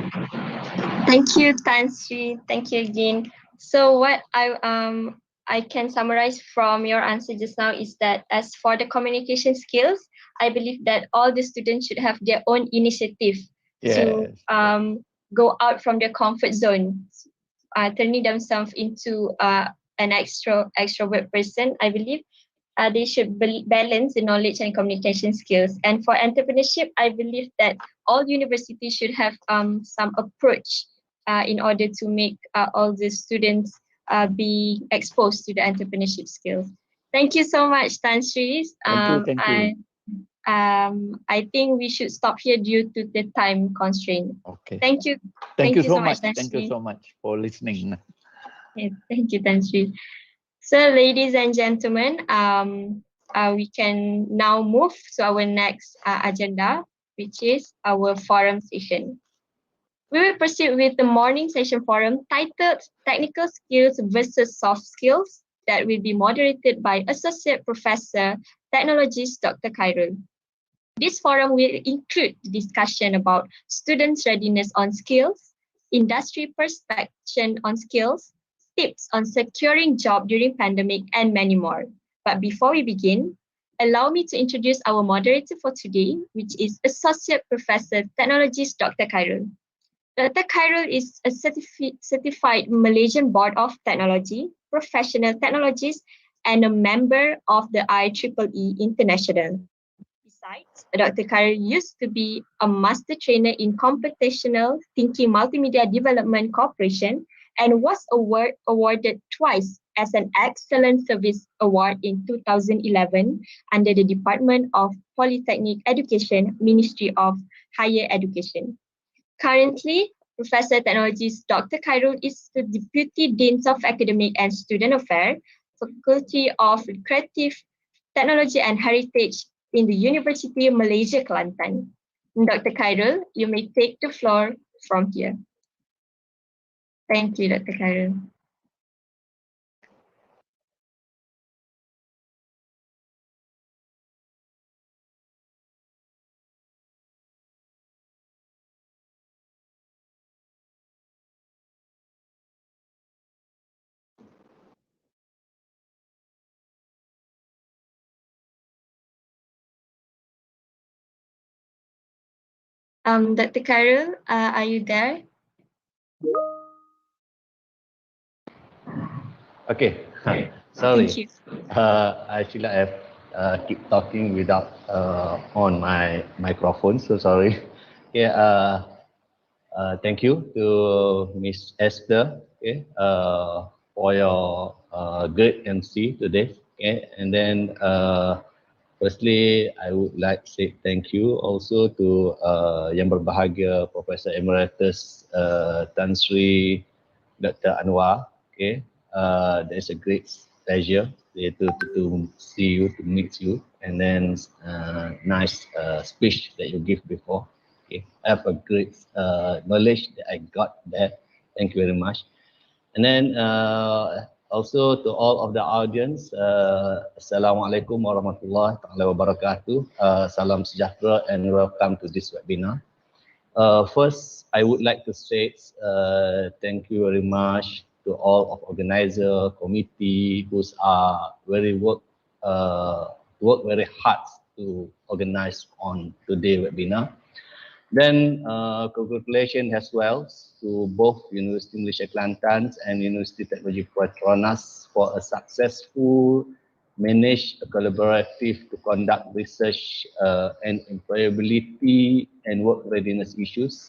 A: Thank you, Tan Sri. Thank you again. So what I can summarize from your answer just now is that as for the communication skills, I believe that all the students should have their own initiative to go out from their comfort zone, turning themselves into an extrovert person, I believe. they should balance the knowledge and communication skills. And for entrepreneurship, I believe that all universities should have some approach in order to make all the students be exposed to the entrepreneurship skills. Thank you so much, Tan Sri.
I: Thank you.
A: I think we should stop here due to the time constraint.
I: Okay.
A: Thank you.
I: Thank you so much.
A: Tan
I: Thank you
A: Sri.
I: so much for listening.
A: Yeah, thank you, Tan Sri. So, ladies and gentlemen, we can now move to our next agenda, which is our forum session. We will proceed with the morning session forum titled Technical Skills versus Soft Skills that will be moderated by Associate Professor, Technologist Dr. Khairul. This forum will include discussion about students' readiness on skills, industry perspective on skills, tips on securing job during pandemic, and many more. But before we begin, allow me to introduce our moderator for today, which is Associate Professor, Technologist Dr. Khairul. Dr. Khairul is a certified Malaysian Board of Technology, professional technologist, and a member of the IEEE International. Besides, Dr. Khairul used to be a master trainer in computational thinking multimedia development corporation and was awarded twice as an Excellent Service Award in 2011 under the Department of Polytechnic Education, Ministry of Higher Education. Currently, Professor Technologist Dr. Khairul is the Deputy Dean of Academic and Student Affairs, Faculty of Creative Technology and Heritage in the University of Malaysia, Kelantan. Dr. Khairul, you may take the floor from here. Thank you, Dr. Khairul. Dr. Khairul, are you there?
I: Okay. Sorry.
A: Thank you.
I: Actually, I have keep talking without on my microphone. So sorry. Okay. Thank you to Miss Esther. Okay. For your great MC today. Okay. And then firstly, I would like to say thank you also to Yang Berbahagia Professor Emeritus Tan Sri Dr. Anwar. Okay. There's a great pleasure to see you, to meet you, and then nice speech that you give before. Okay, I have a great knowledge that I got there. Thank you very much. And then also to all of the audience, Assalamualaikum warahmatullahi wabarakatuh. Salam sejahtera and welcome to this webinar. First, I would like to say thank you very much to all of organizer committee who are work very hard to organize on today webinar. Then congratulations as well to both Universiti Malaysia Kelantan and Universiti Teknologi Petronas for a successful managed collaborative to conduct research and employability and work readiness issues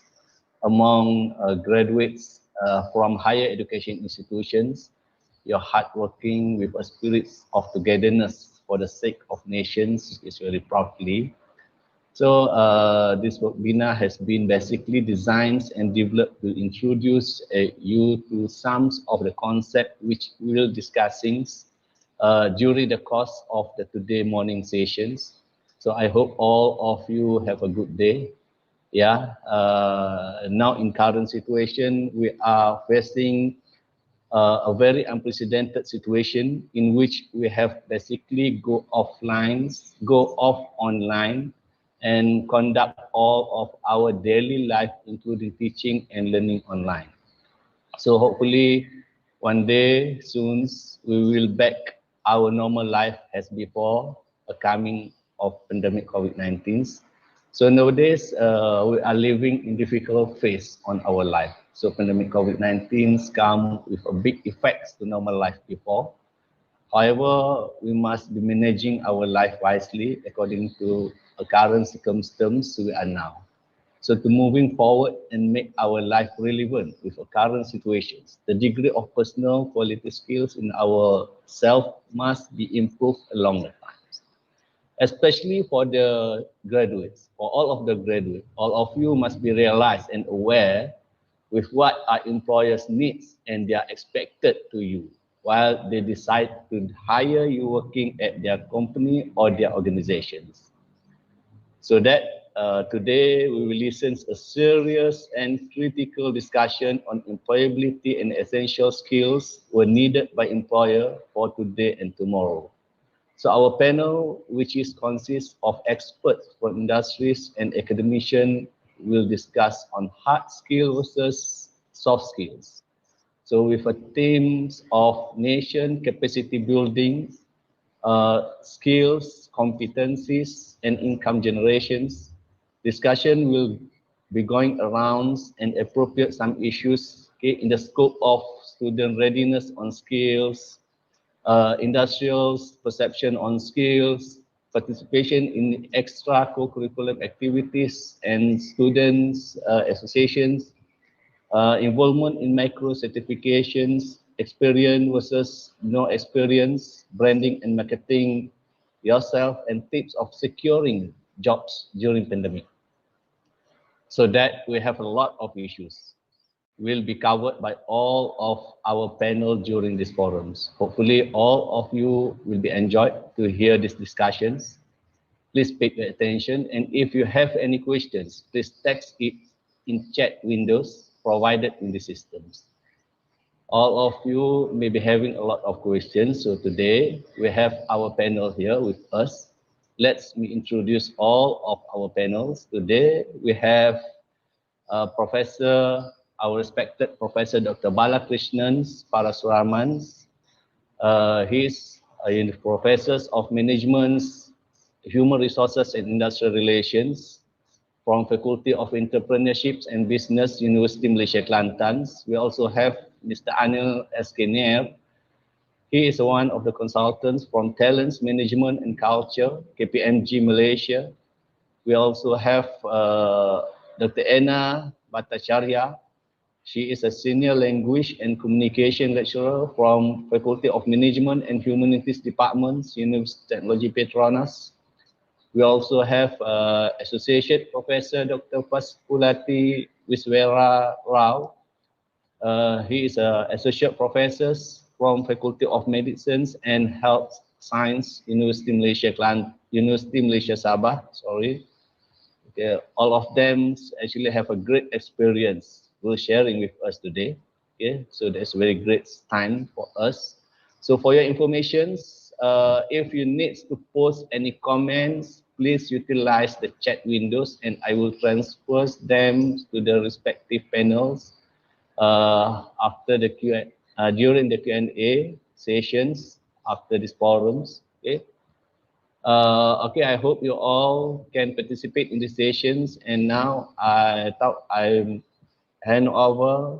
I: among graduates from higher education institutions. Your hard working with a spirit of togetherness for the sake of nations is very proudly. So this webinar has been basically designed and developed to introduce you to some of the concepts which we will discussing during the course of the today morning sessions. So I hope all of you have a good day. Yeah. Now in current situation, we are facing a very unprecedented situation in which we have basically go off online, and conduct all of our daily life, including teaching and learning online. So hopefully one day soon we will back our normal life as before a coming of pandemic COVID-19. So nowadays we are living in difficult phase on our life. So pandemic COVID-19 come with a big effects to normal life before. However, we must be managing our life wisely according to the current circumstances we are now. So to moving forward and make our life relevant with the current situations, the degree of personal quality skills in our self must be improved along the time. Especially for the graduates, for all of the graduates, all of you must be realized and aware with what our employers needs and they are expected to you while they decide to hire you working at their company or their organizations. So that today we will listen to a serious and critical discussion on employability and essential skills were needed by employer for today and tomorrow. So our panel, which is consists of experts from industries and academicians, will discuss on hard skills versus soft skills. So with a themes of nation capacity building, skills, competencies, and income generations, discussion will be going around and appropriate some issues in the scope of student readiness on skills, industrials, perception on skills, participation in extra co-curriculum activities and students associations, involvement in micro certifications, experience versus no experience, branding and marketing yourself, and tips of securing jobs during pandemic. So that we have a lot of issues will be covered by all of our panel during these forums. Hopefully all of you will be enjoyed to hear these discussions. Please pay attention, and if you have any questions, please text it in chat windows provided in the systems. All of you may be having a lot of questions, so today we have our panel here with us. Let me introduce all of our panels. Today we have our respected Professor Dr. Balakrishnan Parasuraman. He is a Professor of Management, Human Resources and Industrial Relations from Faculty of Entrepreneurship and Business, Universiti Malaysia, Kelantan. We also have Mr. Anil Eskener. He is one of the consultants from Talents Management and Culture, KPMG Malaysia. We also have Dr. Anna Bhattacharya. She is a senior language and communication lecturer from Faculty of Management and Humanities Departments, University of Technology Petronas. We also have Associate Professor Dr. Paspulati Wiswera Rao. He is an Associate Professor from Faculty of Medicine and Health Science, Universiti Malaysia, Universiti Malaysia Sabah. Sorry. Okay. All of them actually have a great experience sharing with us today. Okay, so that's a very great time for us. So for your information, if you need to post any comments, please utilize the chat windows and I will transfer them to the respective panels after the during the Q&A sessions after these forums. Okay. Okay, I hope you all can participate in the sessions, and now I thought I hand over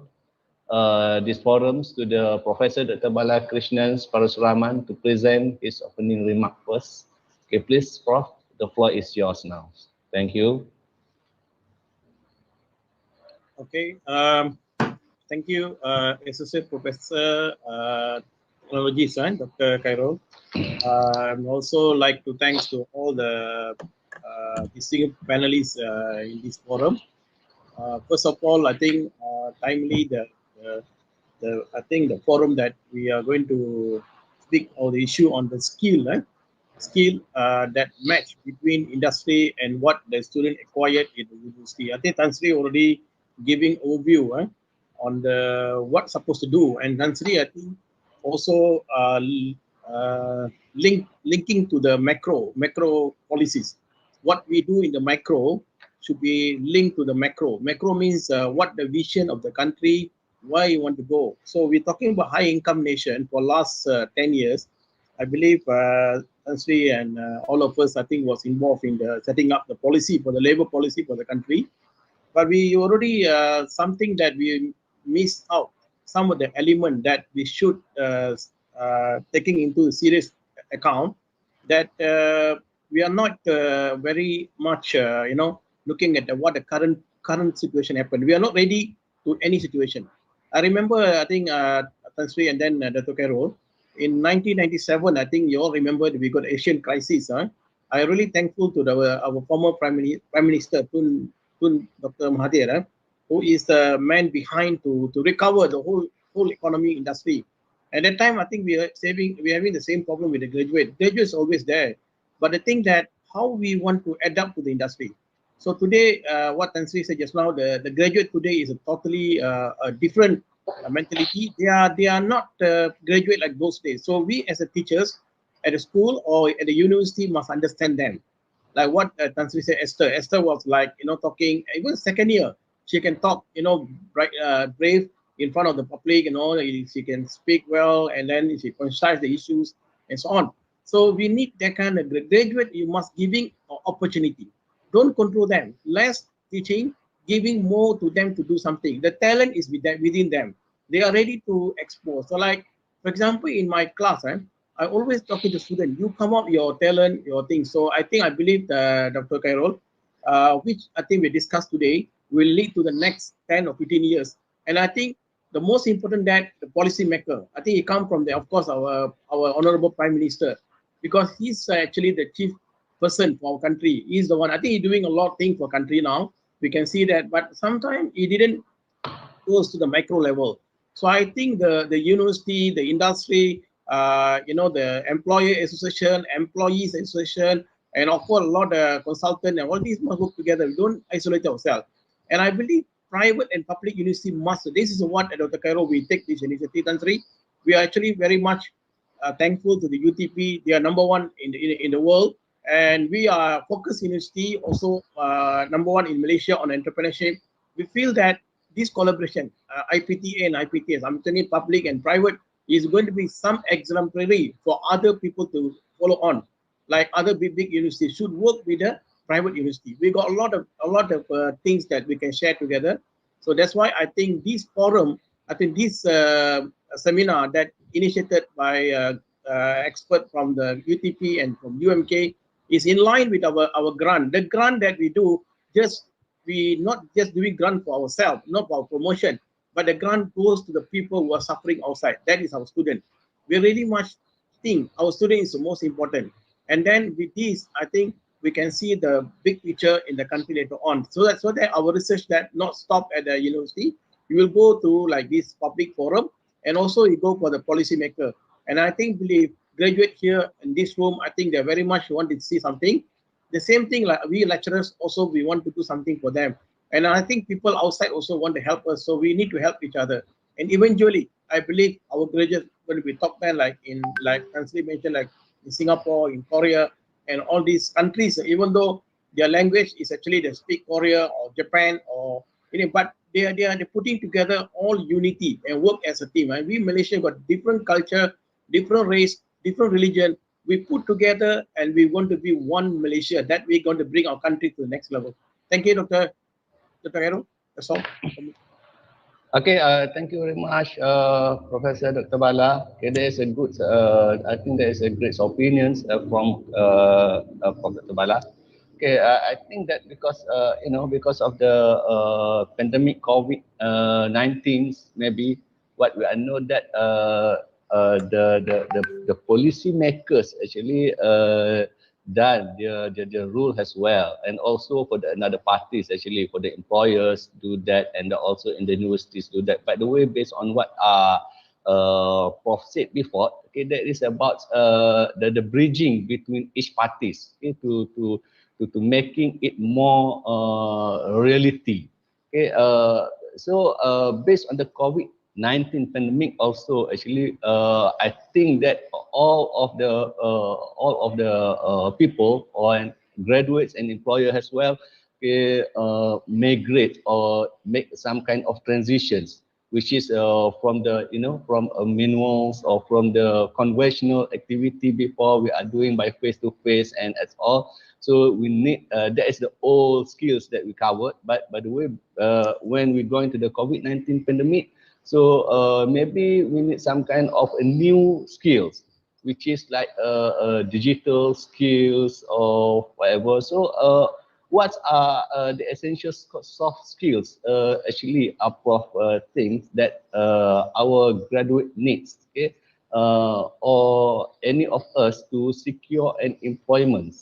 I: these forums to the Professor Dr. Balakrishnan Parasuraman to present his opening remark first. Okay, please, Prof, the floor is yours now. Thank you.
G: Okay, thank you, Associate Professor Technologies, Dr. Khairul. I'd also like to thanks to all the distinguished panelists in this forum. First of all, I think timely I think the forum that we are going to speak on the issue on the skill that match between industry and what the student acquired in the university. I think Tan Sri already giving overview on the what's supposed to do, and Tan Sri I think also linking to the macro policies. What we do in the micro should be linked to the macro. Macro means what the vision of the country, where you want to go. So we're talking about high income nation for last 10 years. I believe Sri and all of us, I think, was involved in the setting up the policy for the labor policy for the country. But we already something that we missed out, some of the element that we should taking into serious account that we are not very much, looking at what the current situation happened. We are not ready to any situation. I remember, I think, Tan Sri and then Dr. Carol, in 1997, I think you all remember that we got Asian crisis. I really thankful to our former Prime Minister, Tun Dr. Mahathir, who is the man behind to recover the whole economy industry. At that time, I think we are having the same problem with the graduate. Graduates always there, but the thing that how we want to adapt to the industry. So today, what Tan Sri said just now, the graduate today is a totally a different mentality. They are not graduate like those days. So we as a teachers at the school or at the university must understand them. Like what Tan Sri said, Esther was like, talking, even second year, she can talk, brave in front of the public, she can speak well, and then she concise the issues and so on. So we need that kind of graduate, you must giving opportunity. Don't control them. Less teaching, giving more to them to do something. The talent is within them. They are ready to explore. So like, for example, in my class, I always talking to students, you come up your talent, your thing. So I believe Dr. Carol, which I think we discussed today, will lead to the next 10 or 15 years. And I think the most important that the policy maker, I think it comes from of course, our honorable Prime Minister, because he's actually the chief person for our country. He's the one, I think he's doing a lot of things for country now. We can see that, but sometimes he didn't goes to the micro level. So I think the university, the industry, the employer association, employees association, and of course a lot of consultant and all these must work together. We don't isolate ourselves. And I believe private and public university must. This is what Dr. Cairo we take this initiative. Country, we are actually very much thankful to the UTP. They are number one in the world, and we are focused university also number one in Malaysia on entrepreneurship. We feel that this collaboration, IPTA and IPTS, I'm telling public and private, is going to be some exemplary for other people to follow on. Like other big universities should work with the private university. We got a lot of things that we can share together. So that's why I think this forum, I think this seminar that initiated by expert from the UTP and from UMK is in line with our grant. The grant that we do, we not just doing grant for ourselves, not for our promotion, but the grant goes to the people who are suffering outside. That is our student. We really much think our student is the most important. And then with this, I think we can see the big picture in the country later on. So that's what our research that not stop at the university. We will go to like this public forum, and also we go for the policy maker. And I think believe graduate here in this room, I think they very much want to see something. The same thing like we lecturers also, we want to do something for them. And I think people outside also want to help us. So we need to help each other. And eventually, I believe our graduates going to be top 10, like Tansi mentioned, like in Singapore, in Korea, and all these countries, even though their language is actually they speak Korea or Japan or but they are putting together all unity and work as a team. And we Malaysia got different culture, different race, different religion. We put together and we want to be one Malaysia. That we're going to bring our country to the next level. Thank you, Dr. Hero. That's all.
I: Okay, thank you very much, Professor Dr. Bala. Okay, there is a good, I think there is a great opinions from Dr. Bala. Okay, I think that because because of the pandemic COVID-19, maybe what we know that the policy makers actually done the rule as well, and also for the another parties, actually for the employers do that, and also in the universities do that. By the way, based on what Prof said before, okay, that is about the bridging between each parties, okay, to making it more reality. Okay, so based on the COVID-19 pandemic also, actually I think that all of the people or graduates and employer as well, okay, migrate or make some kind of transitions, which is from the from manuals or from the conventional activity before we are doing by face to face and as all. So we need that is the old skills that we covered. But by the way, when we go into the COVID-19 pandemic, So maybe we need some kind of a new skills, which is like digital skills or whatever. So what are the essential soft skills actually are things that our graduate needs, okay, or any of us to secure an employment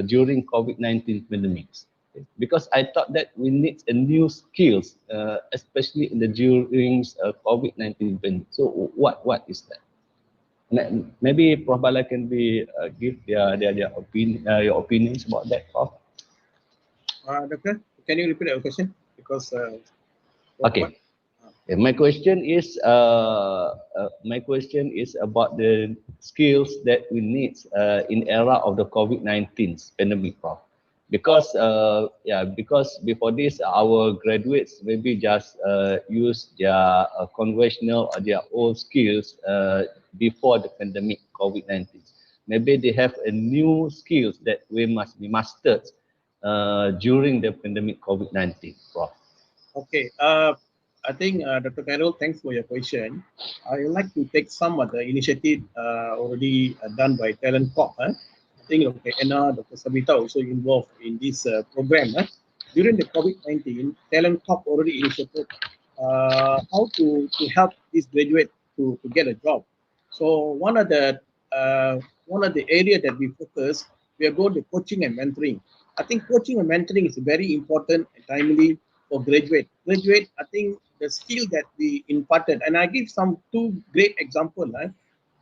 I: during COVID-19 pandemics. Okay? Because I thought that we need a new skills, especially in the during COVID-19 pandemic. So what is that? Maybe Prof. Bala can be give their opinion, your opinions about that, Prof.
G: Doctor, can you repeat your question? Because
I: Okay. My question is about the skills that we need in era of the COVID-19 pandemic, Prof. Because because before this our graduates maybe just use their conventional or their old skills before the pandemic COVID-19. Maybe they have a new skills that we must be mastered during the pandemic COVID-19, Prof.
G: Okay. I think Dr. Carol, thanks for your question. I would like to take some of the initiative already done by Talent Corp. I think Dr. Anna, Dr. Sabita also involved in this program. During the COVID-19, Talent Corp already initiated how to help this graduate to get a job. So one of the area that we focus, we are going to coaching and mentoring. I think coaching and mentoring is very important and timely for graduate. I think the skill that we imparted, and I give two great examples.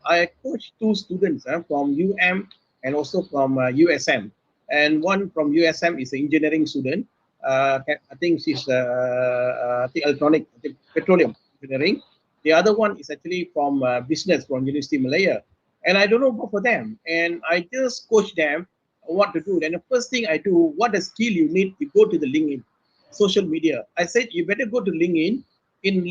G: I coached two students from UM and also from USM. And one from USM is an engineering student. I think she's I think electronic, I think petroleum engineering. The other one is actually from business from Universiti Malaya. And I don't know both of them. And I just coach them what to do. And the first thing I do, what the skill you need, you go to the LinkedIn, social media. I said, you better go to LinkedIn. In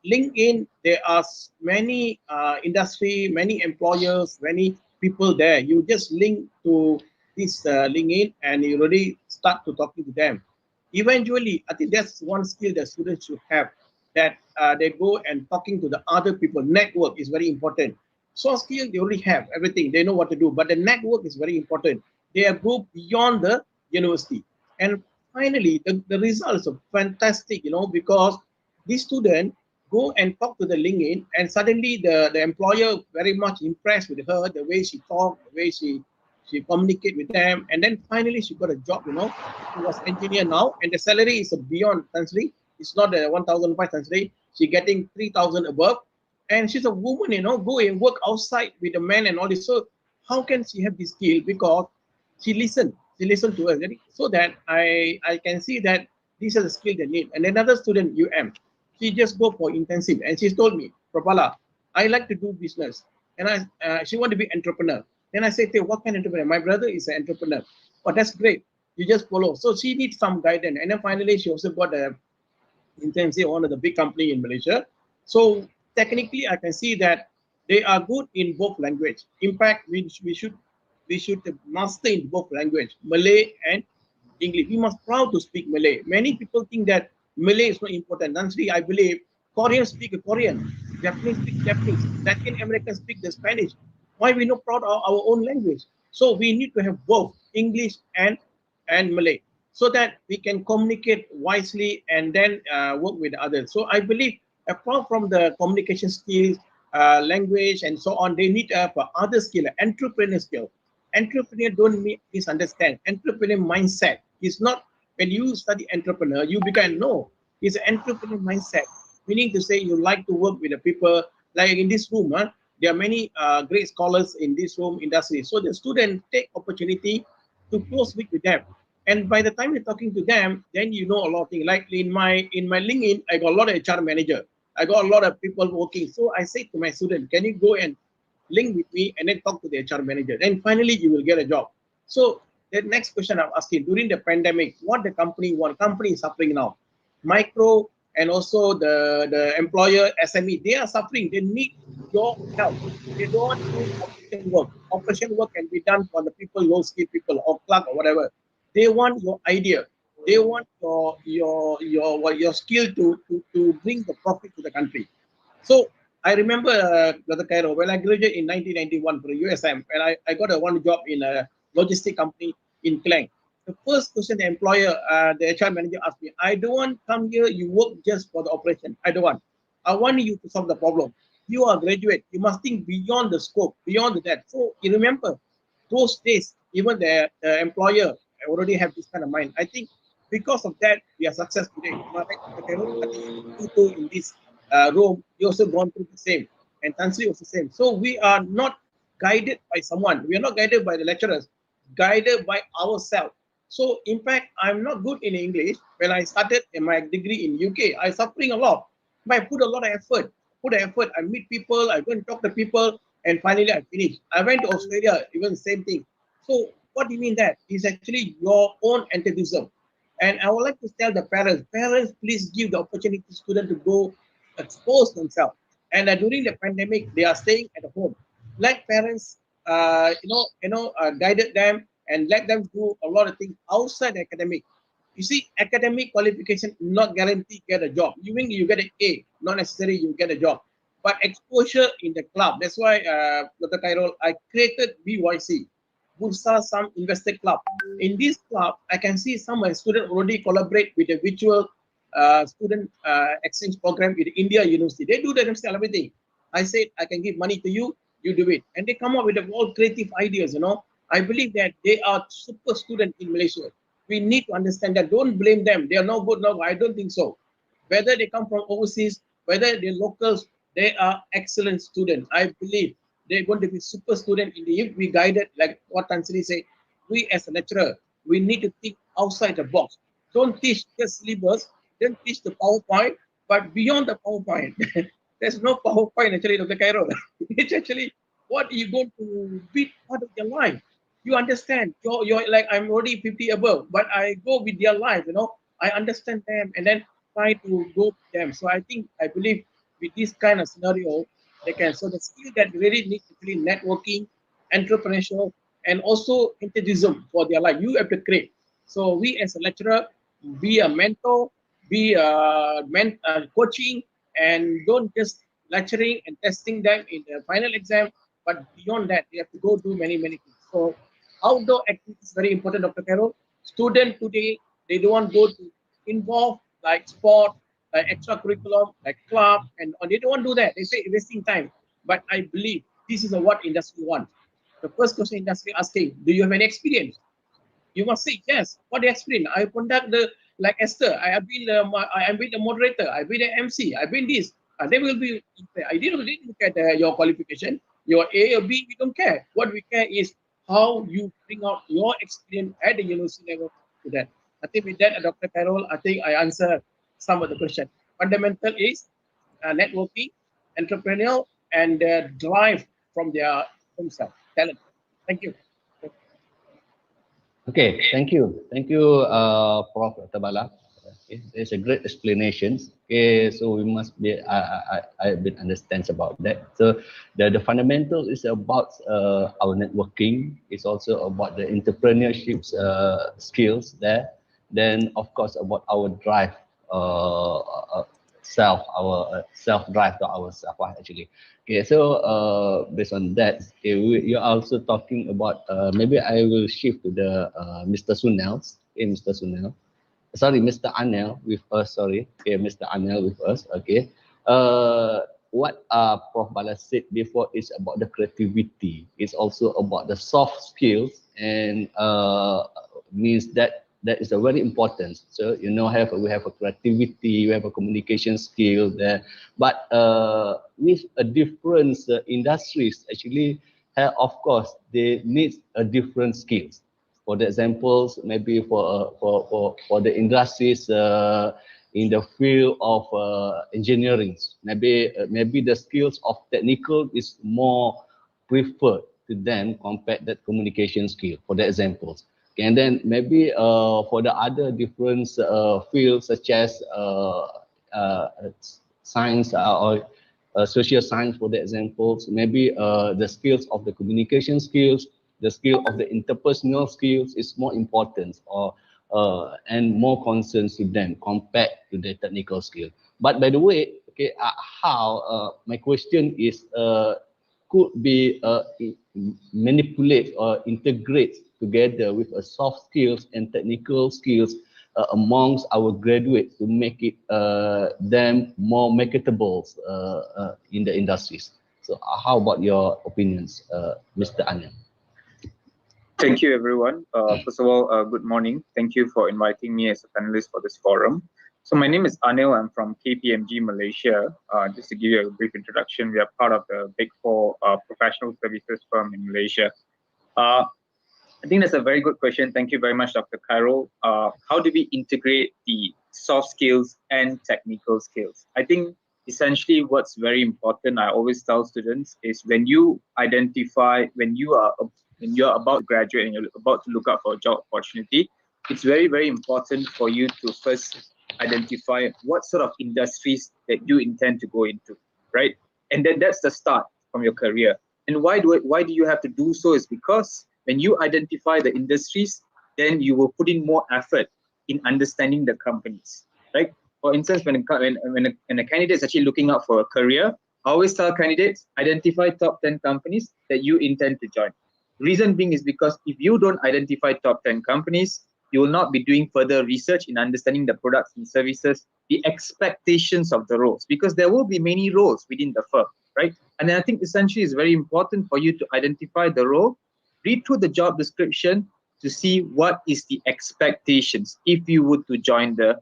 G: LinkedIn, there are many industry, many employers, many people there. You just link to this LinkedIn and you already start to talking to them. Eventually, I think that's one skill that students should have, that they go and talking to the other people. Network is very important. Soft skill, they already have everything. They know what to do, but the network is very important. They are go beyond the university. And finally, the results are fantastic, because this student go and talk to the LinkedIn, and suddenly the employer very much impressed with her, the way she talk, the way she communicate with them, and then finally she got a job. She was engineer now, and the salary is beyond Tansley. It's not 1,500 Tansley. She getting 3,000 above, and she's a woman. Go and work outside with the men and all this. So how can she have this skill? Because she listened to us, so that I can see that these are the skill they need. And another student, UM, she just go for intensive, and she told me, Propala, I like to do business, and she want to be entrepreneur. Then I said, hey, what kind of entrepreneur? My brother is an entrepreneur. Oh, that's great. You just follow. So she needs some guidance. And then finally, she also got a intensive one of the big company in Malaysia. So technically, I can see that they are good in both language. In fact, we should master in both language, Malay and English. We must proud to speak Malay. Many people think that Malay is not important. Actually, I believe Koreans speak Korean, Japanese speak Japanese, Latin Americans speak the Spanish. Why we not proud of our own language? So we need to have both English and Malay, so that we can communicate wisely and then work with others. So I believe apart from the communication skills, language and so on, they need to have other skill, entrepreneur skill. Entrepreneur don't misunderstand. Entrepreneur mindset is not when you study entrepreneur, you become it's an entrepreneur mindset. Meaning to say you like to work with the people. Like in this room, there are many great scholars in this room industry. So the student take opportunity to close with them. And by the time you're talking to them, then you know a lot of things. Like in my LinkedIn, I got a lot of HR manager. I got a lot of people working. So I say to my student, can you go and link with me and then talk to the HR manager? And finally, you will get a job. So the next question I'm asking, during the pandemic, what the company want? Company is suffering now. Micro and also the employer, SME, they are suffering. They need your help. They don't want to do operation work. Operation work can be done for the people, low skill people or clerk or whatever. They want your idea. They want your skill to bring the profit to the country. So I remember, Dr. Cairo, when I graduated in 1991 for USM, and I got a one job in a logistic company in Klang. The first question the employer, the HR manager asked me, I don't want come here, you work just for the operation. I don't want. I want you to solve the problem. You are a graduate. You must think beyond the scope, beyond that. So you remember those days, even the employer already have this kind of mind. I think because of that, we are success today. Am I right, Dr. Cairo? I think you too in this Rome, you also gone through the same, and Tansri was the same. So we are not guided by someone. We are not guided by the lecturers, guided by ourselves. So in fact, I'm not good in English. When I started in my degree in UK, I suffering a lot. But I put a lot of effort. Put effort. I meet people. I go and talk to people, and finally I finish. I went to Australia, even same thing. So what do you mean that? It's actually your own enthusiasm. And I would like to tell the parents, please give the opportunity to students to go expose themselves. And during the pandemic, they are staying at home. Let parents, guided them and let them do a lot of things outside academic. You see, academic qualification not guarantee get a job. Even you get an A, not necessarily you get a job. But exposure in the club. That's why, Dr. Khairul, I created BYC, Bursa Some Investor Club. In this club, I can see some of my students already collaborate with the virtual student exchange program with India University. They do themselves everything. I said, I can give money to you, you do it. And they come up with all creative ideas, I believe that they are super students in Malaysia. We need to understand that. Don't blame them. They are no good, no. I don't think so. Whether they come from overseas, whether they're locals, they are excellent students. I believe they're going to be super student in the if we guided, like what Tansri say, we as a lecturer, we need to think outside the box. Don't teach just syllabus, don't teach the PowerPoint, but beyond the PowerPoint. There's no PowerPoint actually, Dr. Cairo. It's actually what you going to be part of your life. You understand. You're like I'm already 50 above, but I go with their life, I understand them and then try to go with them. So I believe with this kind of scenario, they can. So the skill that really need actually networking, entrepreneurship, and also enthusiasm for their life. You have to create. So we as a lecturer, be a mentor, be coaching, and don't just lecturing and testing them in the final exam, but beyond that, they have to go do many, many things. So outdoor activities is very important, Dr. Carol. Student today, they don't want to go to involve like sport, like extracurriculum, like club, and they don't want to do that. They say wasting time. But I believe this is what industry wants. The first question industry asking, do you have any experience? You must say yes. What experience? I conduct the like Esther. I have been I've been the moderator. I've been the MC. I've been this. They will be. I didn't look at your qualification. Your A or B, we don't care. What we care is how you bring out your experience at the university level to that. I think with that, Dr. Carol, I think I answered some of the question. Fundamental is networking, entrepreneurial, and drive from their themselves, talent. Thank you.
I: Okay, thank you. Thank you, Prof. Tabala. Okay, it's a great explanation. Okay, so we must be, I bit understands about that. So the fundamental is about our networking. It's also about the entrepreneurship skills there. Then of course about our drive, our self drive to ourselves actually. Okay, so based on that, okay, you're also talking about maybe I will shift to the Mr. Sunel. Okay, Mr. Sunel. Sorry, Mr. Anel with us. Sorry, okay, Mr. Anel with us. Okay. What Prof. Bala said before is about the creativity. It's also about the soft skills and means that is a very important. So we have a creativity, we have a communication skill there, but with a different industries actually, of course, they need a different skills. For the examples, maybe for the industries in the field of engineering, maybe the skills of technical is more preferred to them compared that communication skill. For the examples, okay, and then maybe for the other different fields such as science or social science, for the examples, maybe the skills of the communication skills, the skill of the interpersonal skills is more important, or
J: and more concerns with them compared to the technical skill. But by the way, okay, how my question is could be manipulate or integrate together with soft skills and technical skills amongst our graduates to make it them more marketable in the industries. So how about your opinions, Mr. Anil?
K: Thank you, everyone. First of all, good morning. Thank you for inviting me as a panelist for this forum. So my name is Anil. I'm from KPMG, Malaysia. Just to give you a brief introduction, we are part of the Big Four professional services firm in Malaysia. I think that's a very good question. Thank you very much, Dr. Khairul. How do we integrate the soft skills and technical skills? I think essentially what's very important, I always tell students, is when you identify, when you're about to graduate and you're about to look out for a job opportunity, it's very, very important for you to first identify what sort of industries that you intend to go into, right? And then that's the start from your career. And why do you have to do so is because when you identify the industries, then you will put in more effort in understanding the companies, right? For instance, when a candidate is actually looking out for a career, I always tell candidates, identify top 10 companies that you intend to join. Reason being is because if you don't identify top 10 companies, you will not be doing further research in understanding the products and services, the expectations of the roles, because there will be many roles within the firm, right? And then I think essentially it's very important for you to identify the role, read through the job description to see what is the expectations if you were to join the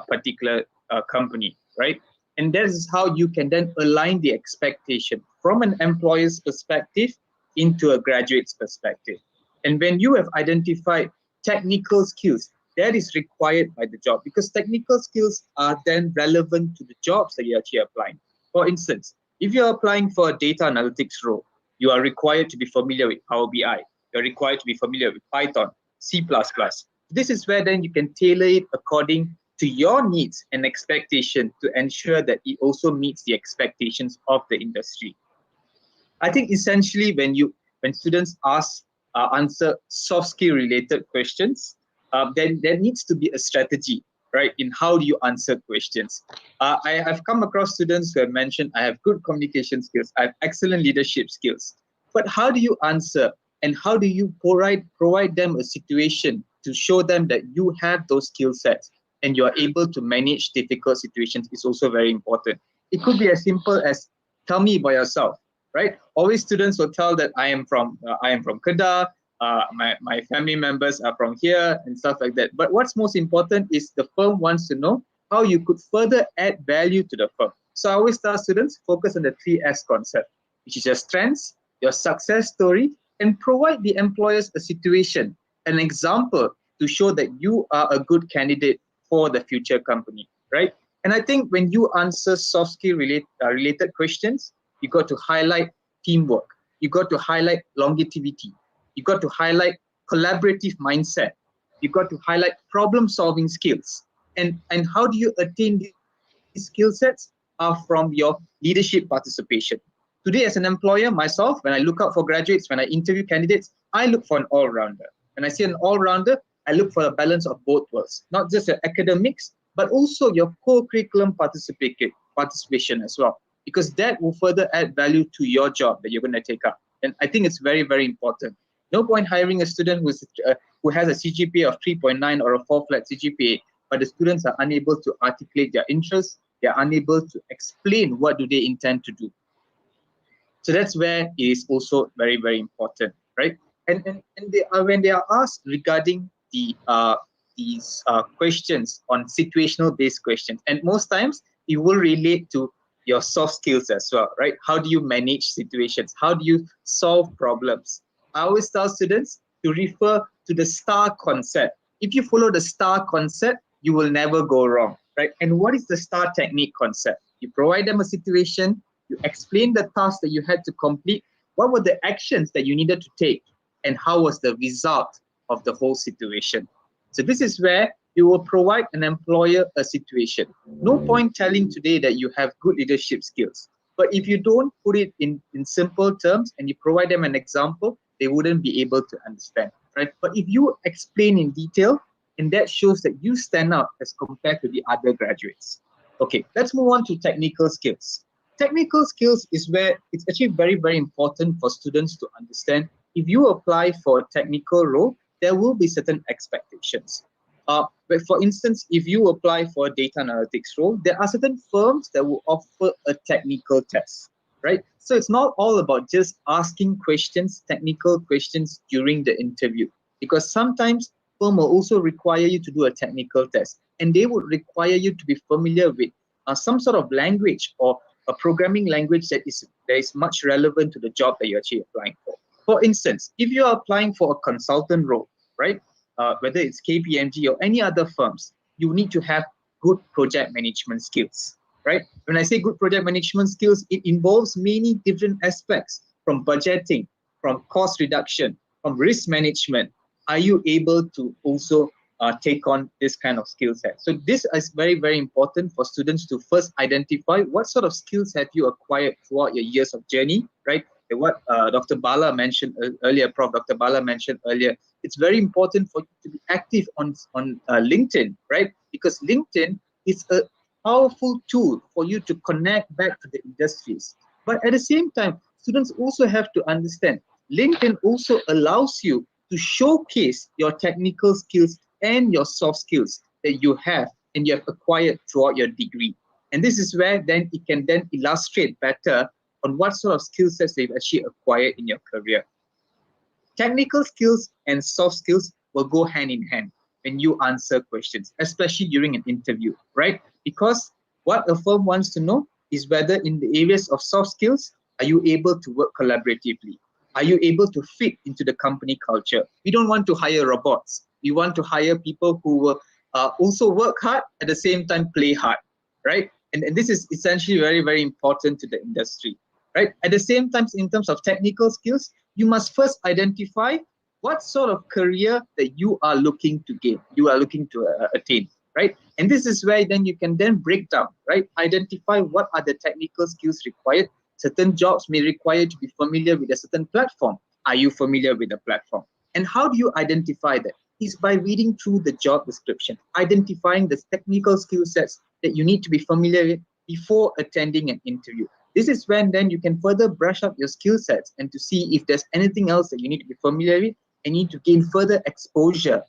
K: particular company, right? And that is how you can then align the expectation from an employer's perspective into a graduate's perspective. And when you have identified technical skills, that is required by the job, because technical skills are then relevant to the jobs that you're actually applying. For instance, if you're applying for a data analytics role, you are required to be familiar with Power BI. You're required to be familiar with Python, C++. This is where then you can tailor it according to your needs and expectation to ensure that it also meets the expectations of the industry. I think essentially when students answer soft skill related questions, then there needs to be a strategy, right, in how do you answer questions. I have come across students who have mentioned, I have good communication skills, I have excellent leadership skills, but how do you answer and how do you provide them a situation to show them that you have those skill sets and you are able to manage difficult situations is also very important. It could be as simple as, tell me about yourself, right? Always students will tell that I am from Kedah, my family members are from here and stuff like that. But what's most important is the firm wants to know how you could further add value to the firm. So I always tell students, focus on the 3S concept, which is your strengths, your success story, and provide the employers a situation, an example to show that you are a good candidate for the future company, right? And I think when you answer soft skill related questions, you got to highlight teamwork, you got to highlight longevity, you got to highlight collaborative mindset, you got to highlight problem solving skills. And how do you attain these skill sets? Are from your leadership participation. Today as an employer, myself, when I look out for graduates, when I interview candidates, I look for an all-rounder. When I see an all-rounder, I look for a balance of both worlds, not just your academics, but also your co-curriculum participation as well, because that will further add value to your job that you're going to take up. And I think it's very, very important. No point hiring a student who has a CGPA of 3.9 or a 4 flat CGPA, but the students are unable to articulate their interests, they're unable to explain what do they intend to do. So that's where it is also very, very important, right? And when they are asked regarding these questions on situational based questions, and most times it will relate to your soft skills as well, right? How do you manage situations? How do you solve problems? I always tell students to refer to the STAR concept. If you follow the STAR concept, you will never go wrong, right? And what is the STAR technique concept? You provide them a situation, you explain the task that you had to complete, what were the actions that you needed to take, and how was the result of the whole situation. So this is where you will provide an employer a situation. No point telling today that you have good leadership skills, but if you don't put it in simple terms and you provide them an example, they wouldn't be able to understand, right? But if you explain in detail, and that shows that you stand out as compared to the other graduates. Okay, let's move on to technical skills. Technical skills is where it's actually very, very important for students to understand. If you apply for a technical role, there will be certain expectations. But for instance, if you apply for a data analytics role, there are certain firms that will offer a technical test, right? So it's not all about just asking questions, technical questions during the interview, because sometimes firm will also require you to do a technical test, and they would require you to be familiar with some sort of language or a programming language that is much relevant to the job that you're actually applying for. For instance, if you are applying for a consultant role, right, whether it's KPMG or any other firms, you need to have good project management skills, right? When I say good project management skills, it involves many different aspects, from budgeting, from cost reduction, from risk management. Are you able to also take on this kind of skill set? So this is very, very important for students to first identify what sort of skills have you acquired throughout your years of journey, right? And what Dr. Bala mentioned earlier, Prof. Dr. Bala mentioned earlier, it's very important for you to be active on LinkedIn, right? Because LinkedIn is a powerful tool for you to connect back to the industries. But at the same time, students also have to understand LinkedIn also allows you to showcase your technical skills and your soft skills that you have and you have acquired throughout your degree. And this is where then it can then illustrate better on what sort of skill sets they've actually acquired in your career. Technical skills and soft skills will go hand in hand when you answer questions, especially during an interview, right? Because what a firm wants to know is whether in the areas of soft skills, are you able to work collaboratively? Are you able to fit into the company culture? We don't want to hire robots. We want to hire people who will also work hard, at the same time play hard, right? And this is essentially very, very important to the industry, right? At the same time, in terms of technical skills, you must first identify what sort of career that you are looking to gain, you are looking to attain, right? And this is where then you can then break down, right? Identify what are the technical skills required. Certain jobs may require you to be familiar with a certain platform. Are you familiar with the platform? And how do you identify that? Is by reading through the job description, identifying the technical skill sets that you need to be familiar with before attending an interview. This is when then you can further brush up your skill sets and to see if there's anything else that you need to be familiar with and need to gain further exposure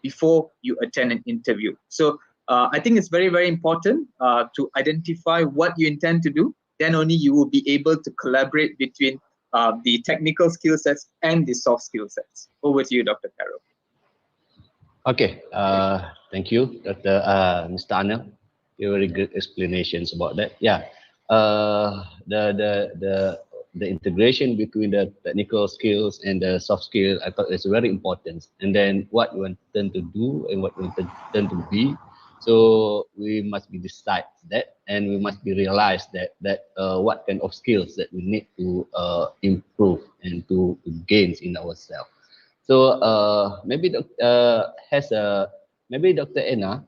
K: before you attend an interview. So I think it's very, very important to identify what you intend to do. Then only you will be able to collaborate between the technical skill sets and the soft skill sets. Over to you, Dr. Carol.
J: Okay, thank you, Dr. Mr. Anil. Very good explanations about that. Yeah, the integration between the technical skills and the soft skills, I thought is very important. And then what you intend to do and what you intend to be. So we must be decide that, and we must be realize that what kind of skills that we need to improve and to gain in ourselves. So maybe maybe Dr. Anna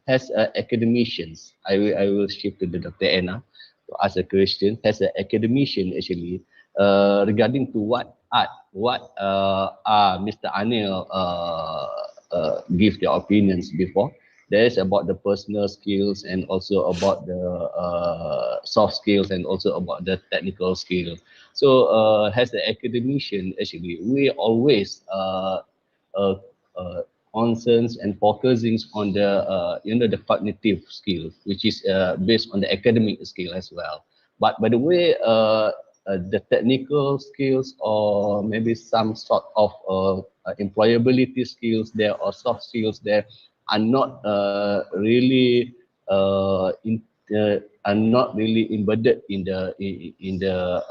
J: has academicians. I will shift to the Dr. Anna to ask a question. Has an academician actually regarding to what Mr. Anil give their opinions before. There is about the personal skills and also about the soft skills and also about the technical skills. So as the academician, actually, we always concerns and focusing on the the cognitive skills, which is based on the academic skill as well. But by the way, the technical skills or maybe some sort of employability skills there or soft skills there are not really embedded in the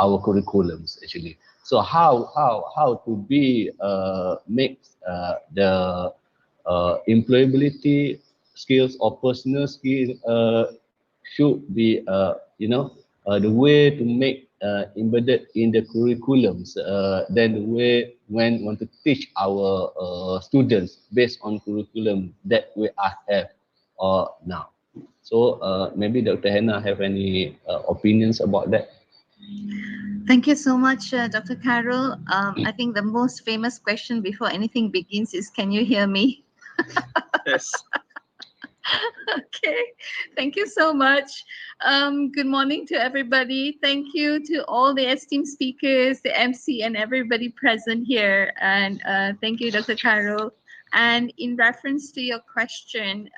J: our curriculums actually. So how to be make the employability skills or personal skill should be the way to make embedded in the curriculums, then the way when want to teach our students based on curriculum that we have now. So maybe Dr. Hannah have any opinions about that?
L: Thank you so much, Dr. Carol. I think the most famous question before anything begins is, can you hear me?
K: Yes.
L: Okay, thank you so much. Good morning to everybody. Thank you to all the esteemed speakers, the MC, and everybody present here. And thank you, Dr. Carol. And in reference to your question,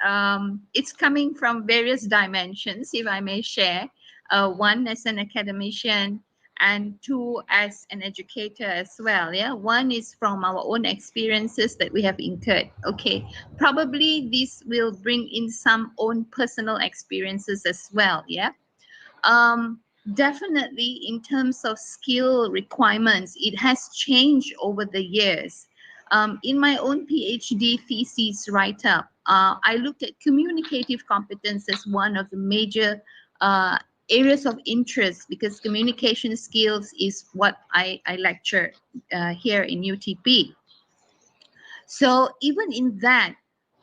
L: it's coming from various dimensions, if I may share. One, as an academician, and two, as an educator as well. Yeah, one is from our own experiences that we have incurred. Okay, probably this will bring in some own personal experiences as well. Yeah, definitely in terms of skill requirements, it has changed over the years. In my own PhD thesis write-up, I looked at communicative competence as one of the major areas of interest, because communication skills is what I lecture here in UTP. So even in that,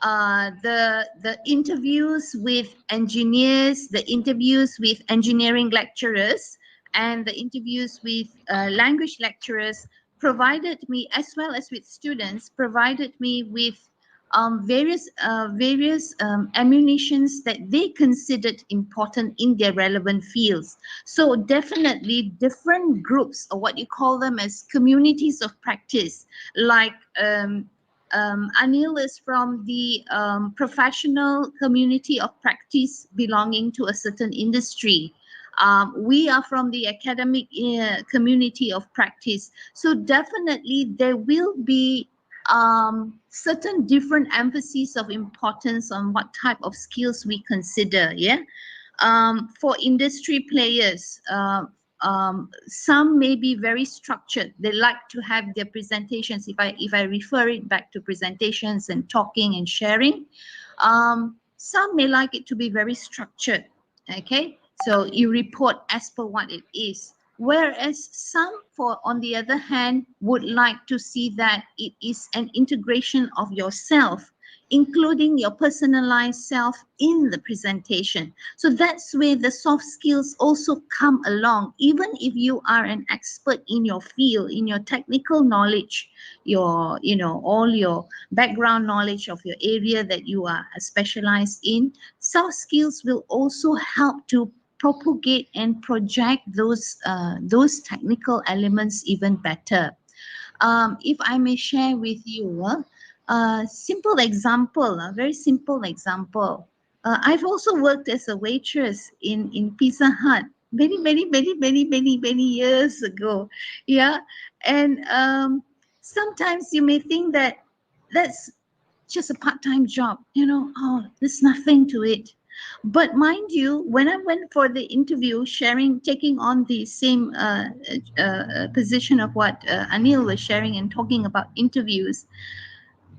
L: the interviews with engineers, the interviews with engineering lecturers, and the interviews with language lecturers provided me, as well as with students, provided me with various ammunitions that they considered important in their relevant fields. So definitely different groups, or what you call them as communities of practice, like Anil is from the professional community of practice belonging to a certain industry. We are from the academic community of practice. So definitely there will be certain different emphases of importance on what type of skills we consider. Yeah. For industry players, some may be very structured. They like to have their presentations. If I refer it back to presentations and talking and sharing, some may like it to be very structured. Okay, so you report as per what it is. Whereas some, on the other hand, would like to see that it is an integration of yourself, including your personalized self in the presentation. So that's where the soft skills also come along. Even if you are an expert in your field, in your technical knowledge, your, all your background knowledge of your area that you are specialized in, soft skills will also help to propagate and project those technical elements even better. If I may share with you a simple example, a very simple example. I've also worked as a waitress in Pizza Hut many years ago. Yeah, and sometimes you may think that that's just a part-time job, oh, there's nothing to it. But mind you, when I went for the interview, taking on the same position of what Anil was sharing and talking about interviews,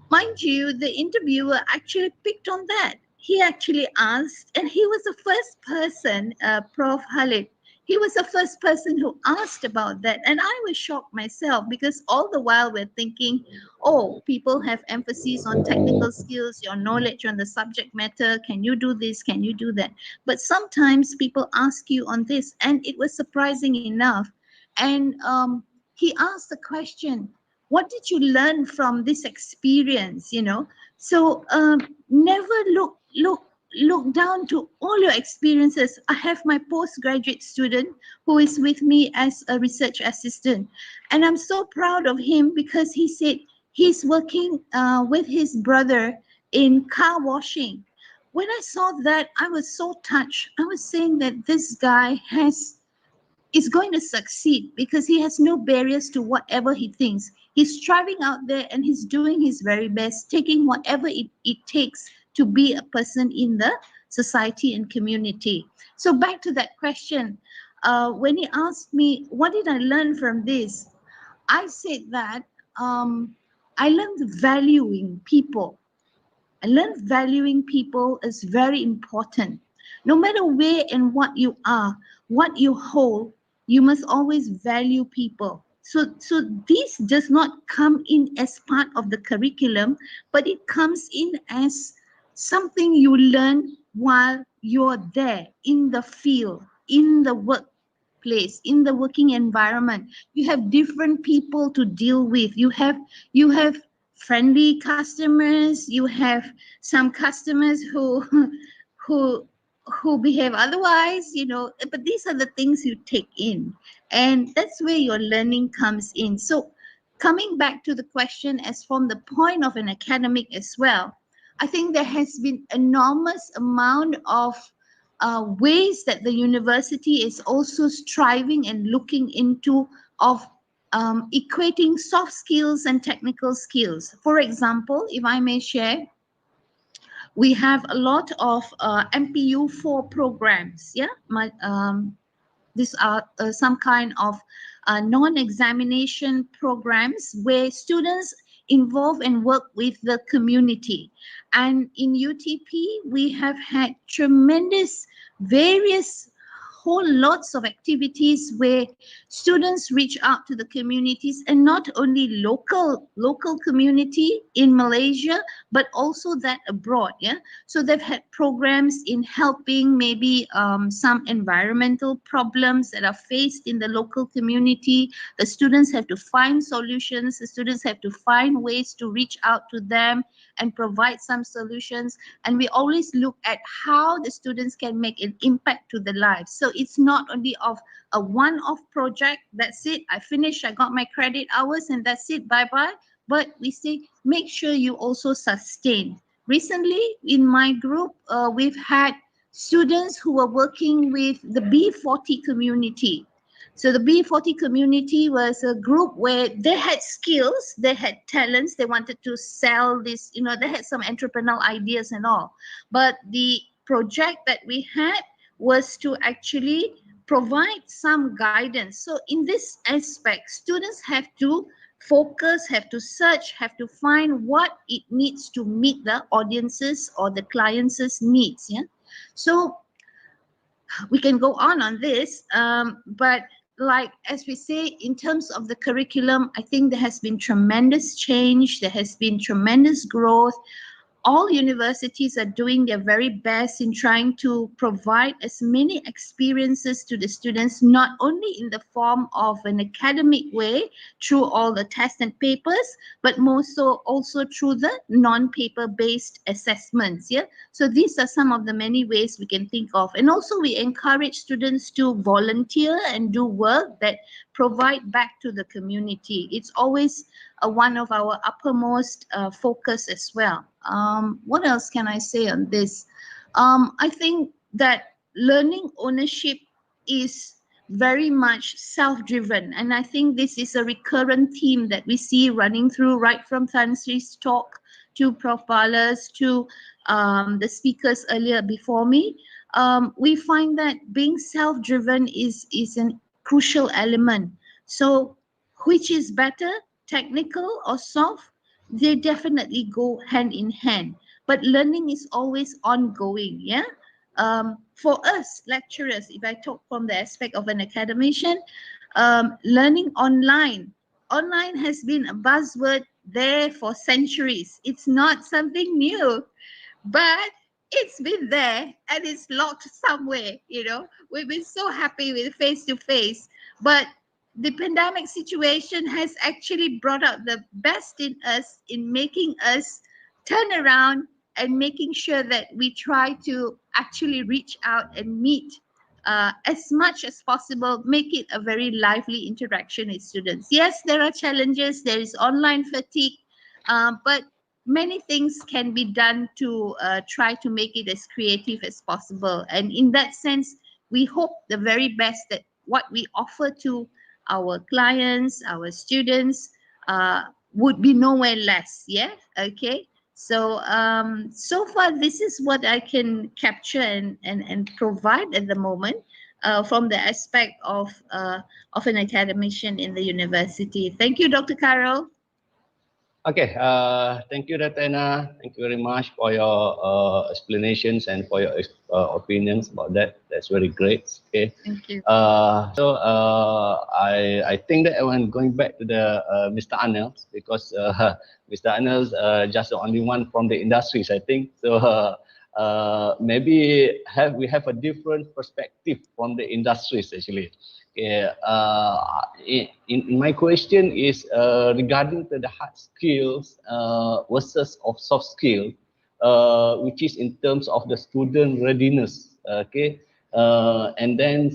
L: mind you, the interviewer actually picked on that. He actually asked, and he was the first person, Prof. Khalid, he was the first person who asked about that. And I was shocked myself, because all the while we're thinking, oh, people have emphasis on technical skills, your knowledge on the subject matter. Can you do this? Can you do that? But sometimes people ask you on this, and it was surprising enough. And he asked the question, what did you learn from this experience? So never look down to all your experiences. I have my postgraduate student who is with me as a research assistant, and I'm so proud of him, because he said he's working with his brother in car washing. When I saw that, I was so touched. I was saying that this guy is going to succeed, because he has no barriers to whatever he thinks. He's striving out there, and he's doing his very best, taking whatever it takes to be a person in the society and community. So back to that question, when he asked me, what did I learn from this? I said that I learned valuing people. I learned valuing people is very important. No matter where and what you are, what you hold, you must always value people. So this does not come in as part of the curriculum, but it comes in as something you learn while you're there in the field, in the work workplace, in the working environment, you have different people to deal with. You have friendly customers, you have some customers who who who behave otherwise, you know, but these are the things you take in, and that's where your learning comes in. So coming back to the question as from the point of an academic as well, I think there has been enormous amount of ways that the university is also striving and looking into of equating soft skills and technical skills. For example, if I may share, we have a lot of MPU4 programs. Yeah, these are some kind of non-examination programs where students involve and work with the community. And in UTP, we have had tremendous various whole lots of activities where students reach out to the communities, and not only local community in Malaysia, but also that abroad. Yeah, so they've had programs in helping maybe some environmental problems that are faced in the local community. The students have to find solutions. The students have to find ways to reach out to them and provide some solutions. And we always look at how the students can make an impact to the lives. So it's not only of a one-off project, that's it, I finished, I got my credit hours and that's it, bye-bye. But we say, make sure you also sustain. Recently, in my group, we've had students who were working with the B40 community. So the B40 community was a group where they had skills, they had talents, they wanted to sell this, you know, they had some entrepreneurial ideas and all. But the project that we had was to actually provide some guidance. So in this aspect, students have to focus, have to search, have to find what it needs to meet the audiences or the clients' needs. Yeah. So we can go on this, but like as we say, in terms of the curriculum, I think there has been tremendous change, there has been tremendous growth. All universities are doing their very best in trying to provide as many experiences to the students, not only in the form of an academic way through all the tests and papers, but more so also through the non-paper based assessments. Yeah, so these are some of the many ways we can think of. And also we encourage students to volunteer and do work that provide back to the community. It's always one of our uppermost focus as well. What else can I say on this? I think that learning ownership is very much self-driven, and I think this is a recurrent theme that we see running through right from Tan Sri's talk to Prof. Bala's to the speakers earlier before me. We find that being self-driven is a crucial element. So which is better, technical or soft? They definitely go hand in hand, but learning is always ongoing. Yeah, for us lecturers, if I talk from the aspect of an academician, learning online has been a buzzword there for centuries. It's not something new, but it's been there and it's locked somewhere. You know, we've been so happy with face-to-face, but the pandemic situation has actually brought out the best in us in making us turn around and making sure that we try to actually reach out and meet as much as possible, make it a very lively interaction with students. Yes, there are challenges, there is online fatigue, but many things can be done to try to make it as creative as possible. And in that sense, we hope the very best that what we offer to our clients, our students, would be nowhere less. Yeah, okay. So so far this is what I can capture and provide at the moment from the aspect of an academician in the university. Thank you, Dr. Carol.
J: Okay, thank you, Ratana. Thank you very much for your explanations and for your opinions about that. That's very great. Okay.
L: Thank you.
J: I think that I'm going back to the Mr. Anil, because Mr. Anil just the only one from the industries, I think. So maybe we have a different perspective from the industries actually. In my question is regarding to the hard skills versus of soft skill, which is in terms of the student readiness. And then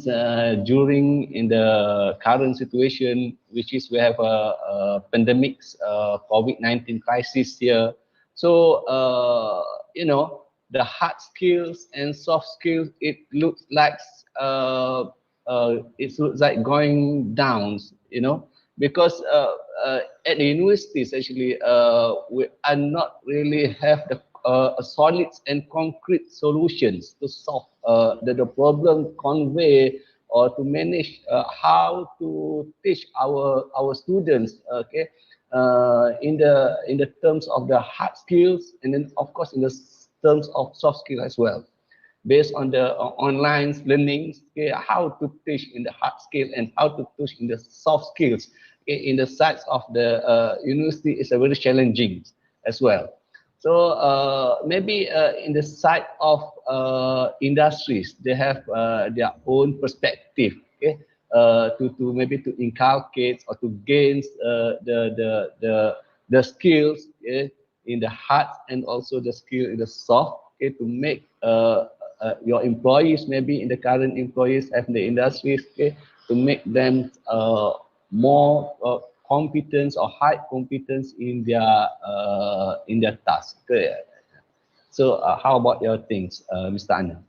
J: during in the current situation, which is we have a pandemic, COVID-19 crisis here. So you know, the hard skills and soft skills, it looks like going down, you know, because at the universities actually we are not really have the solid and concrete solutions to solve the problem, convey or to manage how to teach our students, in the terms of the hard skills, and then of course in the terms of soft skills as well, based on the online learning, how to teach in the hard skill and how to teach in the soft skills in the sides of the university is a very challenging as well. So maybe in the side of industries, they have their own perspective, to maybe to inculcate or to gain the skills in the hard and also the skill in the soft, to make your employees, maybe in the current employees of the industries, to make them more competence or high competence in their task. So how about your things, Mr. Anand?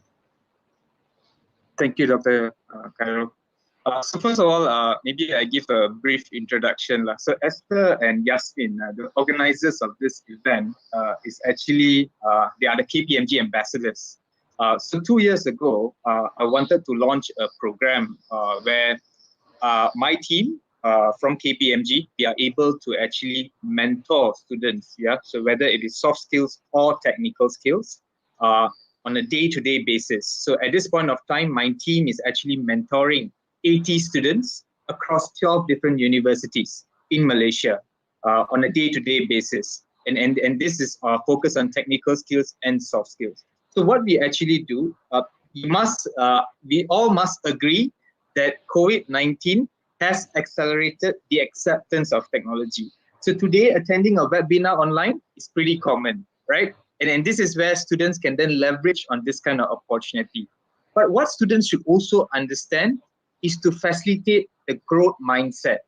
K: Thank you, Dr. Khairul. So first of all, maybe I give a brief introduction. So Esther and Yasmin, the organizers of this event, is actually, they are the KPMG ambassadors. So 2 years ago, I wanted to launch a program where my team from KPMG, we are able to actually mentor students, so whether it is soft skills or technical skills, on a day-to-day basis. So at this point of time, my team is actually mentoring 80 students across 12 different universities in Malaysia on a day-to-day basis. And this is focused on technical skills and soft skills. So what we actually do, we all must agree that COVID-19 has accelerated the acceptance of technology. So today, attending a webinar online is pretty common, right? And this is where students can then leverage on this kind of opportunity. But what students should also understand is to facilitate the growth mindset,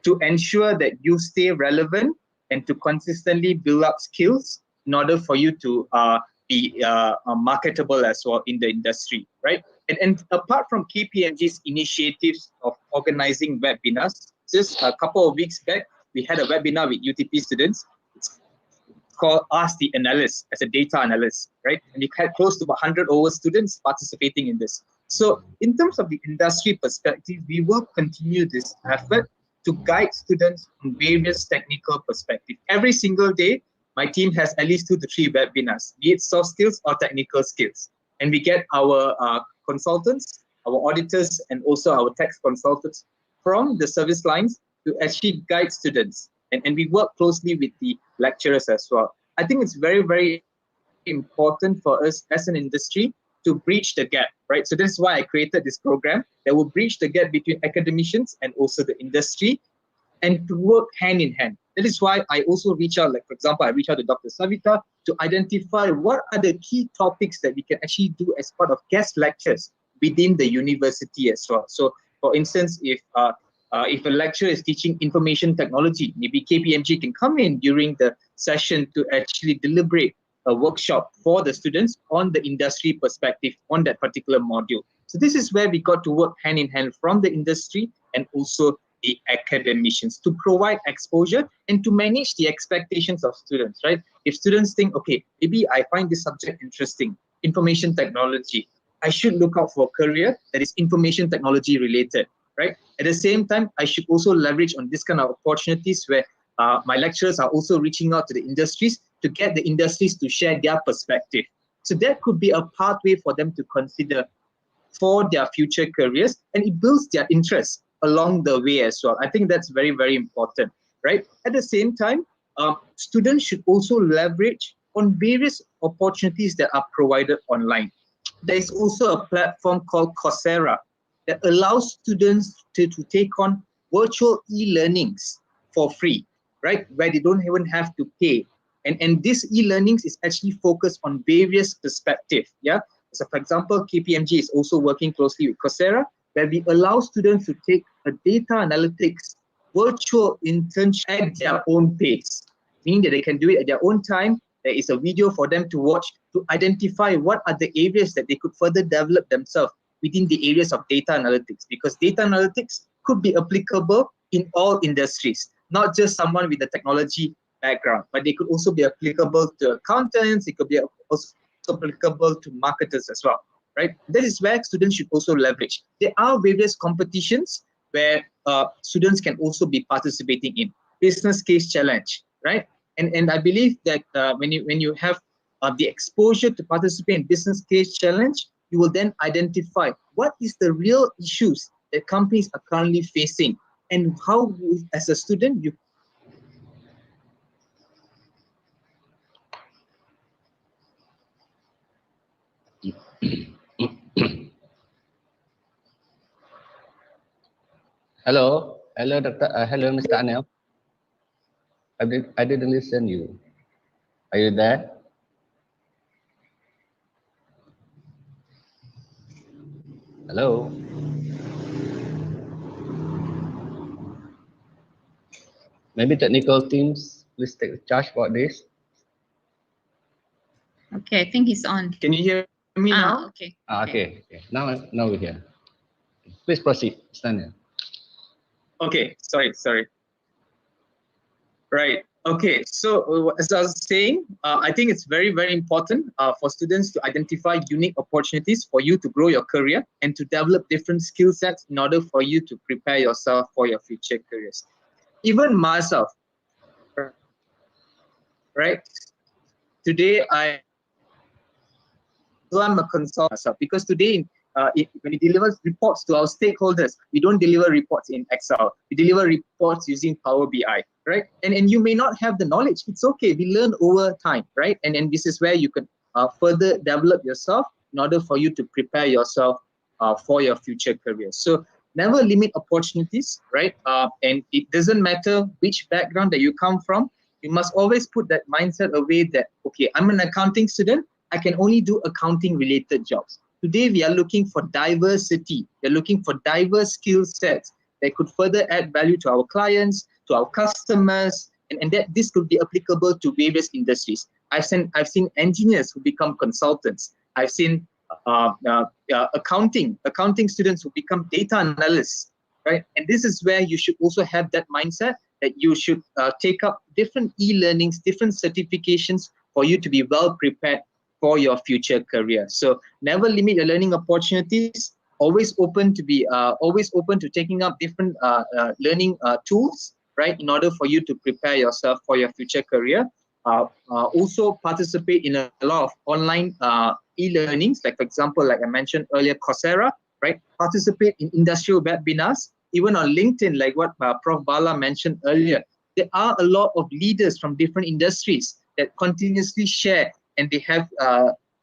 K: to ensure that you stay relevant and to consistently build up skills in order for you to be marketable as well in the industry, right? And apart from KPMG's initiatives of organizing webinars, just a couple of weeks back, we had a webinar with UTP students. It's called Ask the Analyst as a data analyst, right? And we had close to 100 over students participating in this. So in terms of the industry perspective, we will continue this effort to guide students in various technical perspectives. Every single day, my team has at least 2 to 3 webinars, be it soft skills or technical skills. And we get our consultants, our auditors, and also our tax consultants from the service lines to actually guide students. And we work closely with the lecturers as well. I think it's very, very important for us as an industry to bridge the gap, right? So this is why I created this program that will bridge the gap between academicians and also the industry, and to work hand in hand. That is why I also reach out, like for example, I reach out to Dr. Savita to identify what are the key topics that we can actually do as part of guest lectures within the university as well. So for instance, if a lecturer is teaching information technology, maybe KPMG can come in during the session to actually deliberate a workshop for the students on the industry perspective on that particular module. So this is where we got to work hand in hand from the industry and also the academicians to provide exposure and to manage the expectations of students, right? If students think, okay, maybe I find this subject interesting, information technology, I should look out for a career that is information technology related, right? At the same time, I should also leverage on this kind of opportunities where my lecturers are also reaching out to the industries to get the industries to share their perspective. So that could be a pathway for them to consider for their future careers, and it builds their interest along the way as well. I think that's very, very important, right? At the same time, students should also leverage
M: on various opportunities that are provided online. There is also a platform called Coursera that allows students to take on virtual e-learnings for free, right? Where they don't even have to pay. And this e-learnings is actually focused on various perspectives. Yeah. So for example, KPMG is also working closely with Coursera, where we allow students to take a data analytics virtual internship at their own pace, meaning that they can do it at their own time. There is a video for them to watch to identify what are the areas that they could further develop themselves within the areas of data analytics, because data analytics could be applicable in all industries, not just someone with a technology background, but they could also be applicable to accountants, it could be also applicable to marketers as well, right? That is where students should also leverage. There are various competitions where students can also be participating in. Business case challenge, right? And I believe that when you have the exposure to participate in business case challenge, you will then identify what is the real issues that companies are currently facing, and how, as a student, you
J: Hello, Doctor. Hello, Mr. Anil. I didn't listen you. Are you there? Hello. Maybe technical teams, please take charge about this.
L: Okay, I think he's on.
M: Can you hear me now?
L: Okay.
J: Okay. Now we're here. Please proceed, Mr. Anil.
M: Okay, sorry. Right. Okay. So as I was saying, I think it's very, very important for students to identify unique opportunities for you to grow your career and to develop different skill sets in order for you to prepare yourself for your future careers. Even myself, right? Today I'm a consultant myself, because today when we deliver reports to our stakeholders, we don't deliver reports in Excel. We deliver reports using Power BI, right? And you may not have the knowledge. It's okay. We learn over time, right? And this is where you can further develop yourself in order for you to prepare yourself for your future career. So never limit opportunities, right? And it doesn't matter which background that you come from. You must always put that mindset away that, okay, I'm an accounting student. I can only do accounting related jobs. Today, we are looking for diversity. We're looking for diverse skill sets that could further add value to our clients, to our customers, and that this could be applicable to various industries. I've seen engineers who become consultants. I've seen accounting students who become data analysts, right? And this is where you should also have that mindset that you should take up different e-learnings, different certifications for you to be well prepared for your future career. So never limit your learning opportunities. Always open to taking up different learning tools, right? In order for you to prepare yourself for your future career. Also participate in a lot of online e-learnings, like for example, like I mentioned earlier, Coursera, right? Participate in industrial webinars, even on LinkedIn, like what Prof. Bala mentioned earlier. There are a lot of leaders from different industries that continuously share, and they have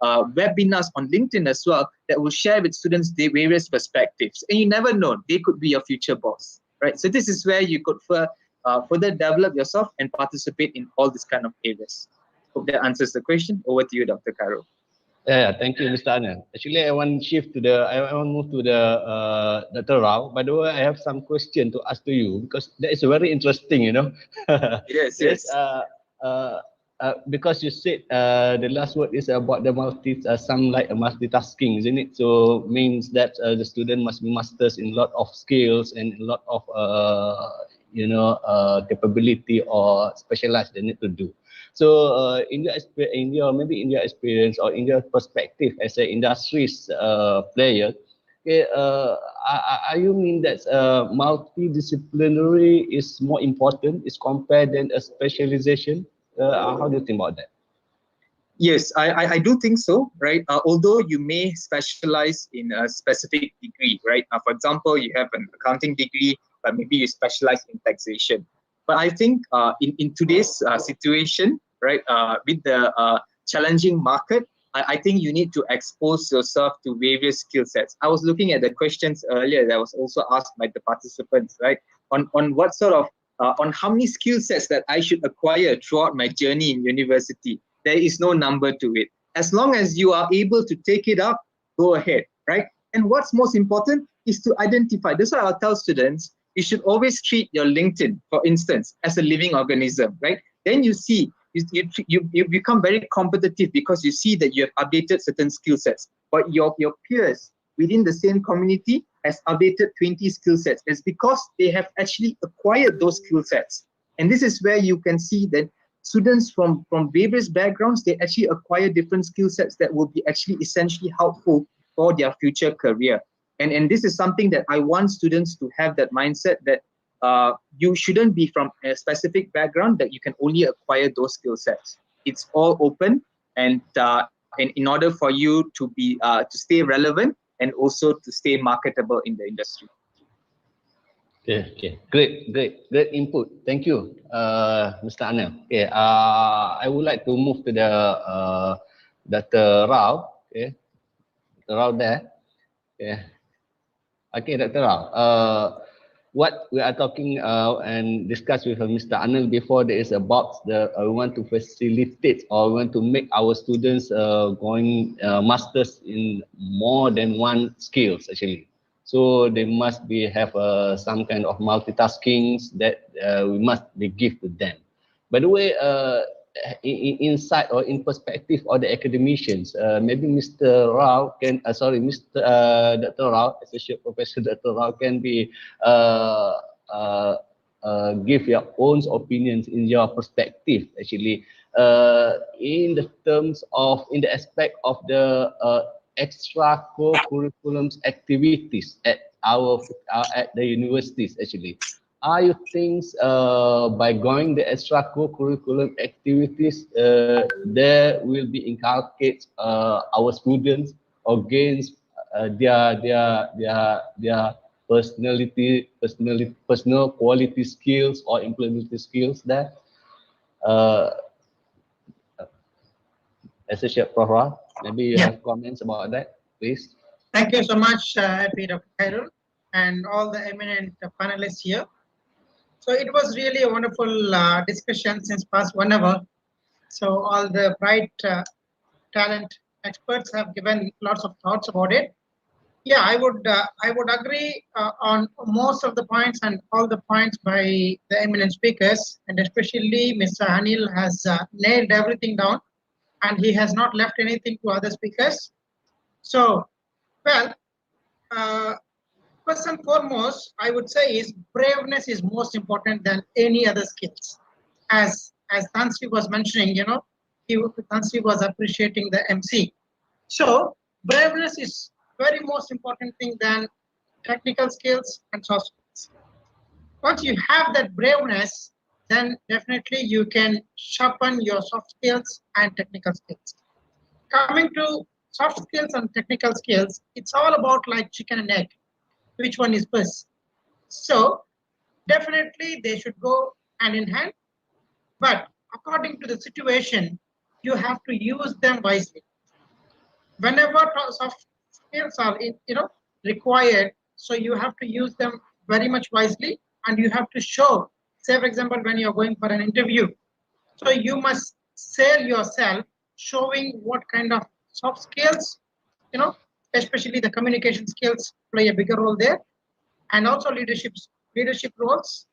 M: webinars on LinkedIn as well that will share with students their various perspectives. And you never know, they could be your future boss, right? So this is where you could further develop yourself and participate in all these kind of areas. Hope that answers the question. Over to you, Dr. Karo.
J: Yeah, thank you, Mr. Anil. Actually, I want to move to the Dr. Rao. By the way, I have some question to ask to you, because that is very interesting, you know.
M: Yes.
J: Because you said the last word is about the multitasking, isn't it? So means that the student must be masters in a lot of skills and a lot of capability or specialized they need to do. So in your experience or in your perspective as an industry's player, okay, are you mean that multidisciplinary is more important is compared than a specialization? How do you think about that?
M: Yes, I do think so, right? Although you may specialize in a specific degree, right? For example, you have an accounting degree, but maybe you specialize in taxation. But I think in today's situation, right? With the challenging market, I think you need to expose yourself to various skill sets. I was looking at the questions earlier that was also asked by the participants, right? On what sort of, on how many skill sets that I should acquire throughout my journey in university. There is no number to it. As long as you are able to take it up, go ahead, right? And what's most important is to identify. That's why I'll tell students, you should always treat your LinkedIn, for instance, as a living organism, right? Then you see, you become very competitive because you see that you have updated certain skill sets, but your peers within the same community has updated 20 skill sets. It's because they have actually acquired those skill sets. And this is where you can see that students from various backgrounds, they actually acquire different skill sets that will be actually essentially helpful for their future career. And this is something that I want students to have that mindset that you shouldn't be from a specific background, that you can only acquire those skill sets. It's all open, and in order for you to be to stay relevant and also to stay marketable in the industry.
J: Okay, great input. Thank you, Mr. Anil. Okay, I would like to move to the Dr. Rao. Okay, Dr. Rao there. Okay, Dr. Rao. What we are talking and discuss with Mr. Anil before, there is about we want to facilitate or we want to make our students going masters in more than one skills actually. So they must have some kind of multitasking that we must be give to them. By the way, inside or in perspective of the academicians, maybe Mr. Rao can, Mr. Dr. Rao, Associate Professor Dr. Rao can be give your own opinions in your perspective actually in the terms of, in the aspect of the extra co-curriculum activities at at the universities actually. Are you think by going the extra co-curriculum activities, there will be inculcate our students against their personal quality skills or employability skills there? Associate Prof. Maybe you have comments about that, please.
N: Thank you so much, Dr. Khairul, and all the eminent panelists here. So it was really a wonderful discussion since past 1 hour. So all the bright talent experts have given lots of thoughts about it. Yeah, I would agree on most of the points and all the points by the eminent speakers, and especially Mr. Anil has nailed everything down, and he has not left anything to other speakers. So, well, first and foremost, I would say is braveness is most important than any other skills. As Tansri was mentioning, you know, Tansri was appreciating the MC. So braveness is very most important thing than technical skills and soft skills. Once you have that braveness, then definitely you can sharpen your soft skills and technical skills. Coming to soft skills and technical skills, it's all about like chicken and egg. Which one is first? So definitely they should go hand in hand, but according to the situation, you have to use them wisely. Whenever soft skills are required, so you have to use them very much wisely, and you have to show. Say for example, when you're going for an interview, so you must sell yourself, showing what kind of soft skills, especially the communication skills play a bigger role there, and also leadership roles.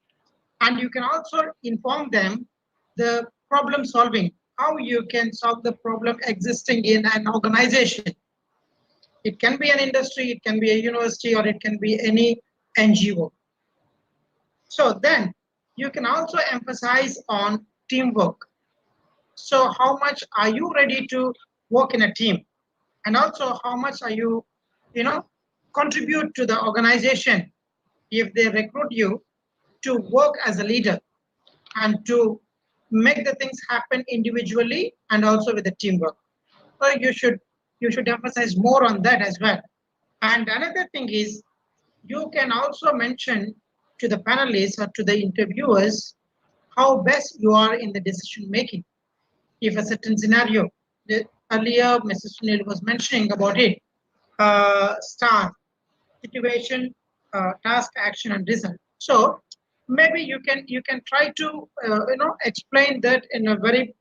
N: And you can also inform them the problem solving, how you can solve the problem existing in an organization. It can be an industry, it can be a university, or it can be any NGO. So then you can also emphasize on teamwork. So how much are you ready to work in a team? And also how much are you, contribute to the organization if they recruit you to work as a leader and to make the things happen individually and also with the teamwork. So you should emphasize more on that as well. And another thing is, you can also mention to the panelists or to the interviewers how best you are in the decision making. if a certain scenario, earlier Mrs. Sunil was mentioning about it, STAR, situation, task, action, and result. So maybe you can try to explain that in a very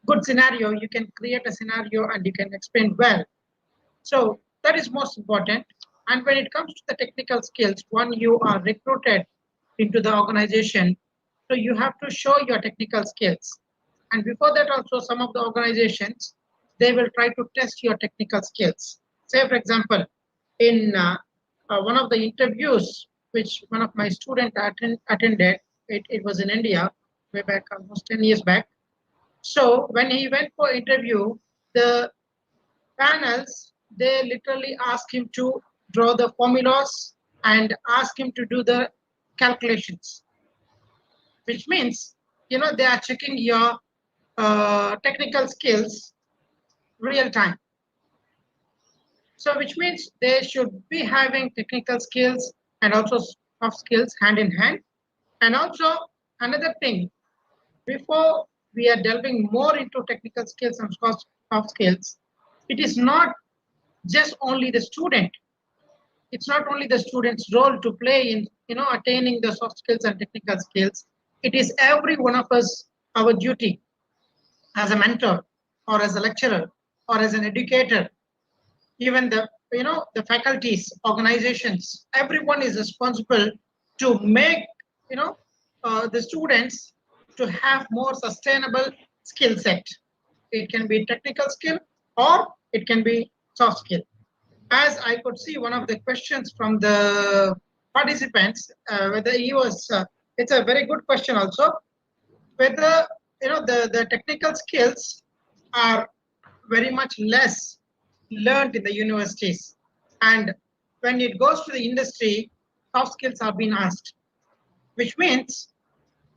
N: good scenario. You can create a scenario and you can explain well. So that is most important. And when it comes to the technical skills, when you are recruited into the organization, so you have to show your technical skills. And before that also, some of the organizations, they will try to test your technical skills. Say, for example, in one of the interviews which one of my students attended, it was in India, way back almost 10 years back. So when he went for interview, the panels, they literally ask him to draw the formulas and ask him to do the calculations, which means, they are checking your technical skills real time. So which means they should be having technical skills and also soft skills hand in hand. And also another thing, before we are delving more into technical skills and soft skills, it is not just only the student. It's not only the student's role to play in attaining the soft skills and technical skills. It is every one of us, our duty as a mentor or as a lecturer or as an educator, even the faculties, organizations, everyone is responsible to make the students to have more sustainable skill set. It can be technical skill or it can be soft skill. As I could see one of the questions from the participants, whether he was, it's a very good question also, whether the technical skills are very much less learned in the universities, and when it goes to the industry, soft skills are being asked, which means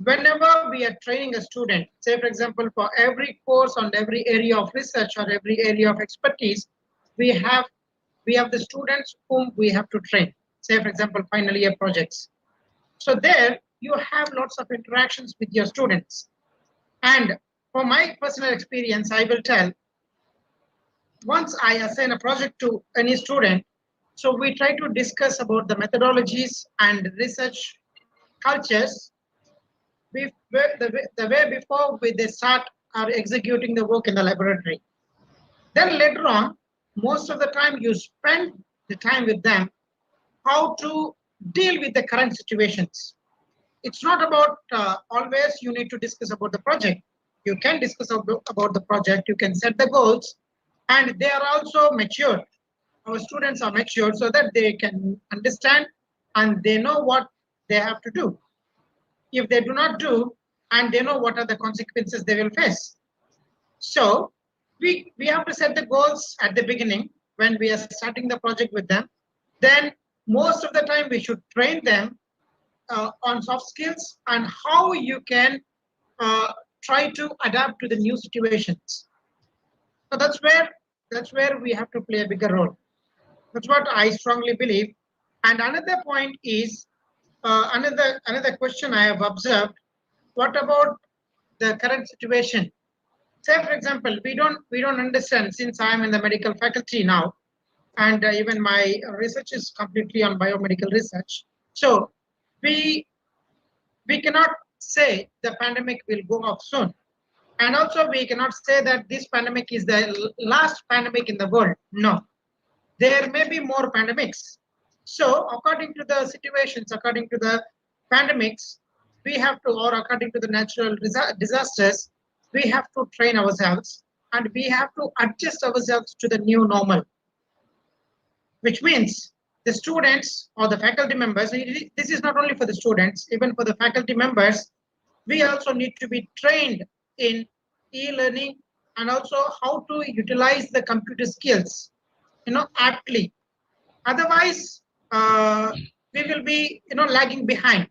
N: whenever we are training a student, say for example, for every course on every area of research or every area of expertise, we have the students whom we have to train, say for example, final year projects. So there you have lots of interactions with your students. And from my personal experience, I will tell, once I assign a project to any student, so we try to discuss about the methodologies and research cultures the way before they start executing the work in the laboratory. Then later on, most of the time you spend the time with them how to deal with the current situations. It's not about always you need to discuss about the project. You can discuss about the project, you can set the goals, and they are also mature. Our students are mature so that they can understand and they know what they have to do. If they do not do, and they know what are the consequences they will face. So we have to set the goals at the beginning when we are starting the project with them. Then most of the time we should train them on soft skills and how you can try to adapt to the new situations. So that's where we have to play a bigger role. That's what I strongly believe. And another point is another question I have observed. What about the current situation? Say for example, we don't understand, since I am in the medical faculty now, and even my research is completely on biomedical research. So we cannot say the pandemic will go off soon. And also we cannot say that this pandemic is the last pandemic in the world. No, there may be more pandemics. So according to the situations, according to the pandemics, we have to, or according to the natural disasters, we have to train ourselves and we have to adjust ourselves to the new normal. Which means the students or the faculty members, this is not only for the students, even for the faculty members, we also need to be trained in e-learning and also how to utilize the computer skills, aptly. Otherwise, we will be, lagging behind.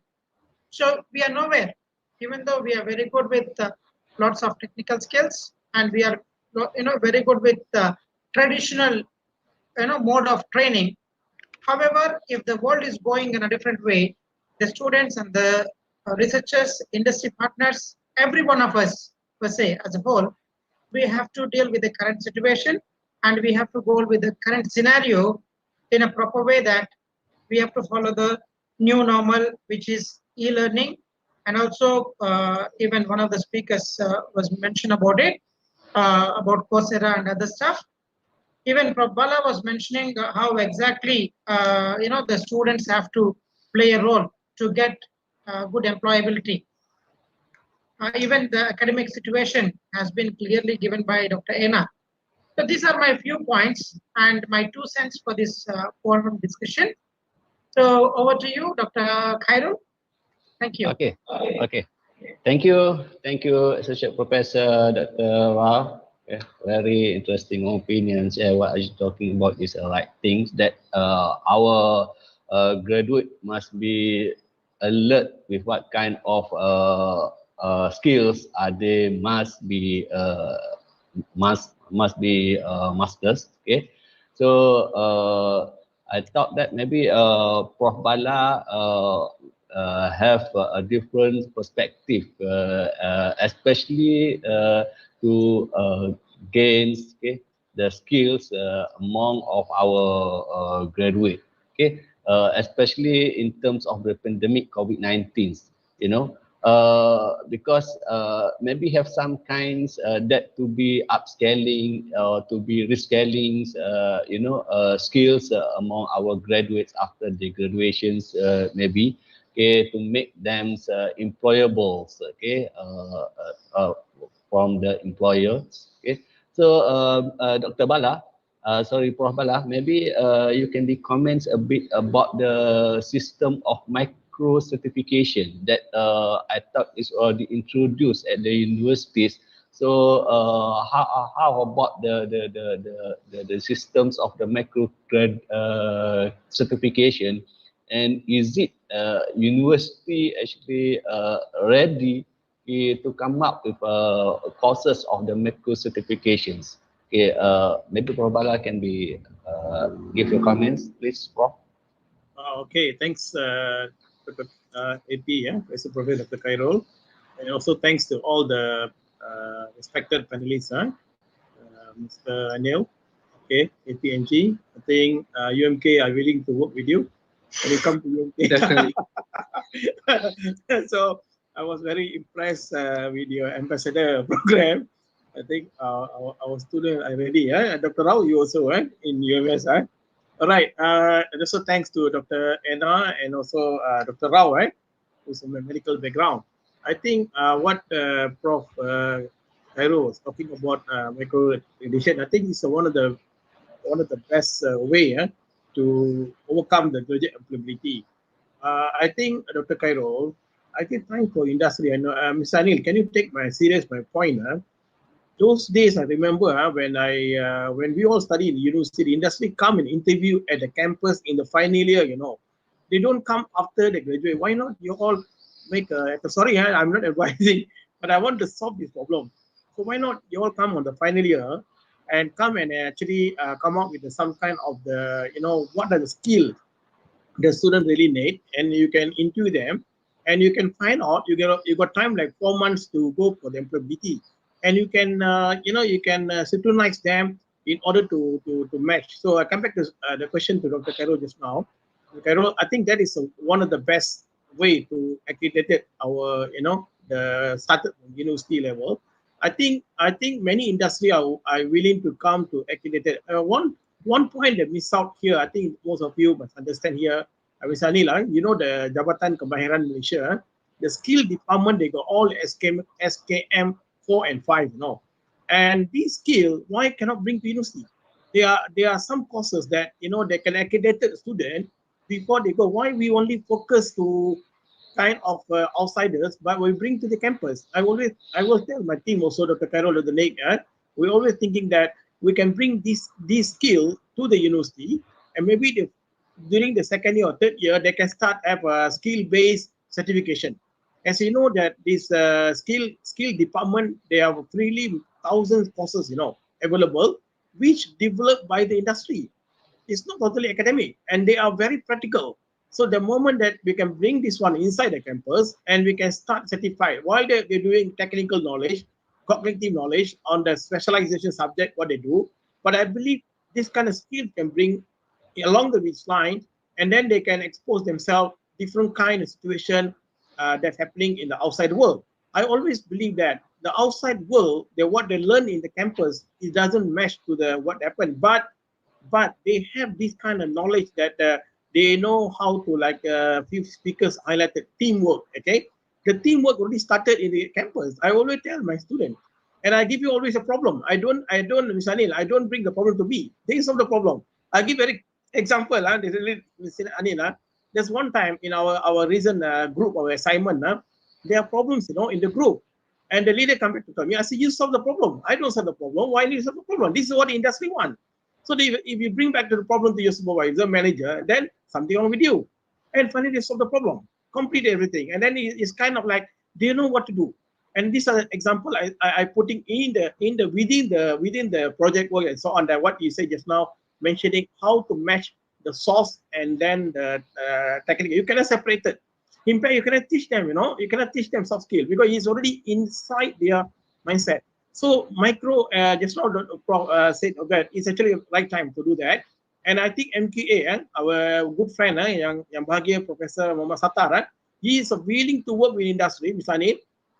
N: So we are nowhere, even though we are very good with lots of technical skills and we are, very good with traditional, mode of training. However, if the world is going in a different way, the students and the researchers, industry partners, every one of us per se as a whole, we have to deal with the current situation, and we have to go with the current scenario in a proper way, that we have to follow the new normal, which is e-learning. And also, even one of the speakers was mentioned about it, about Coursera and other stuff. Even Prof. Bala was mentioning how exactly the students have to play a role to get good employability. Even the academic situation has been clearly given by Dr. Ena. So these are my few points and my 2 cents for this forum discussion. So over to you, Dr. Khairul. Thank you.
J: Okay. Thank you, Associate Professor Dr. Rao. Yeah, very interesting opinions. Yeah, what are you talking about is the right things that our graduate must be alert with what kind of skills they must be masters. Okay, so I thought that maybe Prof. Bala have a different perspective, especially to gain the skills among of our graduate. Okay, especially in terms of the pandemic COVID-19. You know, because maybe have some kinds that to be upscaling or to be rescaling, skills among our graduates after the graduations, maybe. Okay, to make them employable, okay, from the employers. Okay, so Dr. Bala, Prof. Bala, maybe you can comments a bit about the system of micro certification that I thought is already introduced at the universities. So how about the systems of the micro certification, and is it university actually ready to come up with courses of the micro certifications? Okay, maybe Prof. Bala can be give your comments, please, Prof.
G: Okay, thanks, Dr. AP, Professor Dr. Khairul, and also thanks to all the respected panelists, Mr. Anil, okay, KPMG. I think UMK are willing to work with you when you come to UMK.
E: Definitely.
G: So I was very impressed with your ambassador program. I think our students are ready. Dr. Rao, you also in UMS. All right. And also thanks to Dr. Ena and also Dr. Rao, who's from a medical background. I think what Prof. Khairul was talking about micro accreditation, I think it's one of the best way to overcome the graduate employability. I think Dr. Khairul, I think time for industry. And Mr. Anil, can you take my point? Those days I remember when we all study in university, the industry come and interview at the campus in the final year. They don't come after they graduate. Why not? You all make sorry, I'm not advising, but I want to solve this problem. So why not you all come on the final year and come and actually come up with some kind of the what are the skills the student really need, and you can interview them, and you can find out you got time like 4 months to go for the employability, and you can synchronize them in order to match. So I come back to the question to Dr. Khairul just now. Khairul, I think that is one of the best way to accredit our the started from university level. I think many industry are willing to come to accredited. One point that miss out here, I think most of you must understand here, Mr. Anil, the Jabatan Kemahiran Malaysia, the skill department, they got all SKM 4 and 5, and these skill, why cannot bring to university? There are some courses that they can accredit the student before they go. Why we only focus to kind of outsiders, but we bring to the campus? I will tell my team also, Dr. Khairul, we're always thinking that we can bring this skill to the university, and maybe during the second year or third year, they can start have a skill-based certification. As you know that this skill department, they have freely thousands of courses available, which developed by the industry. It's not totally academic, and they are very practical. So the moment that we can bring this one inside the campus and we can start certify while they're doing technical knowledge, cognitive knowledge on the specialization subject, what they do. But I believe this kind of skill can bring along the which line, and then they can expose themselves different kind of situation that's happening in the outside world. I always believe that the outside world, what they learn in the campus, it doesn't match to the what happened, but they have this kind of knowledge that they know how to, like few speakers highlighted, teamwork. Okay, the teamwork already started in the campus. I always tell my students, and I give you always a problem. I don't, Ms. Anil, I don't bring the problem to me. They solve the problem. I give very example. Ms. Anil, there's one time in our recent group, our assignment, there are problems, in the group. And the leader come back to tell me, I say, you solve the problem. I don't solve the problem. Why do you solve the problem? This is what the industry wants. So if you bring back the problem to your supervisor, manager, then something wrong with you. And finally, they solve the problem, complete everything. And then it's kind of like, they know what to do. And this is an example I putting within the project work and so on, that what you say just now, mentioning how to match the source and then the technical. You cannot separate it. In fact, you cannot teach them, you cannot teach them soft skill because it's already inside their mindset. So micro, just now said that it's actually the right time to do that. And I think MKA, our good friend, yang bahagia Professor Muhammad Sattar, he is willing to work with industry, Mr.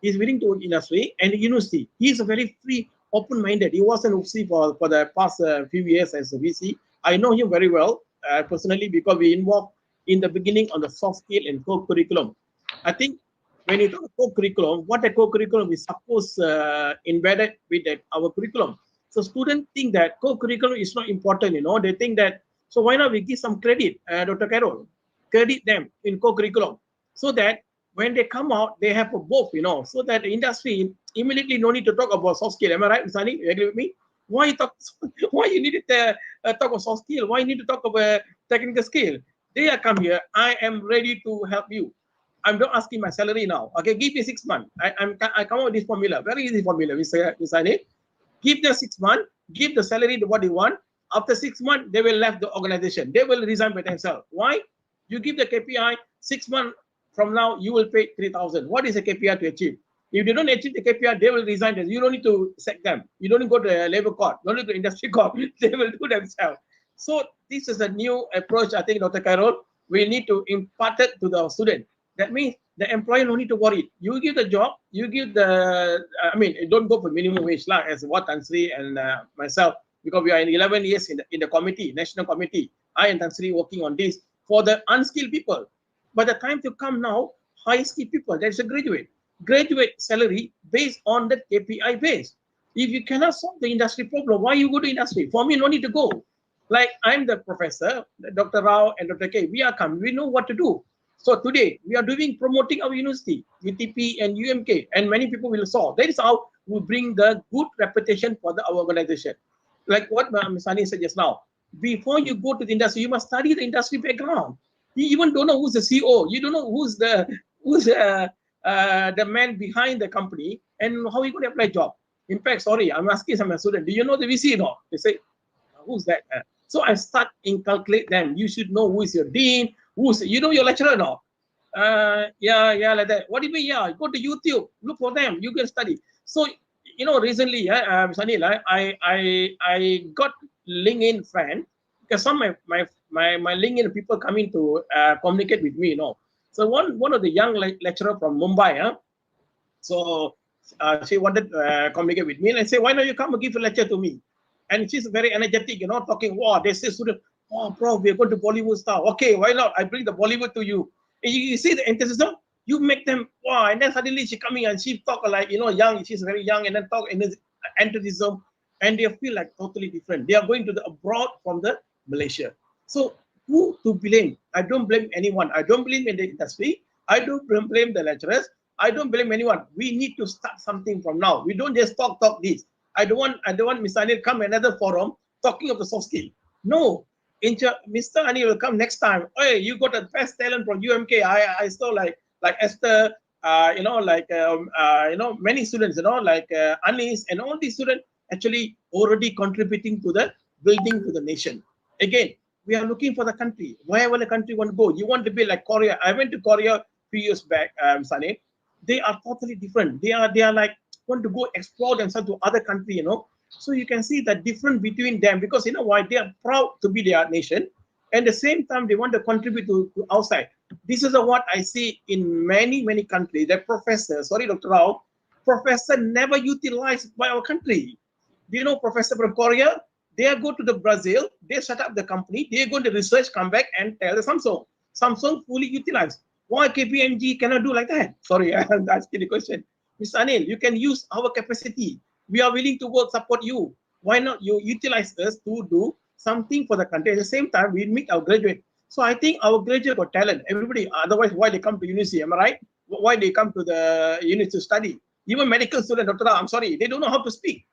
G: He is willing to work in industry and the university. He is a very free, open-minded. He was an UTP for the past few years as a VC. I know him very well personally because we involved in the beginning on the soft skill and co-curriculum. I think when you talk co-curriculum, what a co-curriculum is supposed embedded with our curriculum. So students think that co-curriculum is not important, they think that, so why not we give some credit, Dr. Carol, credit them in co-curriculum so that when they come out, they have both, so that the industry immediately no need to talk about soft skill. Am I right, Sani? You agree with me? Why you need to talk about soft skill? Why you need to talk about technical skill? They are come here. I am ready to help you. I'm not asking my salary now. Okay, give me 6 months. I come out with this formula, very easy formula. We sign it. Give them 6 months. Give the salary to what they want. After 6 months, they will left the organization. They will resign by themselves. Why? You give the KPI 6 months from now. You will pay 3,000. What is the KPI to achieve? If they don't achieve the KPI, they will resign. You don't need to sack them. You don't need to go to the labor court. Don't need to industry court. They will do themselves. So this is a new approach, I think, Dr. Carol, we need to impart it to the student. That means the employer no need to worry. You give the job, you give the, don't go for minimum wage as what Tan Sri and myself, because we are in 11 years in the committee, national committee. I and Tan Sri working on this for the unskilled people. But the time to come now, high skilled people, that's a graduate salary based on the KPI base. If you cannot solve the industry problem, why you go to industry? For me, no need to go. Like I'm the professor, Dr. Rao and Dr. K, we are come, we know what to do. So today we are promoting our university, UTP and UMK, and many people will saw. That is how we bring the good reputation for our organization. Like what Ms. Ani said just now, before you go to the industry, you must study the industry background. You even don't know who's the CEO, you don't know who's the man behind the company, and how you going to apply job. In fact, sorry, I'm asking some students, do you know the VC or not? They say, who's that? So I start inculcate them. You should know who is your dean, your lecturer now. Yeah, like that. What do you mean? Yeah, go to YouTube, look for them. You can study. So recently, Sunil, I got LinkedIn friend because some of my LinkedIn people coming to communicate with me. So one of the young lecturer from Mumbai. So she wanted to communicate with me, and I say, why don't you come and give a lecture to me? And she's very energetic, talking, wow, they say, student, oh, bro, we're going to Bollywood star. Okay, why not? I bring the Bollywood to you. And you see the enthusiasm, you make them, wow. And then suddenly she coming and she talk like, young, she's very young, and then talk in enthusiasm, and they feel like totally different. They are going to the abroad from the Malaysia. So who to blame? I don't blame anyone. I don't blame the industry. I don't blame the lecturers. I don't blame anyone. We need to start something from now. We don't just talk this. I don't want Mr. Anil come another forum talking of the soft skill. No, Mr. Anil will come next time. Hey, you got the best talent from UMK. I saw like Esther, many students, like Anis and all these students actually already contributing to the building to the nation. Again, we are looking for the country. Wherever the country want to go, you want to be like Korea. I went to Korea a few years back, Sunny. they are totally different. They are like want to go explore themselves to other country, you know. So you can see the difference between them, because you know why, they are proud to be their nation, and at the same time they want to contribute to outside. This is what I see in many countries. That professor, sorry Dr. Rao, professor never utilized by our country. Do you know professor from Korea? They go to the Brazil, they set up the company, they go to research, come back and tell the Samsung fully utilized. Why KPMG cannot do like that? Sorry, I'm asking the question. Mr. Anil, you can use our capacity. We are willing to work, support you. Why not you utilize us to do something for the country? At the same time, we meet our graduate. So I think our graduate got talent. Everybody, otherwise, why they come to university? Am I right? Why they come to the university to study? Even medical student, Dr. Rao, I'm sorry, they don't know how to speak.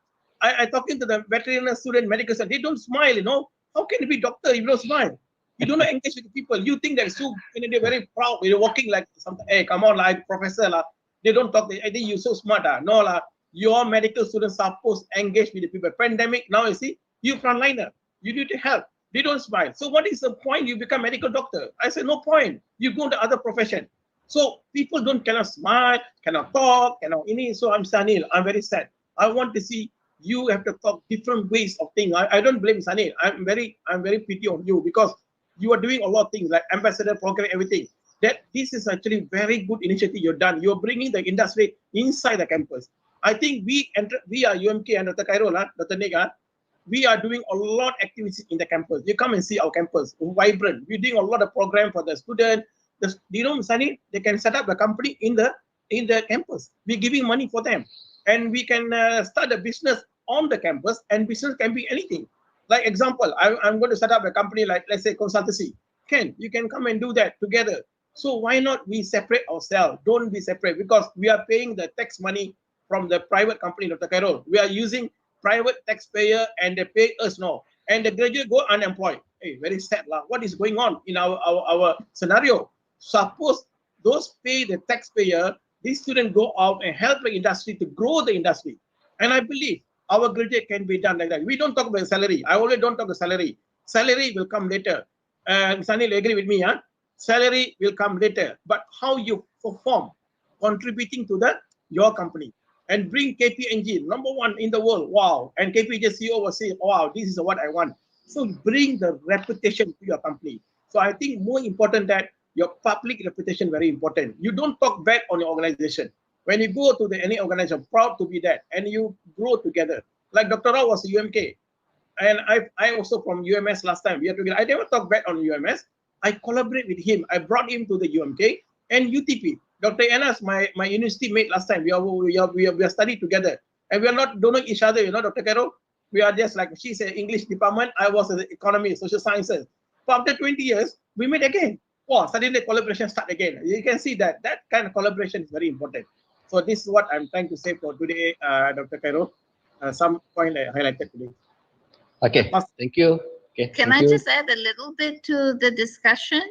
G: I talking to the veterinary student, medical student, they don't smile, you know. How can you be doctor if you don't smile? You don't engage with the people. You think they're so, you know, they're very proud. You're walking like something. Hey, come on, like professor, la. They don't talk. I think you're so smart. No, la. Your medical students are supposed to engage with the people. Pandemic, now you see, you frontliner. You need to help. They don't smile. So what is the point? You become medical doctor. I said, no point. You go to other profession. So people cannot smile, cannot talk, cannot any. So I'm Sanil. I'm very sad. I want to see you have to talk different ways of things. I don't blame Sanil. I'm very pity on you, because you are doing a lot of things like ambassador program, everything. That this is actually very good initiative you've done. You're bringing the industry inside the campus. I think we are UMK and Dr. Khairul, Dr. Nega, we are doing a lot of activities in the campus. You come and see our campus, vibrant. We're doing a lot of program for the student. You know, Sunny, they can set up the company in the campus. We're giving money for them, and we can start a business on the campus. And business can be anything. Like example, I'm going to set up a company like, let's say, consultancy. You can come and do that together. So why not we separate ourselves? Don't be separate, because we are paying the tax money from the private company, Dr. Carol. We are using private taxpayer and they pay us now. And the graduate go unemployed. Hey, very sad. What is going on in our scenario? Suppose those pay the taxpayer, these students go out and help the industry to grow the industry. And I believe our graduate can be done like that. We don't talk about salary. I always don't talk about salary. Salary will come later. Sanil, agree with me, huh? Salary will come later. But how you perform, contributing to your company, and bring KPMG #1 in the world. Wow. And KPMG CEO will say, wow, this is what I want. So bring the reputation to your company. So I think more important that your public reputation very important. You don't talk bad on your organization. When you go to any organization, proud to be that, and you grow together. Like Dr. Rao was a UMK, and I also from UMS last time. We are together. I never talk bad on UMS. I collaborate with him. I brought him to the UMK and UTP. Dr. Anas, my university mate last time. We are studied together, and we are not don't know each other. You know, Dr. Carol. We are just like, she's an English department. I was an economy, social sciences. But after 20 years, we meet again. Wow, suddenly collaboration start again. You can see that kind of collaboration is very important. So this is what I'm trying to say for today, Dr. Carol. Some point I highlighted today.
J: Okay, thank you. Okay,
L: Can I just add a little bit to the discussion?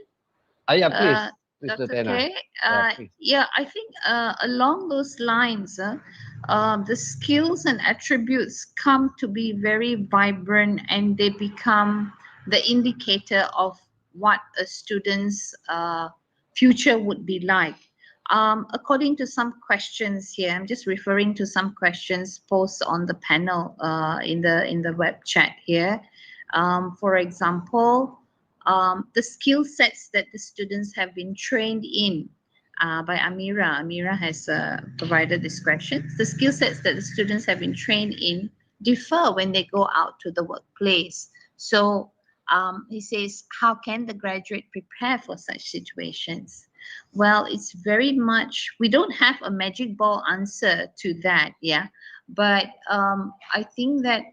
J: Yeah, please.
L: Dr.
J: Tena.
L: K, I think along those lines, the skills and attributes come to be very vibrant, and they become the indicator of what a student's future would be like. According to some questions here, I'm just referring to some questions posted on the panel in the web chat here. For example, the skill sets that the students have been trained in by Amira. Amira has provided this question. The skill sets that the students have been trained in differ when they go out to the workplace. So he says, how can the graduate prepare for such situations? Well, it's very much, we don't have a magic ball answer to that, yeah. But I think that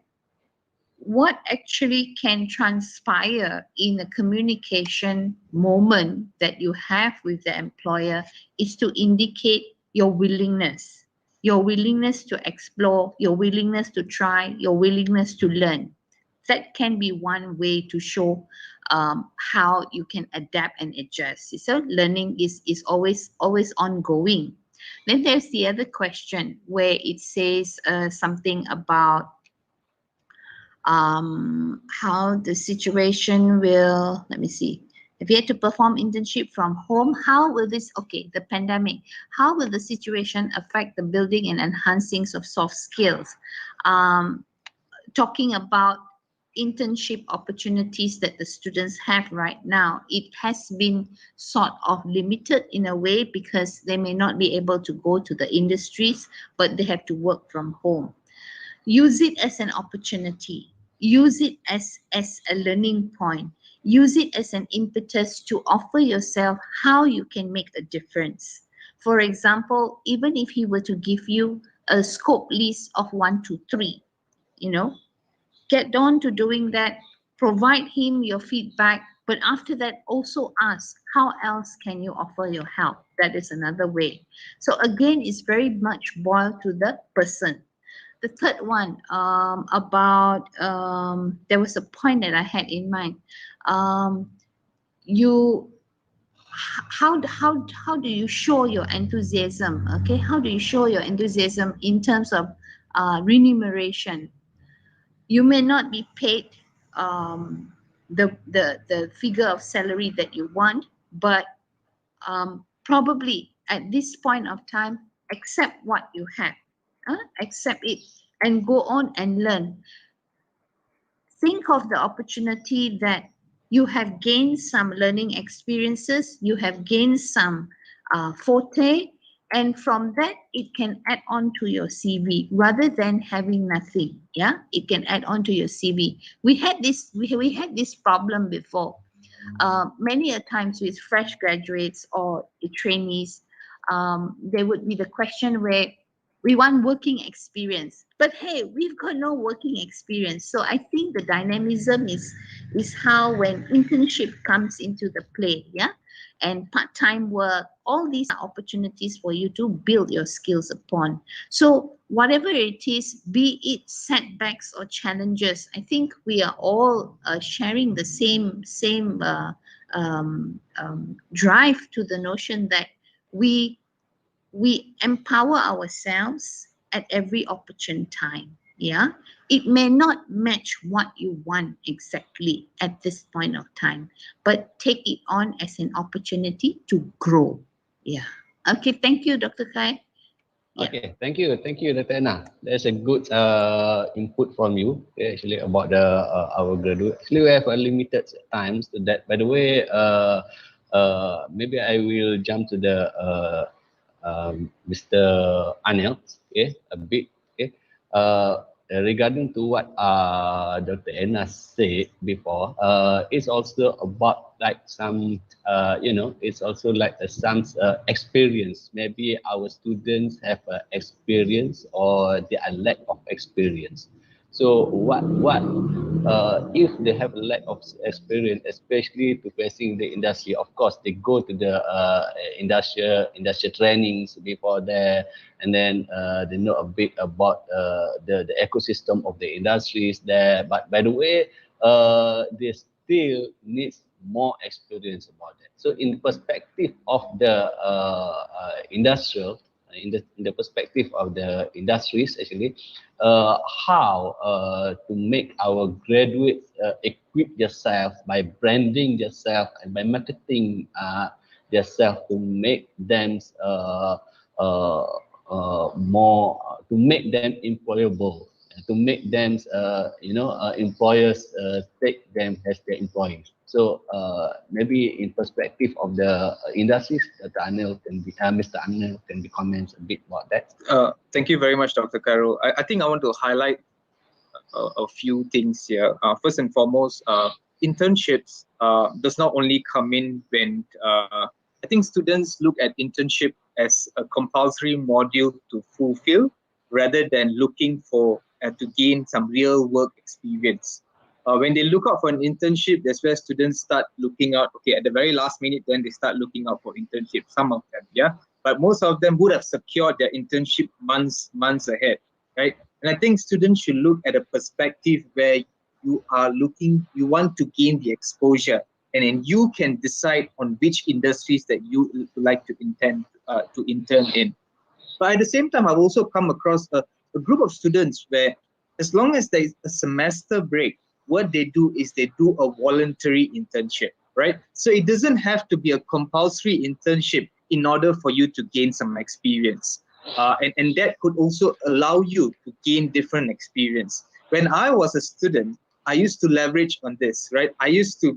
L: what actually can transpire in a communication moment that you have with the employer is to indicate your willingness to explore, your willingness to try, your willingness to learn. That can be one way to show how you can adapt and adjust. So learning is always ongoing. Then there's the other question where it says something about how the situation will, let me see. If you had to perform internship from home, how will this, okay, the pandemic, how will the situation affect the building and enhancing of soft skills? Talking about internship opportunities that the students have right now, it has been sort of limited in a way because they may not be able to go to the industries, but they have to work from home. Use it as an opportunity. Use it as a learning point. Use it as an impetus to offer yourself how you can make a difference. For example, even if he were to give you a scope list of 1 to 3, you know, get on to doing that, provide him your feedback, but after that also ask, how else can you offer your help? That is another way. So again, it's very much boiled to the person. The third one, about, there was a point that I had in mind. How do you show your enthusiasm? Okay, how do you show your enthusiasm in terms of remuneration? You may not be paid the figure of salary that you want, but probably at this point of time, accept what you have. Accept it and go on and learn. Think of the opportunity that you have gained some learning experiences, you have gained some forte, and from that it can add on to your CV rather than having nothing. Yeah, it can add on to your CV. We had this problem before. Many a times with fresh graduates or trainees, there would be the question where we want working experience, but hey, we've got no working experience. So I think the dynamism is how when internship comes into the play, yeah, and part-time work, all these are opportunities for you to build your skills upon. So whatever it is, be it setbacks or challenges, I think we are all sharing the same drive to the notion that we empower ourselves at every opportune time. Yeah, it may not match what you want exactly at this point of time, but take it on as an opportunity to grow. Yeah. Okay. Thank you, Dr. Kai. Yeah.
J: Okay, thank you, Dr. Anna. That's a good input from you, actually, about our graduate. Actually, we have a limited time to that. By the way, maybe I will jump to the Mr. Anil, a bit, regarding to what Dr. Anna said before. It's also about like some, it's also like some experience. Maybe our students have experience or they are lack of experience. So if they have a lack of experience, especially to facing the industry, of course they go to the industrial trainings before there, and then they know a bit about the ecosystem of the industries there. But by the way, they still need more experience about that. So in the perspective of the industrial, in the perspective of the industries, actually, how to make our graduates equip themselves by branding themselves and by marketing themselves to make them more, to make them employable, to make them employers take them as their employees. So maybe in perspective of the industries, Mr. Anil can be comments a bit about that.
K: Thank you very much, Dr. Carol. I think I want to highlight a few things here. First and foremost, internships does not only come in when I think students look at internship as a compulsory module to fulfill rather than looking for to gain some real work experience. When they look out for an internship, that's where students start looking out. Okay, at the very last minute, then they start looking out for internship. Some of them, yeah, but most of them would have secured their internship months ahead, right? And I think students should look at a perspective where you are looking, you want to gain the exposure, and then you can decide on which industries that you like to intern in. But at the same time, I've also come across a group of students where, as long as there is a semester break, what they do is they do a voluntary internship.
M: right? So it doesn't have to be a compulsory internship in order for you to gain some experience. And that could also allow you to gain different experience. When I was a student, I used to leverage on this, right? I used to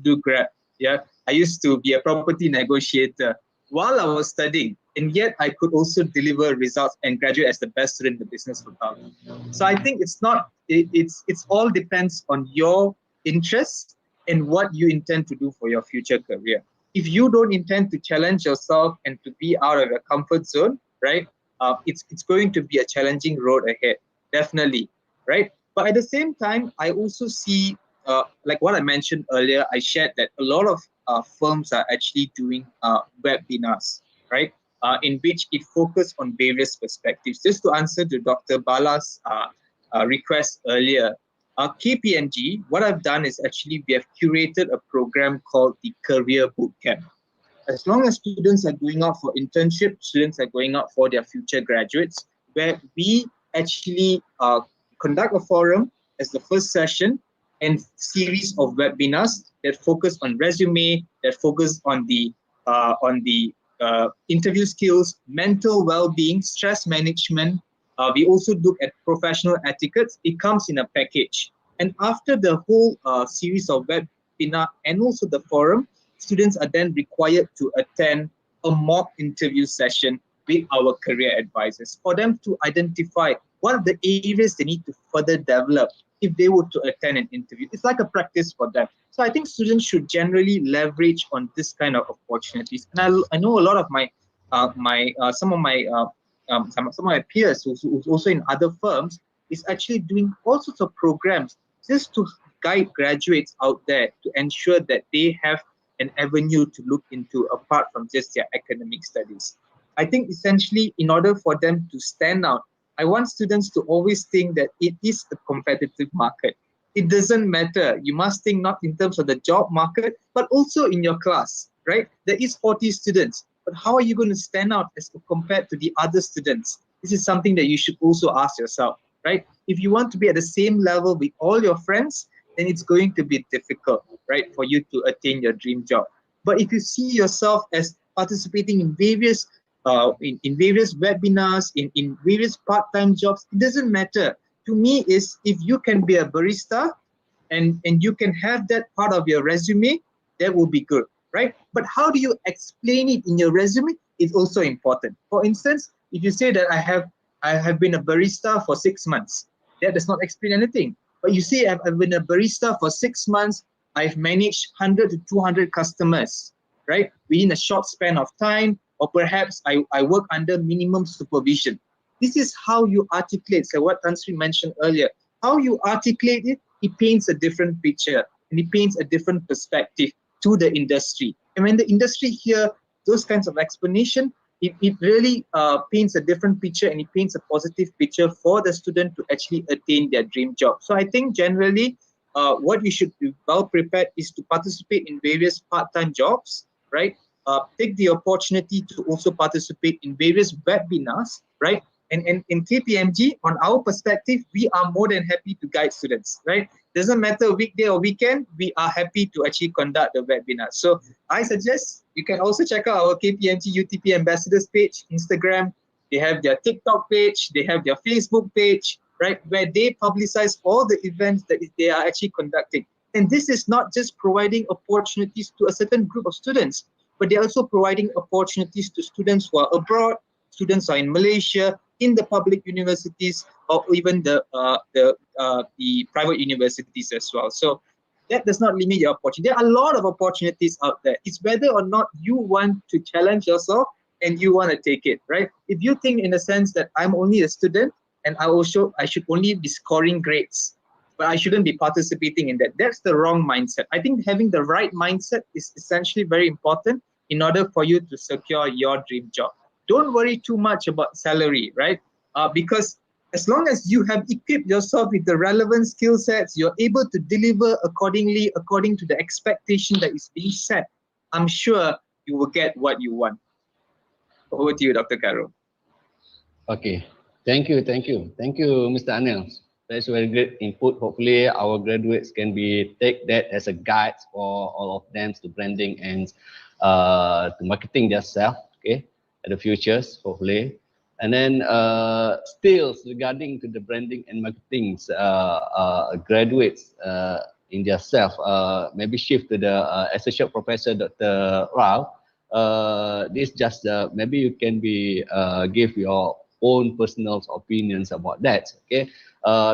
M: do Grab, yeah. I used to be a property negotiator while I was studying, and yet I could also deliver results and graduate as the best student in the business faculty. So I think it's all depends on your interests and what you intend to do for your future career. If you don't intend to challenge yourself and to be out of your comfort zone, right? It's going to be a challenging road ahead, definitely, right? But at the same time, I also see, like what I mentioned earlier, I shared that a lot of firms are actually doing webinars, right? In which it focuses on various perspectives. Just to answer to Dr. Bala's request earlier, KPMG, what I've done is actually we have curated a program called the Career Bootcamp. As long as students are going out for internship, students are going out for their future graduates, where we actually conduct a forum as the first session and series of webinars that focus on resume, that focus on the interview skills, mental well-being, stress management. We also look at professional etiquette. It comes in a package. And after the whole series of webinar and also the forum, students are then required to attend a mock interview session with our career advisors for them to identify what are the areas they need to further develop if they were to attend an interview. It's like a practice for them. So I think students should generally leverage on this kind of opportunities. And I know a lot of some of my peers who's also in other firms is actually doing all sorts of programs just to guide graduates out there to ensure that they have an avenue to look into apart from just their academic studies. I think essentially in order for them to stand out, I want students to always think that it is a competitive market. It doesn't matter. You must think not in terms of the job market, but also in your class, right? There is 40 students, but how are you going to stand out as compared to the other students? This is something that you should also ask yourself, right? If you want to be at the same level with all your friends, then it's going to be difficult, right, for you to attain your dream job. But if you see yourself as participating in various various webinars, in various part-time jobs, it doesn't matter. To me, is if you can be a barista and you can have that part of your resume, that will be good, right? But how do you explain it in your resume is also important. For instance, if you say that I have been a barista for 6 months, that does not explain anything. But you say I've been a barista for 6 months, I've managed 100 to 200 customers, right? Within a short span of time, or perhaps I work under minimum supervision. This is how you articulate, so what Tan Sri mentioned earlier. How you articulate it, it paints a different picture and it paints a different perspective to the industry. And when the industry hear those kinds of explanation, it really paints a different picture and it paints a positive picture for the student to actually attain their dream job. So I think generally what you should be well prepared is to participate in various part-time jobs, right? Take the opportunity to also participate in various webinars, right? And in KPMG, on our perspective, we are more than happy to guide students, right? Doesn't matter weekday or weekend, we are happy to actually conduct the webinar. So I suggest you can also check out our KPMG UTP Ambassadors page, Instagram. They have their TikTok page, they have their Facebook page, right? Where they publicize all the events that they are actually conducting. And this is not just providing opportunities to a certain group of students, but they're also providing opportunities to students who are abroad, students who are in Malaysia, in the public universities, or even the private universities as well. So that does not limit your opportunity. There are a lot of opportunities out there. It's whether or not you want to challenge yourself and you want to take it, right? If you think in a sense that I'm only a student and I should only be scoring grades, but I shouldn't be participating in that, that's the wrong mindset. I think having the right mindset is essentially very important in order for you to secure your dream job. Don't worry too much about salary, right? Because as long as you have equipped yourself with the relevant skill sets, you're able to deliver accordingly, according to the expectation that is being set, I'm sure you will get what you want. Over to you, Dr. Karo.
J: Okay, thank you, Mr. Anil. That's very great input. Hopefully our graduates can take that as a guide for all of them to branding and to marketing themselves, okay, in the futures, hopefully. And then still regarding to the branding and marketing graduates in themselves, maybe shift to the Associate Professor Dr. Rao. This just maybe you can give your own personal opinions about that, okay?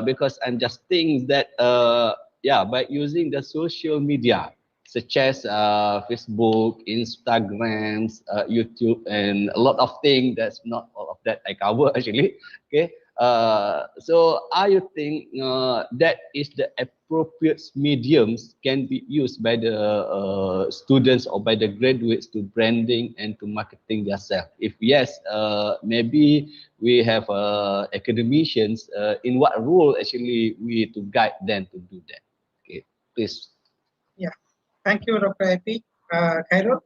J: Because I'm just thinking that by using the social media such as Facebook, Instagram, YouTube, and a lot of things. That's not all of that I cover actually. Okay. So I think that is the appropriate mediums can be used by the students or by the graduates to branding and to marketing themselves. If yes, maybe we have academicians. In what role actually we to guide them to do that? Okay, please.
N: Yeah. Thank you, Dr. Epi, Cairo.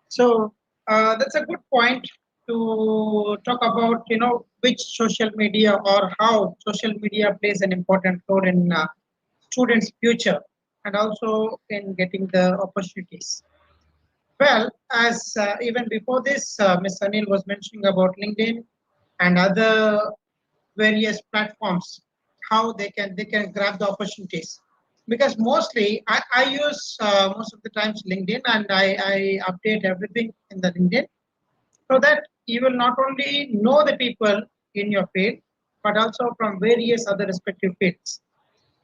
N: So that's a good point to talk about, which social media or how social media plays an important role in students' future and also in getting the opportunities. Well, as even before this, Ms. Anil was mentioning about LinkedIn and other various platforms, how they can grab the opportunities. Because mostly I use most of the times LinkedIn, and I update everything in the LinkedIn, so that you will not only know the people in your field, but also from various other respective fields.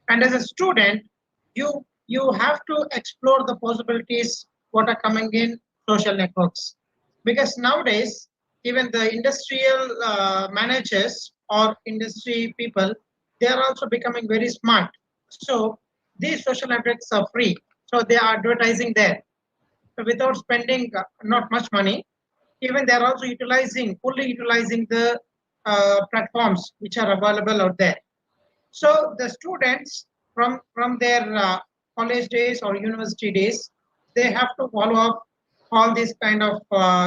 N: And as a student, you have to explore the possibilities what are coming in social networks. Because nowadays, even the industrial managers or industry people, they are also becoming very smart. So these social networks are free. So they are advertising there. So without spending not much money, even they are also fully utilizing the platforms which are available out there. So the students from their college days or university days, they have to follow up all these kind of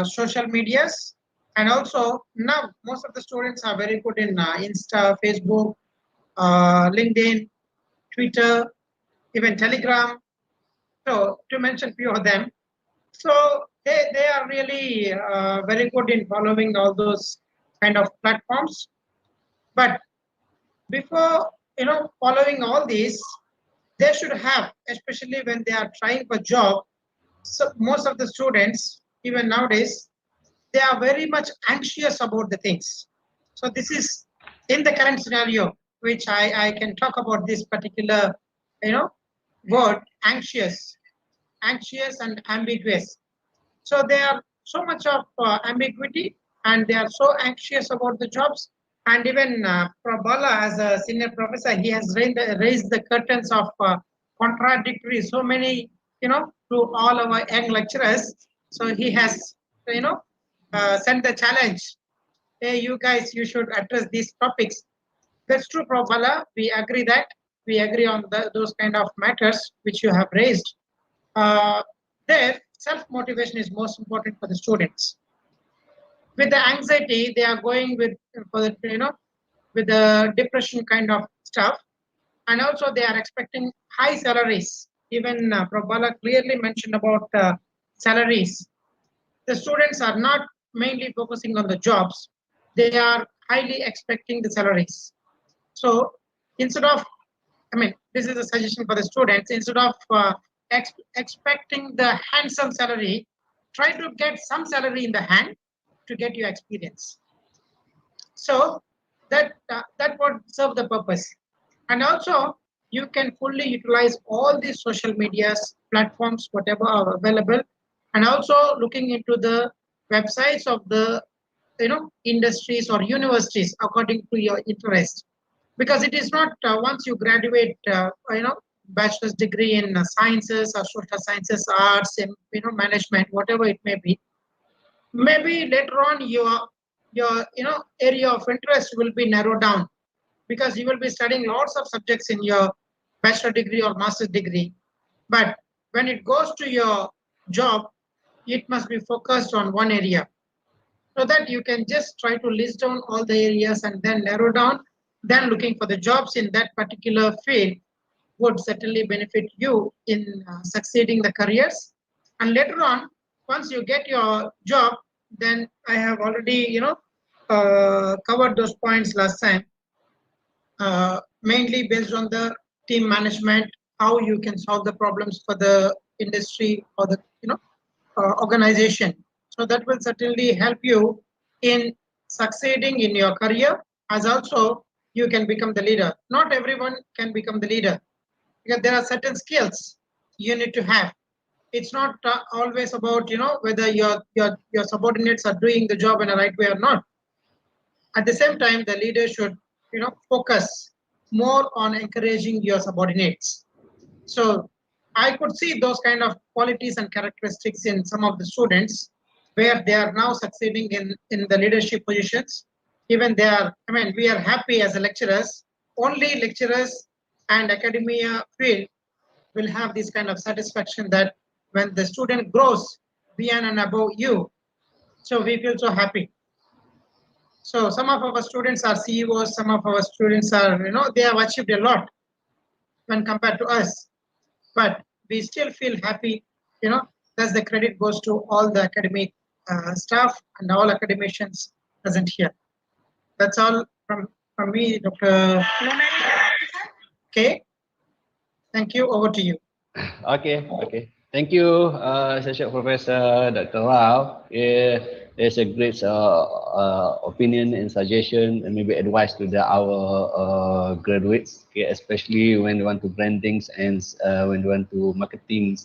N: social medias. And also now most of the students are very good in Insta, Facebook, LinkedIn, Twitter, even Telegram. So to mention few of them. So they are really very good in following all those kind of platforms. But before following all these, they should have, especially when they are trying for job. So most of the students, even nowadays, they are very much anxious about the things. So this is in the current scenario, which I can talk about this particular word, anxious and ambiguous. So there are so much of ambiguity, and they are so anxious about the jobs. And even Prabhala, as a senior professor, he has raised the curtains of contradictory, so many, to all our young lecturers. So he has, sent the challenge. Hey, you guys, you should address these topics. That's true, Prabhala. We agree that. We agree on those kind of matters which you have raised. There, self-motivation is most important for the students. With the anxiety, they are going with the depression kind of stuff, and also they are expecting high salaries. Even Prabhala clearly mentioned about salaries. The students are not mainly focusing on the jobs; they are highly expecting the salaries. So instead of, this is a suggestion for the students. Instead of expecting the handsome salary, try to get some salary in the hand to get your experience. So that would serve the purpose. And also, you can fully utilize all these social medias, platforms, whatever are available, and also looking into the websites of the industries or universities according to your interest. Because it is not once you graduate, bachelor's degree in sciences or social sciences, arts, and management, whatever it may be. Maybe later on your area of interest will be narrowed down, because you will be studying lots of subjects in your bachelor degree or master's degree. But when it goes to your job, it must be focused on one area, so that you can just try to list down all the areas and then narrow down then looking for the jobs in that particular field would certainly benefit you in succeeding the careers. And later on, once you get your job, then I have already, covered those points last time, mainly based on the team management, how you can solve the problems for the industry or the, organization. So that will certainly help you in succeeding in your career, as also you can become the leader. Not everyone can become the leader, because there are certain skills you need to have. It's not always about whether your subordinates are doing the job in a right way or not. At the same time, the leader should focus more on encouraging your subordinates. So I could see those kind of qualities and characteristics in some of the students, where they are now succeeding in the leadership positions. Even they are, we are happy as a lecturers. Only lecturers and academia field will have this kind of satisfaction that when the student grows beyond and above you, so we feel so happy. So some of our students are CEOs, some of our students are, they have achieved a lot when compared to us, but we still feel happy, thus the credit goes to all the academic staff and all academicians present here. That's all from me, Dr. Okay. Thank you. Over to you.
J: Okay. Thank you, Associate Professor Dr. Rao. There's a great opinion and suggestion and maybe advice to our graduates, especially when they want to brandings and when they want to marketing,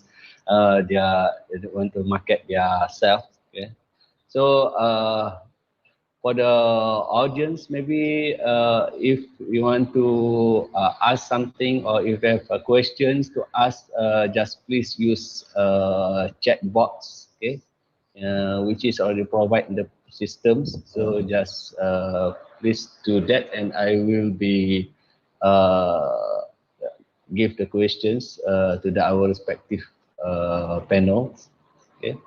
J: they want to market their self. Okay. So for the audience, maybe if you want to ask something or if you have questions to ask, just please use chat box, okay, which is already provided in the systems. So just please do that, and I will be give the questions to our respective panels. Okay.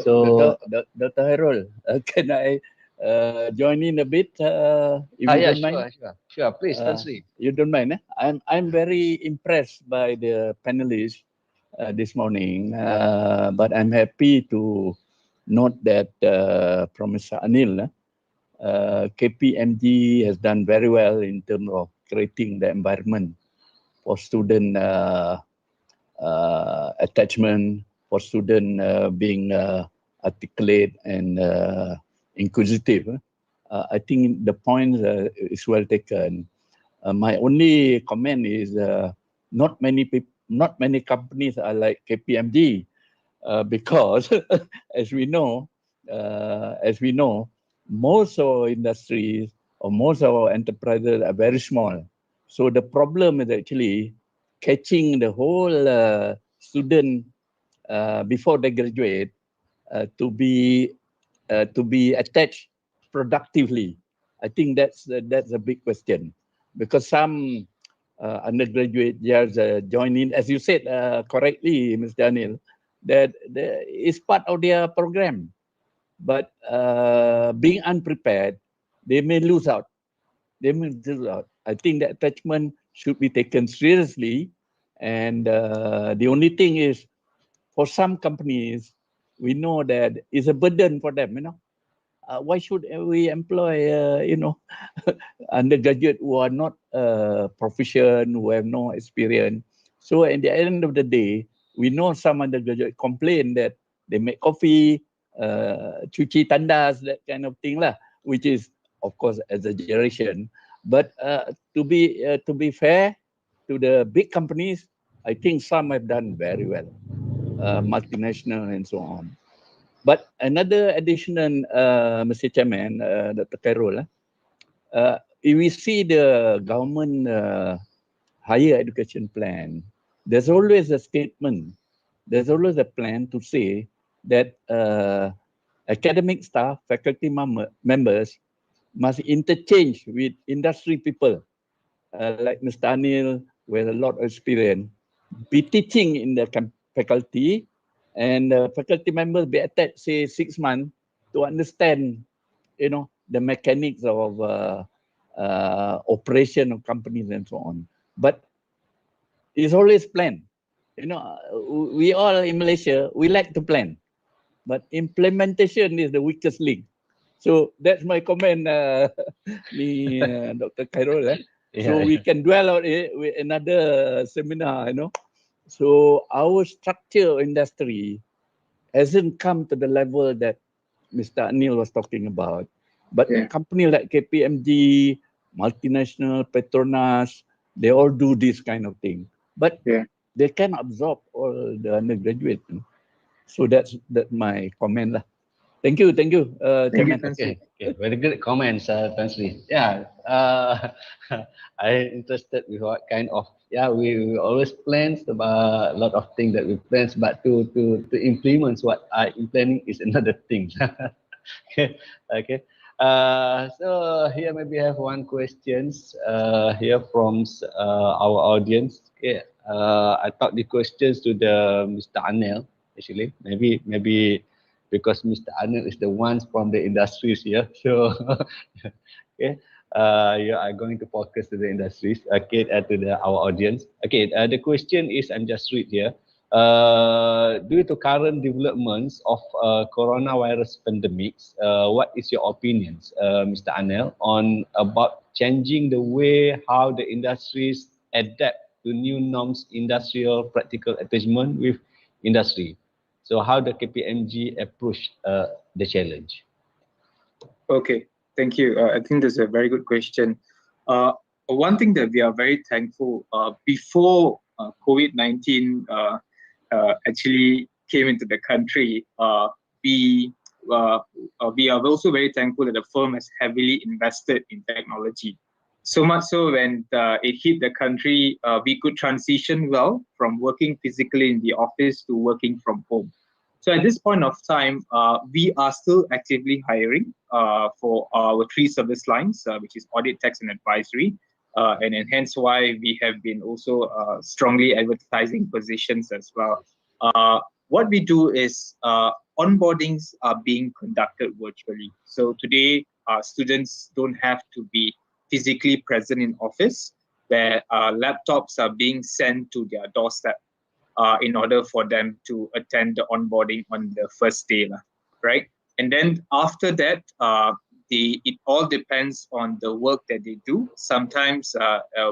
J: So,
I: Dr. Hairul, can I join in a bit? If you don't mind?
J: Sure. Please, Tansi.
I: You don't mind? I'm very impressed by the panelists this morning, but I'm happy to note that Professor Anil, KPMG has done very well in terms of creating the environment for student attachment, for student being articulate and inquisitive. I think the point is well taken. My only comment is not many companies are like KPMG because as we know, most of our industries or most of our enterprises are very small. So the problem is actually catching the whole student before they graduate to be attached productively. I think that's a big question, because some undergraduate years join in, as you said correctly, Mr. Daniel, that is part of their program, but being unprepared, they may lose out. I think that attachment should be taken seriously, and the only thing is, for some companies, we know that it's a burden for them. Why should we employ undergraduate who are not proficient, who have no experience? So at the end of the day, we know some undergraduate complain that they make coffee, cuci tandas, that kind of thing lah, which is of course exaggeration. But to be fair to the big companies, I think some have done very well, multinational and so on. But another additional, Mr. Chairman, Dr. Carol, if we see the government higher education plan, there's always a statement, there's always a plan to say that academic staff, faculty members must interchange with industry people, like Mr. Anil, with a lot of experience, be teaching in the faculty, and faculty members be attached, say 6 months, to understand, the mechanics of operation of companies and so on. But it's always planned. You know, we all in Malaysia, we like to plan, but implementation is the weakest link. So that's my comment, Dr. Khairul. So we can dwell on it with another seminar, you know. So our structure industry hasn't come to the level that Mr. Anil was talking about. But a company like KPMG, multinational, Petronas, they all do this kind of thing. But they can absorb all the undergraduate. So that's my comment lah. Thank you. Chairman.
J: Okay, very good comments, Tan Sri. Yeah, I'm interested with what kind of, we always plans about a lot of things that we plans, but to implement what I'm planning is another thing. Okay. So here maybe I have one questions here from our audience. Okay. I thought the questions to the Mr. Anil actually. Maybe because Mr. Anil is the ones from the industries here. So okay. I'm going to focus to the industries. Okay, to our audience. Okay. The question is, I'm just read here. Due to current developments of coronavirus pandemics, what is your opinions, Mr. Anil, on about changing the way how the industries adapt to new norms, industrial practical attachment with industry? So how the KPMG approach the challenge?
K: Okay, thank you. I think that's a very good question. One thing that we are very thankful before COVID-19 actually came into the country, we are also very thankful that the firm has heavily invested in technology. So much so when it hit the country, we could transition well from working physically in the office to working from home. So at this point of time, we are still actively hiring for our 3 service lines, which is audit, tax, and advisory. And hence why we have been also strongly advertising positions as well. What we do is onboardings are being conducted virtually. So today, students don't have to be physically present in office, where laptops are being sent to their doorstep in order for them to attend the onboarding on the first day, right? And then after that, it all depends on the work that they do. Sometimes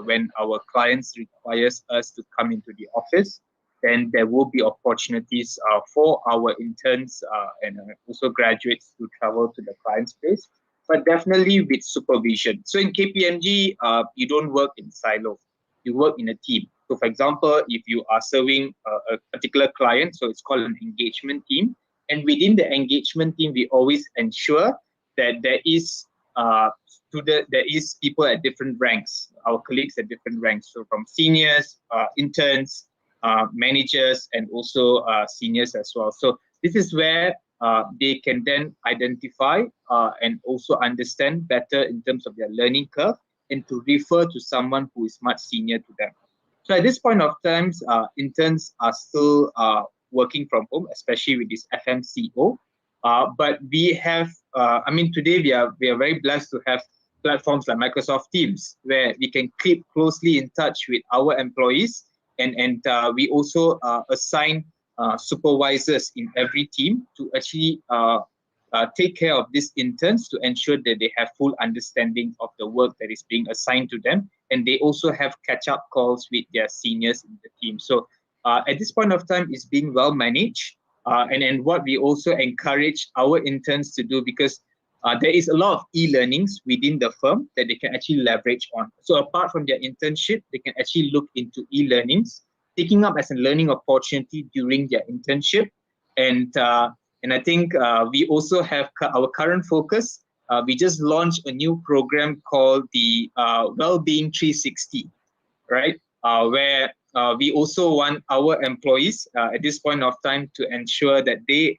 K: when our clients requires us to come into the office, then there will be opportunities for our interns and also graduates to travel to the client's place, but definitely with supervision. So in KPMG, you don't work in silos, you work in a team. So for example, if you are serving a particular client, so it's called an engagement team. And within the engagement team, we always ensure that there is people at different ranks, our colleagues at different ranks. So from seniors, interns, managers, and also seniors as well. So this is where they can then identify and also understand better in terms of their learning curve and to refer to someone who is much senior to them. So at this point of time, interns are still working from home, especially with this FMCO. But we have, today we are very blessed to have platforms like Microsoft Teams, where we can keep closely in touch with our employees, and we also assign supervisors in every team to actually take care of these interns to ensure that they have full understanding of the work that is being assigned to them. And they also have catch-up calls with their seniors in the team. So at this point of time, it's being well managed. And what we also encourage our interns to do, because there is a lot of e-learnings within the firm that they can actually leverage on. So apart from their internship, they can actually look into e-learnings, taking up as a learning opportunity during their internship. And I think we also have our current focus. We just launched a new program called the Wellbeing 360, right? Where we also want our employees at this point of time to ensure that they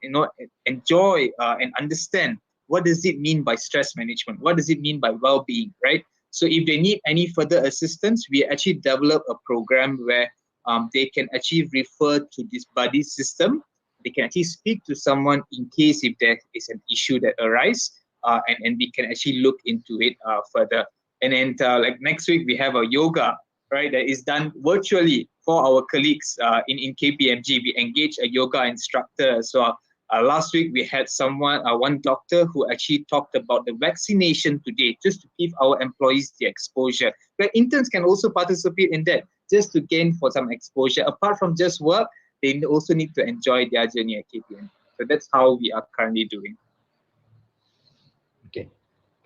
K: enjoy and understand what does it mean by stress management, what does it mean by well-being, right? So if they need any further assistance, we actually develop a program where they can actually refer to this buddy system. They can actually speak to someone in case if there is an issue that arises, and we can actually look into it further. And then like next week we have a yoga, right, that is done virtually for our colleagues in KPMG. We engage a yoga instructor. So last week we had one doctor who actually talked about the vaccination today, just to give our employees the exposure. But interns can also participate in that, just to gain for some exposure. Apart from just work, they also need to enjoy their journey at KPMG. So that's how we are currently doing.
J: Okay.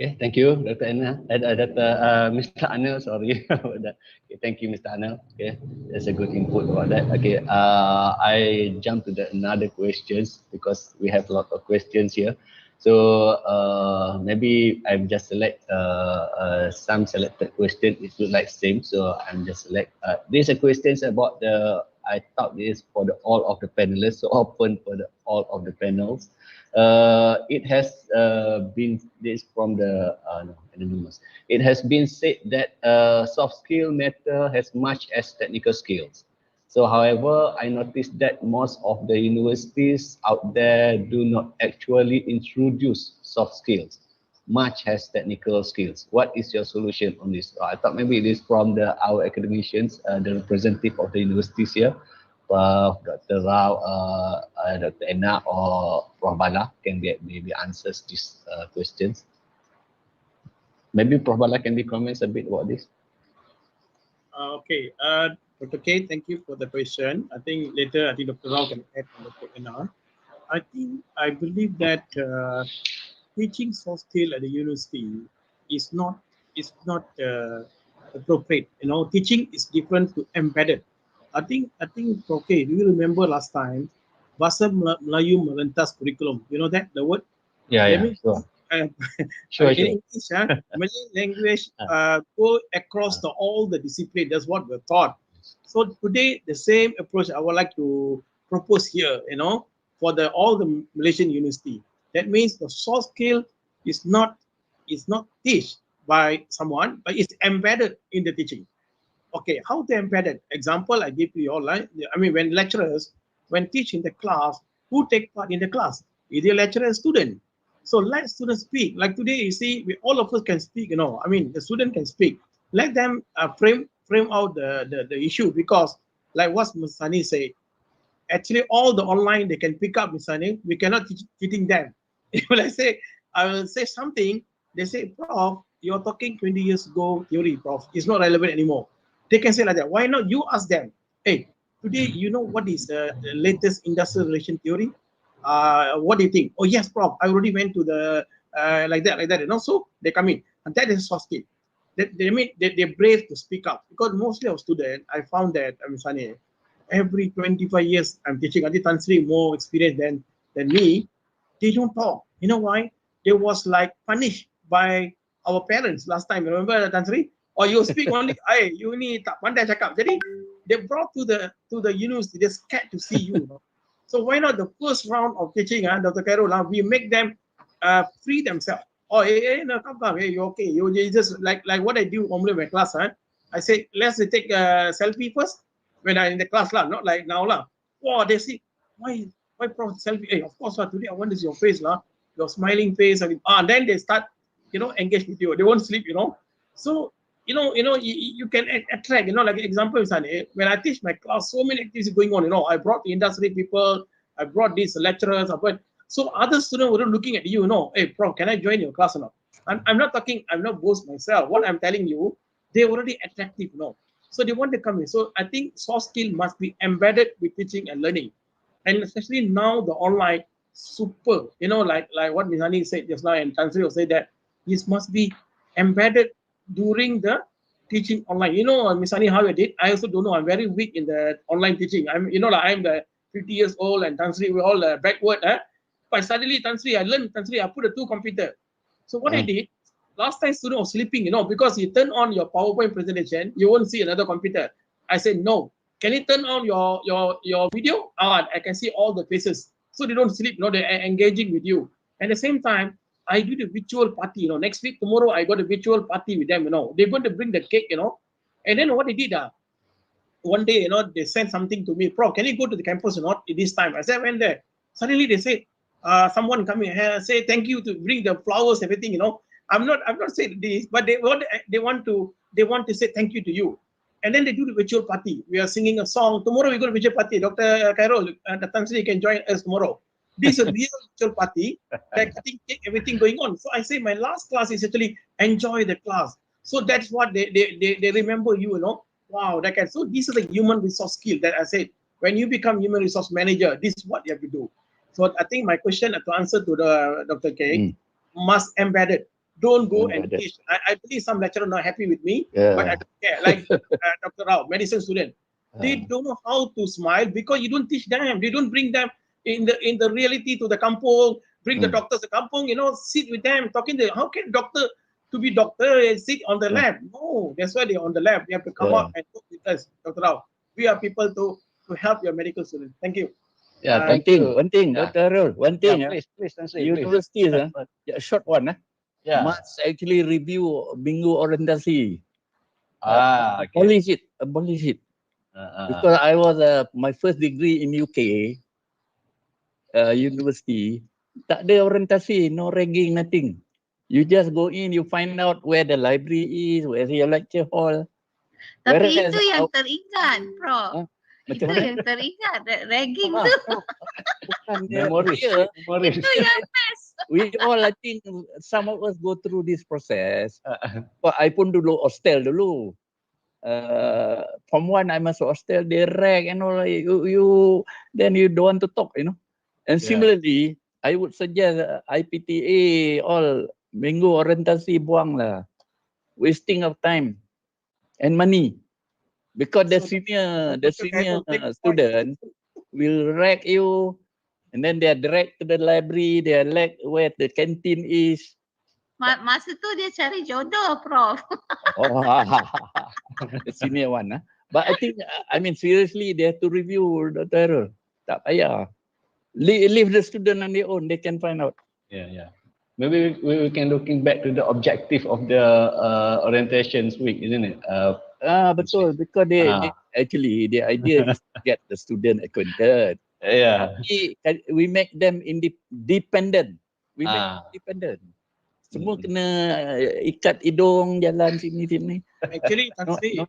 J: Okay, thank you, Dr. Anil. Mr. Anil, sorry about that. Okay, thank you, Mr. Anil. Okay, that's a good input about that. Okay, I jump to another questions because we have a lot of questions here. So maybe I've just select some selected question. It look like same, so I'm just select. These are questions about I thought this for all of the panelists, so open for all of the panels. It has been this from the anonymous. It has been said that soft skill matter as much as technical skills. So, however, I noticed that most of the universities out there do not actually introduce soft skills, much as technical skills. What is your solution on this? I thought maybe it is from our academicians, the representative of the universities here. Dr. Rao, Dr. Enna, or Prof. Bala can maybe answers these questions. Maybe Prof. Bala can be comments a bit about this.
G: Okay, Dr. K, thank you for the question. I think later, Dr. Rao can add on Dr. Enna. I believe that teaching soft skill at the university is not appropriate. You know, teaching is different to embedded. I think okay, do you remember last time Bahasa Melayu Merentas curriculum? You know the word?
J: Yeah,
G: that
J: yeah,
G: means,
J: sure.
G: sure. In English, Malay language go across all the discipline. That's what we're taught. So today, the same approach I would like to propose here, you know, for all the Malaysian university. That means the soft skill is not taught by someone, but it's embedded in the teaching. Okay, how to embed it? Example I give to you all. I mean, when lecturers, when teach in the class, who take part in the class? Either lecturer or student. So let students speak. Like today, you see, all of us can speak. You know, I mean, the student can speak. Let them frame out the issue, because, like what Ms. Sani said, actually all the online they can pick up, Ms. Sani. We cannot teaching them. When I will say something, they say, Prof, you're talking 20 years ago theory, Prof. It's not relevant anymore. They can say like that. Why not you ask them? Hey, today you know what is the latest industrial relation theory? What do you think? Oh yes, Prof. I already went to the like that, and also they come in, and that is soft skill. They're brave to speak up, because mostly of students, I found that I'm Sunny, every 25 years I'm teaching. I think Tan Sri more experience than me. They don't talk. You know why? They was like punished by our parents last time. Remember Tan Sri? Or you speak only, hey, you ni tak pandai cakap. Jadi they brought to the university, they're scared to see you. So why not the first round of teaching, Dr. Carol, we make them free themselves. Oh, hey, no, come, hey, you okay? You just like what I do normally in my class. I say, let's take a selfie first when I'm in the class, not like now. Wow, they see, why Prof selfie? Hey, of course, today I want to see your face, your smiling face. And then they start, engage with you. They won't sleep, So, you can attract, like example, when I teach my class, so many activities going on, I brought the industry people, I brought these lecturers, so other students were looking at you, hey, Prof, can I join your class or not? I'm not boast myself. What I'm telling you, they're already attractive, so they want to come in. So I think soft skill must be embedded with teaching and learning. And especially now the online, super, like what Mizani said just now, and Tansri said that this must be embedded during the teaching online. Misani, how I did, I also don't know. I'm very weak in the online teaching. I'm the 50 years old, and Tansri, we're all backward. But suddenly, Tansri, I put a 2 computer. So what I did, last time student was sleeping, because you turn on your PowerPoint presentation, you won't see another computer. I said, no. Can you turn on your video? I can see all the faces. So they don't sleep, they're engaging with you. At the same time, I do the virtual party, next week, tomorrow, I got a virtual party with them, they're going to bring the cake, and then what they did, one day, they sent something to me, Prof, can you go to the campus or not this time? I said, I went there. Suddenly they say, someone come in here, say thank you to bring the flowers, everything, I'm not saying this, but they want to say thank you to you. And then they do the virtual party. We are singing a song. Tomorrow we go to virtual party. Dr. Carol, Tan Sri can join us tomorrow. This is a real virtual party. That cutting cake, everything going on. So I say my last class is actually enjoy the class. So that's what they remember you, you know. Wow, that can. So this is a human resource skill that I said. When you become human resource manager, this is what you have to do. So I think my question to answer to the Dr. K must embed it. Don't go and teach. I believe some lecturer not happy with me, but I don't care. Like Dr. Rao, medicine student, they don't know how to smile because you don't teach them. They don't bring them in the reality to the kampong. Bring the doctors to kampong. You know, sit with them, talking to them. How can doctor to be doctor and sit on the lab? No, that's why they're on the lab. You have to come up and talk with us, Dr. Rao. We are people to help your medical students. Thank you.
J: Yeah,
I: One thing, Dr. Arul, one thing.
J: Please translate.
I: Universities, a short one, must actually review minggu orientasi. Abolish it. Because I was my first degree in UK, university, tak ada orientasi, no ragging, nothing. You just go in, you find out where the library is, where's your lecture hall.
L: Tapi itu yang teringat, Prof. Itu yang teringat, ragging tu.
I: Bukan
J: Memories.
L: Itu yang best.
I: We all, I think, some of us go through this process. I pun dulu hostel dulu. From one I masuk hostel, they rag and all. You then you don't want to talk, you know. And similarly, I would suggest IPTA all minggu orientasi buang lah, wasting of time and money. Because the senior student will rag you, and then they are dragged to the library. They are led where the canteen is.
L: Masa tu dia cari jodoh, Prof.
I: The senior one, but I think, I mean, seriously, they have to review, Dr. Errol. Tak payah. Leave the student on their own. They can find out.
J: Yeah. Maybe we can looking back to the objective of the orientations week, isn't it?
I: Betul, because they actually the idea is to get the student acquainted. We make them independent. We make them independent. Semua kena ikat hidung jalan sini.
G: Actually, no need.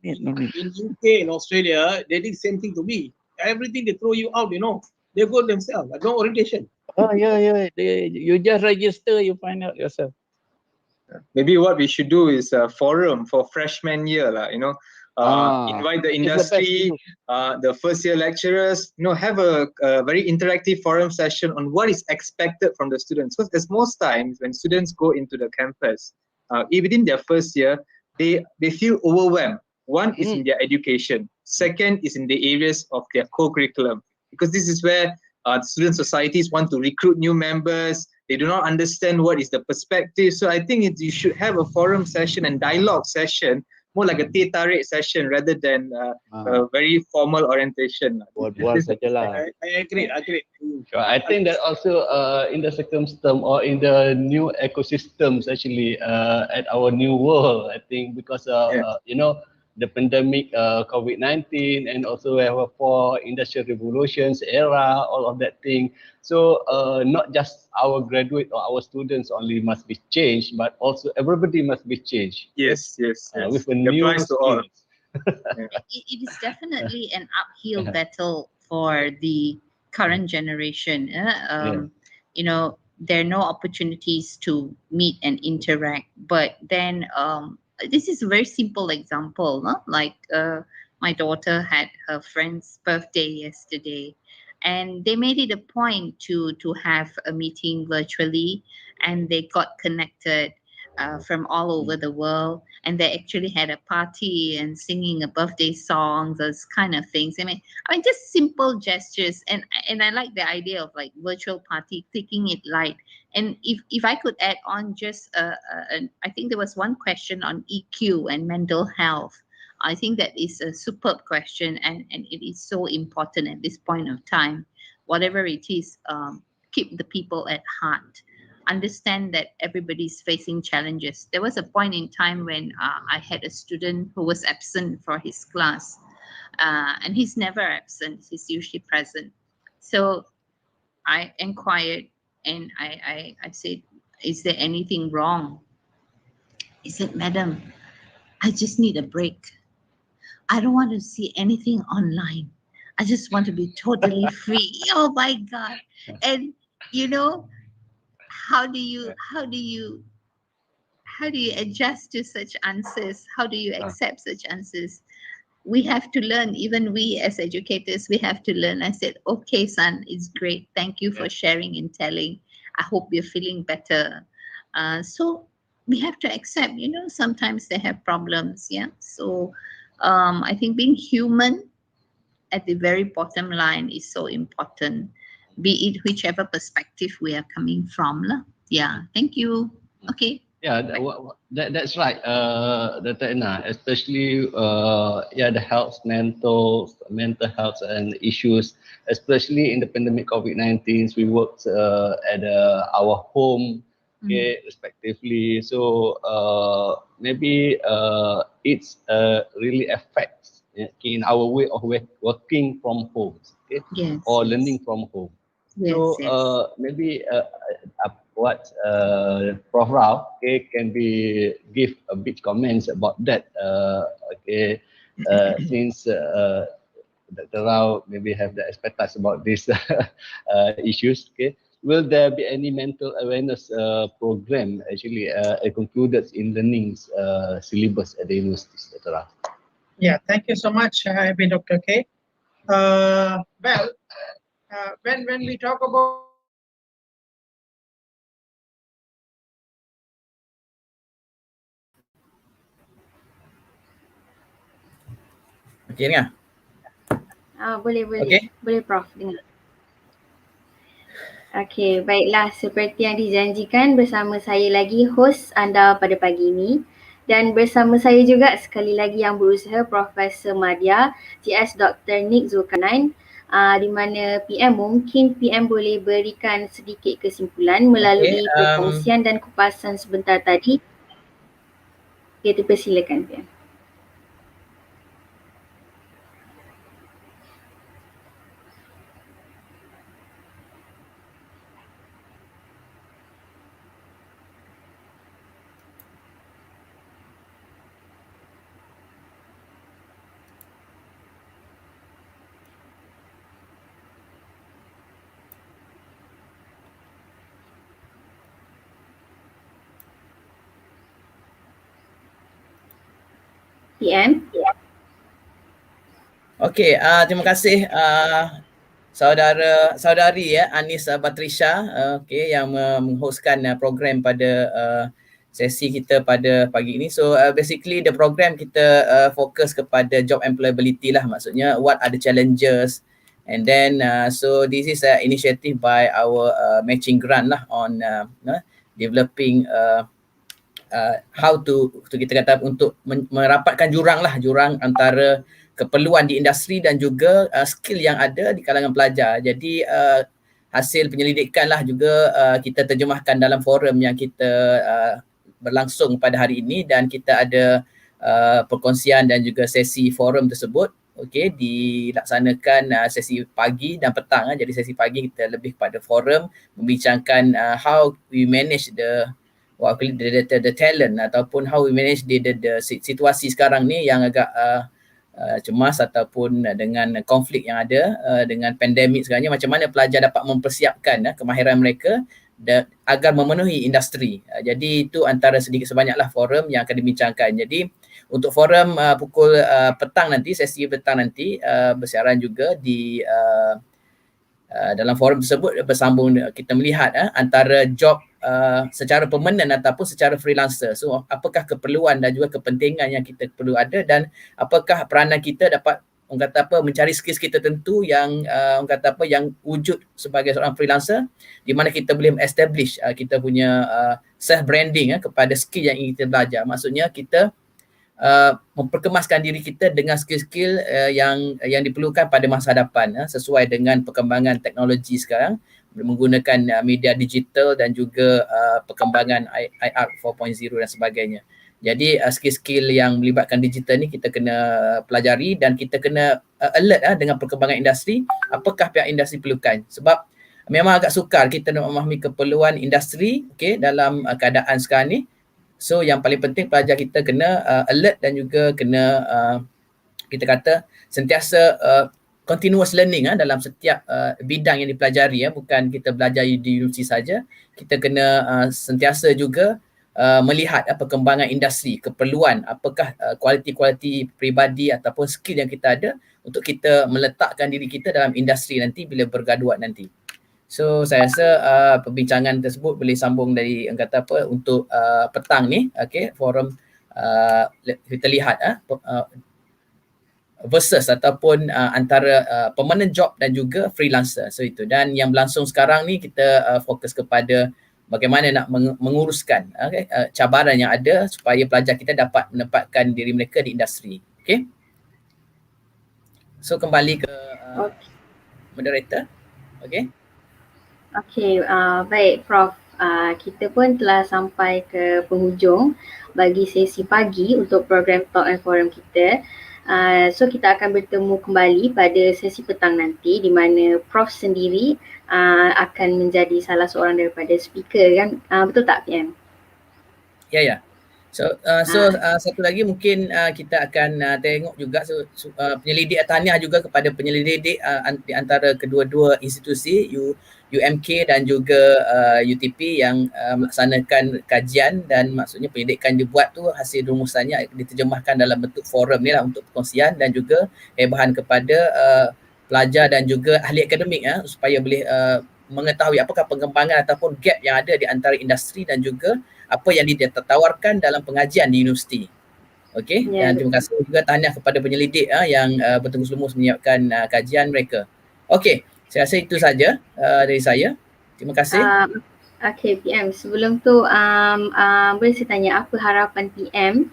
G: In UK, in Australia, they did the same thing to me. Everything they throw you out, you know. They go themselves. No orientation.
I: Yeah. You just register, you find out yourself.
K: Maybe what we should do is a forum for freshman year, you know. Invite the industry, the first year lecturers, you know, have a very interactive forum session on what is expected from the students. Because most times when students go into the campus, within their first year, they feel overwhelmed. One is in their education. Second is in the areas of their co-curriculum. Because this is where student societies want to recruit new members. They do not understand what is the perspective. So I think you should have a forum session and dialogue session, more like a teh tarik session rather than a very formal orientation.
G: I agree.
J: Sure. I think that also in the circumstance or in the new ecosystems actually at our new world, I think because you know, the pandemic, COVID-19, and also we have a 4 industrial revolutions era, all of that thing. So not just our graduate or our students only must be changed, but also everybody must be changed.
K: Yes.
J: With a new
K: applies to all.
L: It is definitely an uphill battle for the current generation. You know, there are no opportunities to meet and interact, but then this is a very simple example, like my daughter had her friend's birthday yesterday, and they made it a point to have a meeting virtually, and they got connected from all over the world, and they actually had a party and singing a birthday songs, those kind of things. I mean just simple gestures, and I like the idea of like virtual party, taking it light. And if I could add on just I think there was one question on EQ and mental health. I think that is a superb question, and it is so important at this point of time. Whatever it is, keep the people at heart. Understand that everybody's facing challenges. There was a point in time when I had a student who was absent for his class, and he's never absent, he's usually present. So I inquired and I said, is there anything wrong? He said, Madam, I just need a break. I don't want to see anything online. I just want to be totally free. Oh my God. And you know, how do you adjust to such answers? How do you accept such answers? We have to learn, even we as educators, we have to learn. I said, okay, son, it's great. Thank you for sharing and telling. I hope you're feeling better. So we have to accept, you know, sometimes they have problems. Yeah. So I think being human at the very bottom line is so important, be it whichever perspective we are coming from. Yeah. Thank you. Okay.
J: Yeah, that's right, Dr. Ena, especially the mental health and issues, especially in the pandemic COVID-19. We worked at our home, okay, respectively. So maybe it's really affects in our way of working from home, okay, or learning from home. So maybe what Prof. Rao, okay, can be give a bit comments about that. Since Dr. Rao maybe have the expertise about these issues. Okay, will there be any mental awareness program actually concluded in learning's syllabus at the universities, Dr. Rao?
N: Yeah, thank you so much, Dr. K. When we talk about
O: okey dengar?
C: Boleh.
O: Okey.
C: Boleh Prof dengar. Okey, baiklah, seperti yang dijanjikan, bersama saya lagi host anda pada pagi ini, dan bersama saya juga sekali lagi yang berusaha Profesor Madya, CS Dr. Nick Zulkarnain, di mana PM mungkin PM boleh berikan sedikit kesimpulan melalui perkongsian dan kupasan sebentar tadi. Okay, dipersilakan PM. PM.
O: Okey, terima kasih saudari Anis Batrisha yang menghostkan program pada sesi kita pada pagi ini. So basically the program kita fokus kepada job employability lah, maksudnya what are the challenges, and then so this is an initiative by our matching grant lah on developing how to kita kata untuk merapatkan jurang antara keperluan di industri dan juga skill yang ada di kalangan pelajar. Jadi hasil penyelidikan lah juga kita terjemahkan dalam forum yang kita berlangsung pada hari ini, dan kita ada perkongsian dan juga sesi forum tersebut dilaksanakan sesi pagi dan petang. Jadi sesi pagi kita lebih pada forum membincangkan how we manage the talent ataupun how we manage the situasi sekarang ni yang agak cemas ataupun dengan konflik yang ada dengan pandemik sekarang ni, macam mana pelajar dapat mempersiapkan kemahiran mereka agar memenuhi industri. Jadi itu antara sedikit sebanyaklah forum yang akan dibincangkan. Jadi untuk forum pukul petang nanti, sesi petang nanti bersiaran juga di dalam forum tersebut bersambung kita melihat antara job secara permanent ataupun secara freelancer. So apakah keperluan dan juga kepentingan yang kita perlu ada, dan apakah peranan kita dapat mencari skill-skill tertentu yang yang wujud sebagai seorang freelancer, di mana kita boleh establish kita punya self branding kepada skill yang ingin kita belajar. Maksudnya kita memperkemaskan diri kita dengan skill-skill yang diperlukan pada masa hadapan sesuai dengan perkembangan teknologi sekarang menggunakan media digital dan juga perkembangan IR 4.0 dan sebagainya. Jadi skill-skill yang melibatkan digital ni kita kena pelajari dan kita kena alert dengan perkembangan industri, apakah pihak industri perlukan. Sebab memang agak sukar kita nak memahami keperluan industri dalam keadaan sekarang ni. So yang paling penting pelajar kita kena alert dan juga kena kita kata sentiasa continuous learning dalam setiap bidang yang dipelajari, bukan kita belajar di universiti saja. Kita kena sentiasa juga melihat perkembangan industri, keperluan, apakah kualiti-kualiti peribadi ataupun skill yang kita ada untuk kita meletakkan diri kita dalam industri nanti bila bergraduat nanti. So saya rasa perbincangan tersebut boleh sambung dari kata apa untuk petang ni, okay, forum kita lihat versus ataupun antara permanent job dan juga freelancer. So itu, dan yang berlangsung sekarang ni kita fokus kepada bagaimana nak menguruskan cabaran yang ada supaya pelajar kita dapat menempatkan diri mereka di industri. Okay. So kembali ke moderator. Okay.
C: Okay, baik Prof. Kita pun telah sampai ke penghujung bagi sesi pagi untuk program Talk and Forum kita. So kita akan bertemu kembali pada sesi petang nanti di mana Prof sendiri akan menjadi salah seorang daripada speaker kan, betul tak PM?
O: Ya. So satu lagi mungkin kita akan tengok juga penyelidik tahniah juga kepada penyelidik di antara kedua-dua institusi UMK dan juga UTP yang melaksanakan kajian, dan maksudnya penyelidikan dibuat tu hasil rumusannya diterjemahkan dalam bentuk forum ni lah untuk perkongsian dan juga bahan kepada pelajar dan juga ahli akademik supaya boleh mengetahui apakah pengembangan ataupun gap yang ada di antara industri dan juga apa yang ditawarkan dalam pengajian di universiti. Okey, dan terima kasih juga tahniah kepada penyelidik yang bertunggus-lumus menyiapkan kajian mereka. Okey, saya rasa itu saja dari saya. Terima kasih.
C: Okey PM, sebelum tu boleh saya tanya apa harapan PM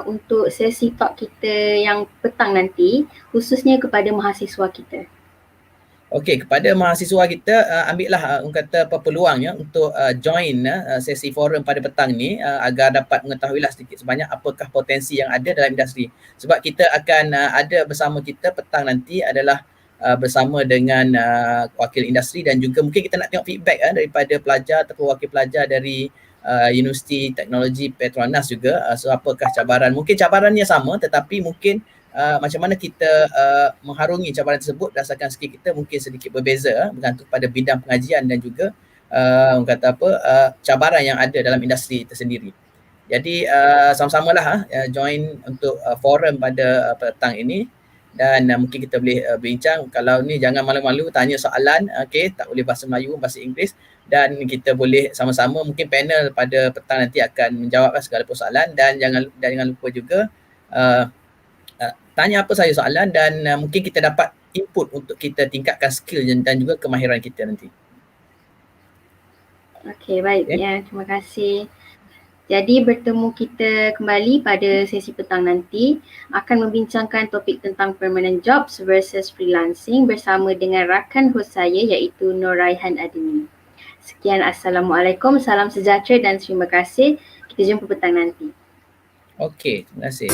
C: untuk sesi talk kita yang petang nanti, khususnya kepada mahasiswa kita?
O: Okey, kepada mahasiswa kita ambillah kata peluangnya untuk join sesi forum pada petang ni agar dapat mengetahuilah sedikit sebanyak apakah potensi yang ada dalam industri. Sebab kita akan ada bersama kita petang nanti adalah bersama dengan wakil industri dan juga mungkin kita nak tengok feedback daripada pelajar ataupun wakil pelajar dari Universiti Teknologi Petronas juga. So apakah cabaran? Mungkin cabarannya sama tetapi mungkin macam mana kita mengharungi cabaran tersebut berdasarkan skill kita mungkin sedikit berbeza bergantung pada bidang pengajian dan juga cabaran yang ada dalam industri tersendiri. Jadi sama-samalah join untuk forum pada petang ini dan mungkin kita boleh bincang. Kalau ni jangan malu-malu tanya soalan, okey, tak boleh bahasa Melayu, bahasa Inggeris, dan kita boleh sama-sama mungkin panel pada petang nanti akan menjawab segala persoalan, dan jangan lupa juga tanya apa saja soalan dan mungkin kita dapat input untuk kita tingkatkan skill dan juga kemahiran kita nanti.
C: Okey, baik ya, terima kasih. Jadi bertemu kita kembali pada sesi petang nanti akan membincangkan topik tentang permanent jobs versus freelancing bersama dengan rakan host saya iaitu Nuraihan Adini. Sekian, Assalamualaikum, salam sejahtera dan terima kasih. Kita jumpa petang nanti.
O: Okey, terima kasih.